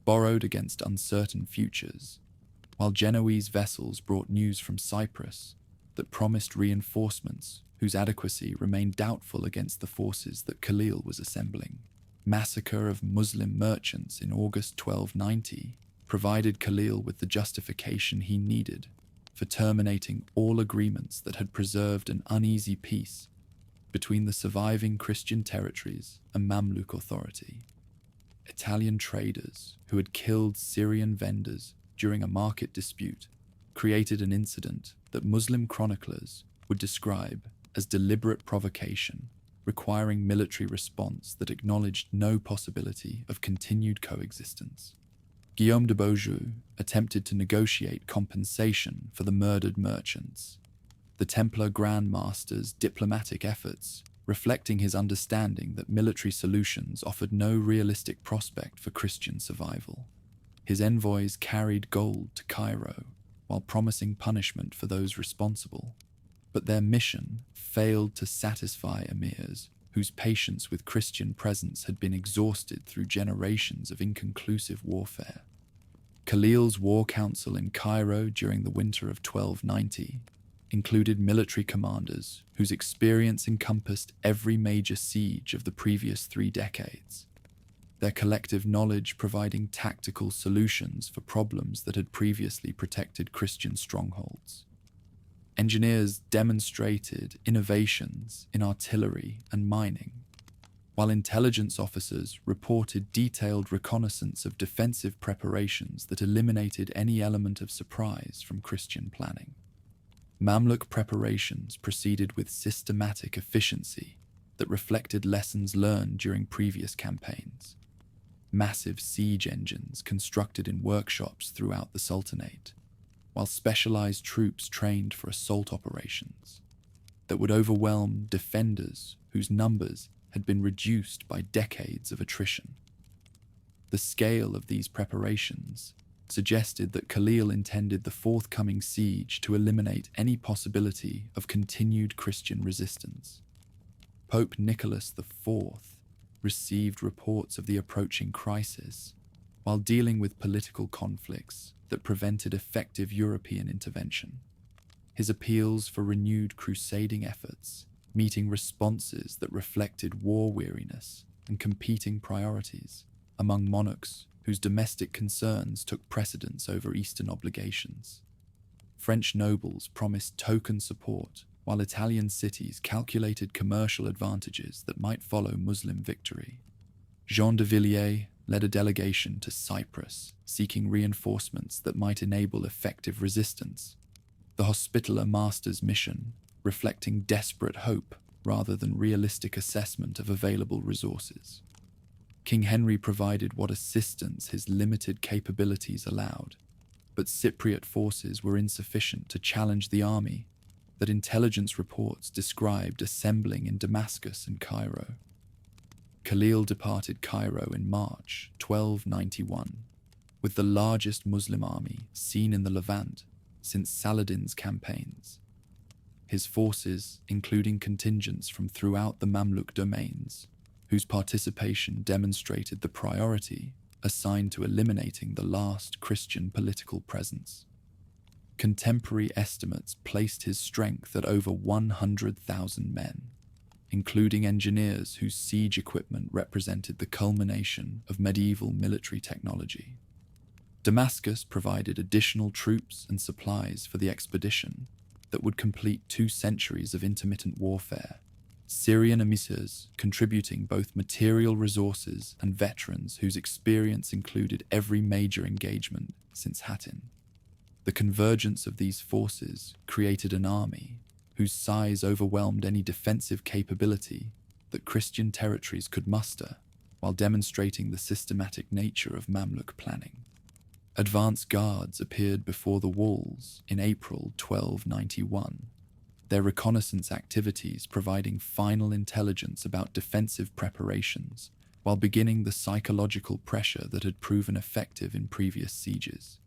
borrowed against uncertain futures, while Genoese vessels brought news from Cyprus that promised reinforcements whose adequacy remained doubtful against the forces that Khalil was assembling. Massacre of Muslim merchants in August 1290 provided Khalil with the justification he needed for terminating all agreements that had preserved an uneasy peace between the surviving Christian territories and Mamluk authority. Italian traders who had killed Syrian vendors during a market dispute created an incident that Muslim chroniclers would describe as deliberate provocation, requiring military response that acknowledged no possibility of continued coexistence. Guillaume de Beaujeu attempted to negotiate compensation for the murdered merchants, the Templar Grand Master's diplomatic efforts reflecting his understanding that military solutions offered no realistic prospect for Christian survival. His envoys carried gold to Cairo while promising punishment for those responsible, but their mission failed to satisfy emirs whose patience with Christian presence had been exhausted through generations of inconclusive warfare. Khalil's war council in Cairo during the winter of 1290 included military commanders whose experience encompassed every major siege of the previous 3 decades, their collective knowledge providing tactical solutions for problems that had previously protected Christian strongholds. Engineers demonstrated innovations in artillery and mining, while intelligence officers reported detailed reconnaissance of defensive preparations that eliminated any element of surprise from Christian planning. Mamluk preparations proceeded with systematic efficiency that reflected lessons learned during previous campaigns. Massive siege engines constructed in workshops throughout the Sultanate, while specialized troops trained for assault operations that would overwhelm defenders whose numbers had been reduced by decades of attrition. The scale of these preparations suggested that Khalil intended the forthcoming siege to eliminate any possibility of continued Christian resistance. Pope Nicholas IV received reports of the approaching crisis while dealing with political conflicts that prevented effective European intervention. His appeals for renewed crusading efforts, meeting responses that reflected war weariness and competing priorities among monarchs whose domestic concerns took precedence over Eastern obligations. French nobles promised token support, while Italian cities calculated commercial advantages that might follow Muslim victory. Jean de Villiers led a delegation to Cyprus, seeking reinforcements that might enable effective resistance, the Hospitaller Master's mission reflecting desperate hope rather than realistic assessment of available resources. King Henry provided what assistance his limited capabilities allowed, but Cypriot forces were insufficient to challenge the army that intelligence reports described assembling in Damascus and Cairo. Khalil departed Cairo in March 1291, with the largest Muslim army seen in the Levant since Saladin's campaigns. His forces, including contingents from throughout the Mamluk domains, whose participation demonstrated the priority assigned to eliminating the last Christian political presence. Contemporary estimates placed his strength at over 100,000 men, including engineers whose siege equipment represented the culmination of medieval military technology. Damascus provided additional troops and supplies for the expedition that would complete 2 centuries of intermittent warfare, Syrian emirs contributing both material resources and veterans whose experience included every major engagement since Hattin. The convergence of these forces created an army whose size overwhelmed any defensive capability that Christian territories could muster, while demonstrating the systematic nature of Mamluk planning. Advance guards appeared before the walls in April 1291, their reconnaissance activities providing final intelligence about defensive preparations while beginning the psychological pressure that had proven effective in previous sieges.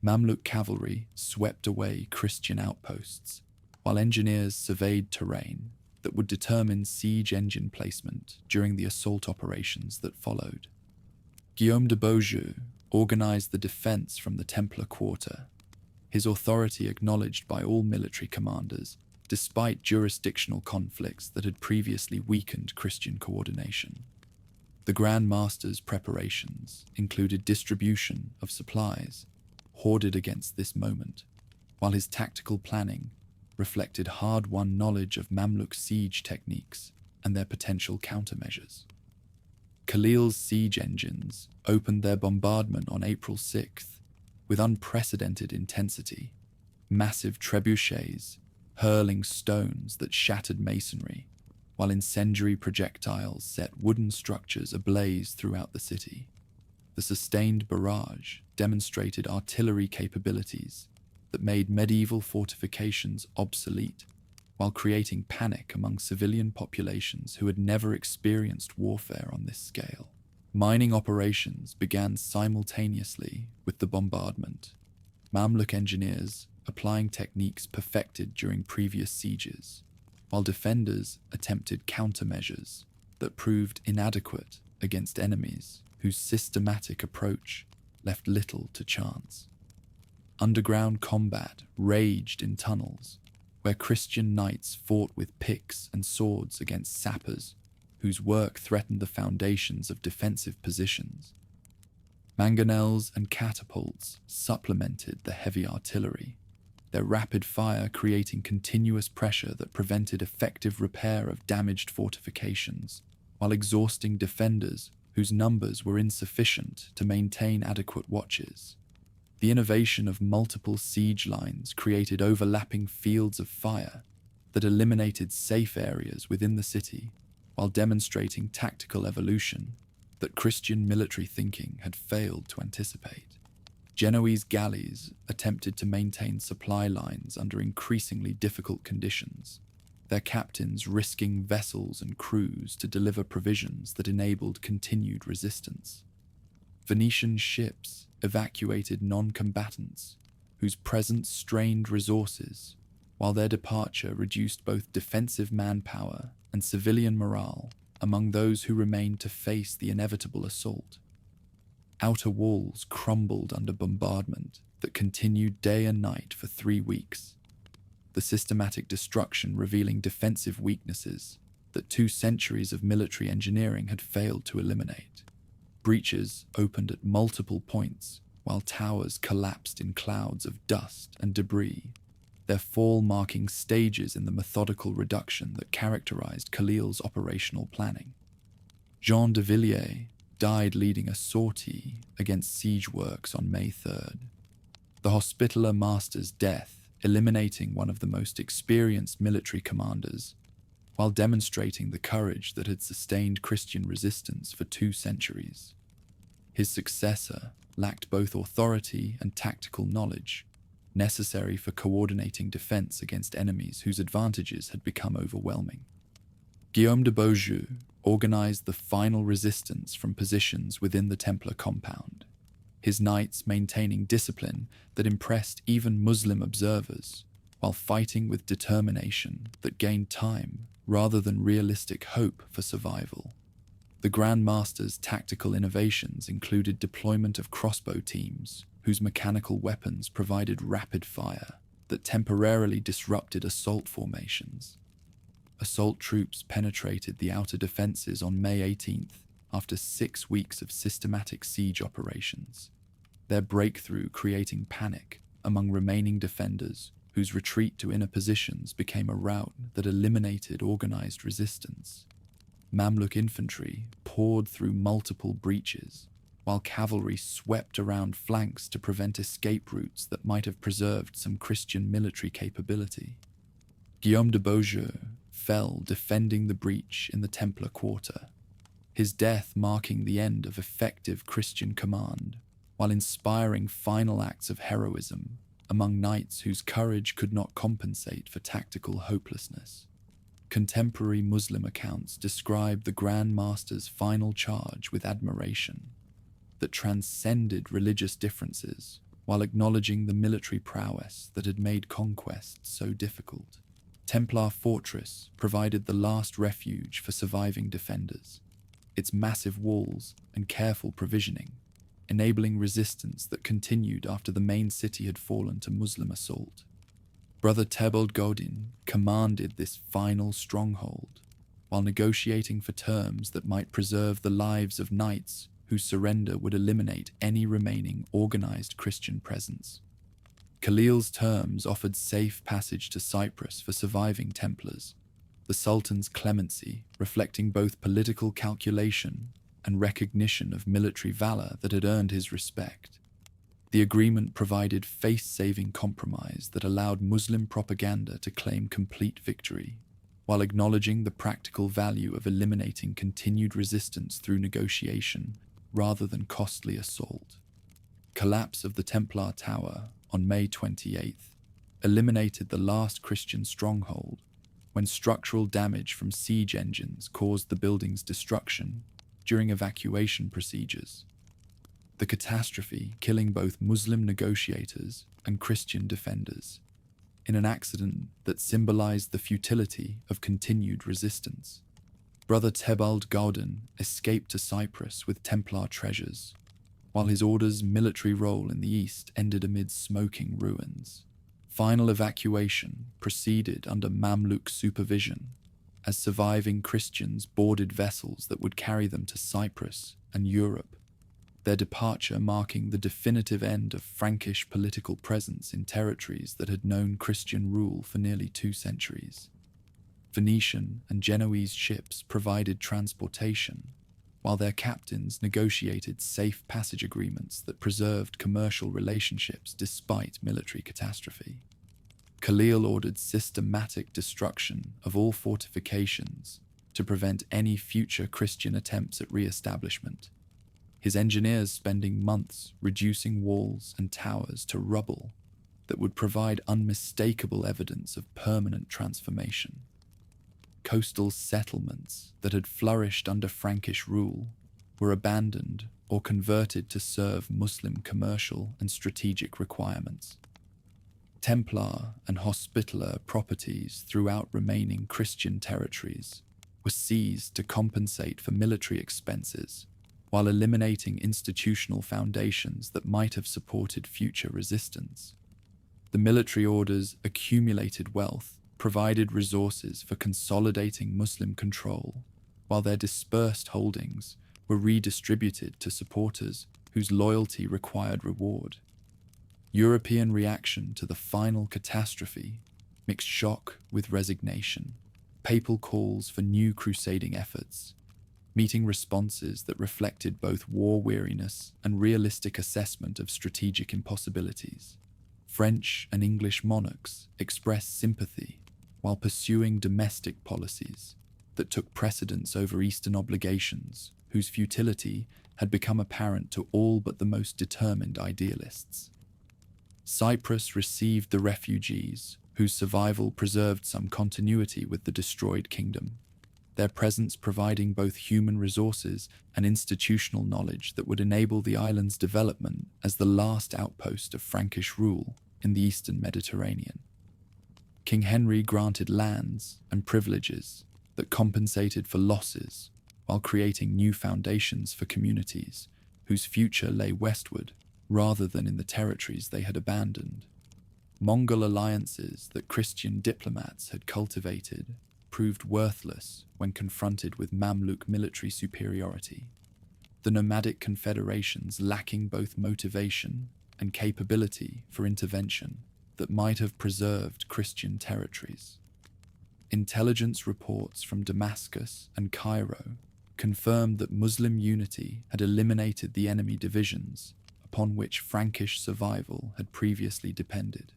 Mamluk cavalry swept away Christian outposts, while engineers surveyed terrain that would determine siege engine placement during the assault operations that followed. Guillaume de Beaujeu organized the defense from the Templar Quarter, his authority acknowledged by all military commanders, despite jurisdictional conflicts that had previously weakened Christian coordination. The Grand Master's preparations included distribution of supplies, hoarded against this moment, while his tactical planning reflected hard-won knowledge of Mamluk siege techniques and their potential countermeasures. Khalil's siege engines opened their bombardment on April 6th with unprecedented intensity, massive trebuchets hurling stones that shattered masonry, while incendiary projectiles set wooden structures ablaze throughout the city. The sustained barrage demonstrated artillery capabilities that made medieval fortifications obsolete, while creating panic among civilian populations who had never experienced warfare on this scale. Mining operations began simultaneously with the bombardment, Mamluk engineers applying techniques perfected during previous sieges, while defenders attempted countermeasures that proved inadequate against enemies whose systematic approach left little to chance. Underground combat raged in tunnels, where Christian knights fought with picks and swords against sappers whose work threatened the foundations of defensive positions. Mangonels and catapults supplemented the heavy artillery, their rapid fire creating continuous pressure that prevented effective repair of damaged fortifications, while exhausting defenders whose numbers were insufficient to maintain adequate watches. The innovation of multiple siege lines created overlapping fields of fire that eliminated safe areas within the city, while demonstrating tactical evolution that Christian military thinking had failed to anticipate. Genoese galleys attempted to maintain supply lines under increasingly difficult conditions, their captains risking vessels and crews to deliver provisions that enabled continued resistance. Venetian ships evacuated non-combatants whose presence strained resources, while their departure reduced both defensive manpower and civilian morale among those who remained to face the inevitable assault. Outer walls crumbled under bombardment that continued day and night for 3 weeks, the systematic destruction revealing defensive weaknesses that 2 centuries of military engineering had failed to eliminate. Breaches opened at multiple points, while towers collapsed in clouds of dust and debris, their fall marking stages in the methodical reduction that characterized Khalil's operational planning. Jean de Villiers died leading a sortie against siege works on May 3rd. The Hospitaller Master's death eliminating one of the most experienced military commanders, while demonstrating the courage that had sustained Christian resistance for 2 centuries. His successor lacked both authority and tactical knowledge, necessary for coordinating defense against enemies whose advantages had become overwhelming. Guillaume de Beaujeu organized the final resistance from positions within the Templar compound, his knights maintaining discipline that impressed even Muslim observers, while fighting with determination that gained time rather than realistic hope for survival. The Grand Master's tactical innovations included deployment of crossbow teams, whose mechanical weapons provided rapid fire that temporarily disrupted assault formations. Assault troops penetrated the outer defenses on May 18th after 6 weeks of systematic siege operations, their breakthrough creating panic among remaining defenders whose retreat to inner positions became a rout that eliminated organized resistance. Mamluk infantry poured through multiple breaches, while cavalry swept around flanks to prevent escape routes that might have preserved some Christian military capability. Guillaume de Beaujeu fell defending the breach in the Templar Quarter, his death marking the end of effective Christian command, while inspiring final acts of heroism among knights whose courage could not compensate for tactical hopelessness. Contemporary Muslim accounts describe the Grand Master's final charge with admiration that transcended religious differences while acknowledging the military prowess that had made conquest so difficult. Templar Fortress provided the last refuge for surviving defenders, its massive walls and careful provisioning enabling resistance that continued after the main city had fallen to Muslim assault. Brother Tebold Godin commanded this final stronghold, while negotiating for terms that might preserve the lives of knights whose surrender would eliminate any remaining organized Christian presence. Khalil's terms offered safe passage to Cyprus for surviving Templars, the Sultan's clemency reflecting both political calculation and recognition of military valor that had earned his respect. The agreement provided face-saving compromise that allowed Muslim propaganda to claim complete victory, while acknowledging the practical value of eliminating continued resistance through negotiation rather than costly assault. Collapse of the Templar Tower on May 28th eliminated the last Christian stronghold when structural damage from siege engines caused the building's destruction during evacuation procedures. The catastrophe killing both Muslim negotiators and Christian defenders in an accident that symbolized the futility of continued resistance. Brother Tebald Gaudin escaped to Cyprus with Templar treasures, while his order's military role in the east ended amid smoking ruins. Final evacuation proceeded under Mamluk supervision, as surviving Christians boarded vessels that would carry them to Cyprus and Europe, their departure marking the definitive end of Frankish political presence in territories that had known Christian rule for nearly 2 centuries. Venetian and Genoese ships provided transportation, while their captains negotiated safe passage agreements that preserved commercial relationships despite military catastrophe. Khalil ordered systematic destruction of all fortifications to prevent any future Christian attempts at re-establishment, his engineers spending months reducing walls and towers to rubble that would provide unmistakable evidence of permanent transformation. Coastal settlements that had flourished under Frankish rule were abandoned or converted to serve Muslim commercial and strategic requirements. Templar and Hospitaller properties throughout remaining Christian territories were seized to compensate for military expenses, while eliminating institutional foundations that might have supported future resistance. The military orders' accumulated wealth provided resources for consolidating Muslim control, while their dispersed holdings were redistributed to supporters whose loyalty required reward. European reaction to the final catastrophe mixed shock with resignation, papal calls for new crusading efforts, meeting responses that reflected both war weariness and realistic assessment of strategic impossibilities. French and English monarchs expressed sympathy while pursuing domestic policies that took precedence over Eastern obligations, whose futility had become apparent to all but the most determined idealists. Cyprus received the refugees, whose survival preserved some continuity with the destroyed kingdom, their presence providing both human resources and institutional knowledge that would enable the island's development as the last outpost of Frankish rule in the eastern Mediterranean. King Henry granted lands and privileges that compensated for losses while creating new foundations for communities whose future lay westward rather than in the territories they had abandoned. Mongol alliances that Christian diplomats had cultivated proved worthless when confronted with Mamluk military superiority, the nomadic confederations lacking both motivation and capability for intervention that might have preserved Christian territories. Intelligence reports from Damascus and Cairo confirmed that Muslim unity had eliminated the enemy divisions upon which Frankish survival had previously depended.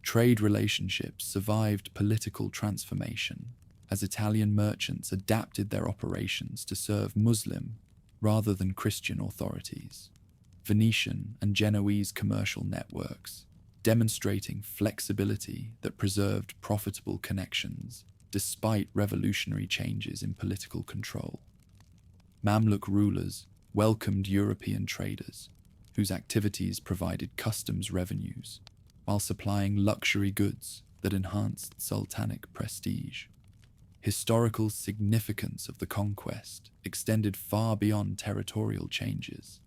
Trade relationships survived political transformation as Italian merchants adapted their operations to serve Muslim rather than Christian authorities. Venetian and Genoese commercial networks demonstrating flexibility that preserved profitable connections despite revolutionary changes in political control. Mamluk rulers welcomed European traders, whose activities provided customs revenues, while supplying luxury goods that enhanced sultanic prestige. Historical significance of the conquest extended far beyond territorial changes,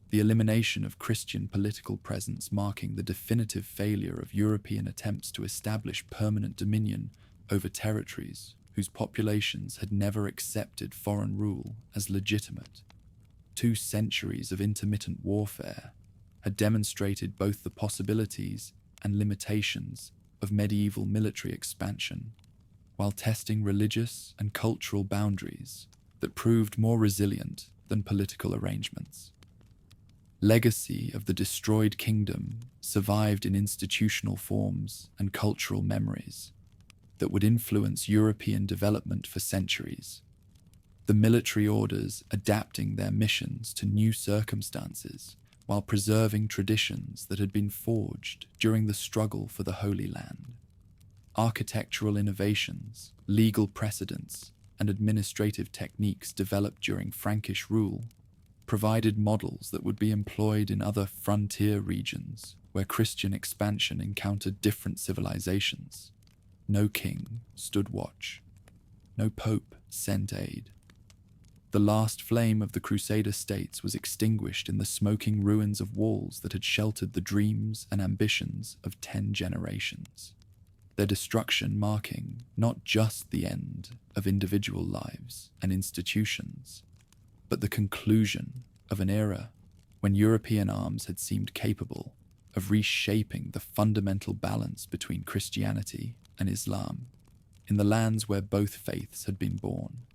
the elimination of Christian political presence marking the definitive failure of European attempts to establish permanent dominion over territories whose populations had never accepted foreign rule as legitimate. 2 centuries of intermittent warfare had demonstrated both the possibilities and limitations of medieval military expansion, while testing religious and cultural boundaries that proved more resilient than political arrangements. Legacy of the destroyed kingdom survived in institutional forms and cultural memories that would influence European development for centuries. The military orders adapting their missions to new circumstances while preserving traditions that had been forged during the struggle for the Holy Land. Architectural innovations, legal precedents, and administrative techniques developed during Frankish rule provided models that would be employed in other frontier regions where Christian expansion encountered different civilizations. No king stood watch. No pope sent aid. The last flame of the Crusader states was extinguished in the smoking ruins of walls that had sheltered the dreams and ambitions of 10 generations. Their destruction marking not just the end of individual lives and institutions, but the conclusion of an era when European arms had seemed capable of reshaping the fundamental balance between Christianity and Islam in the lands where both faiths had been born.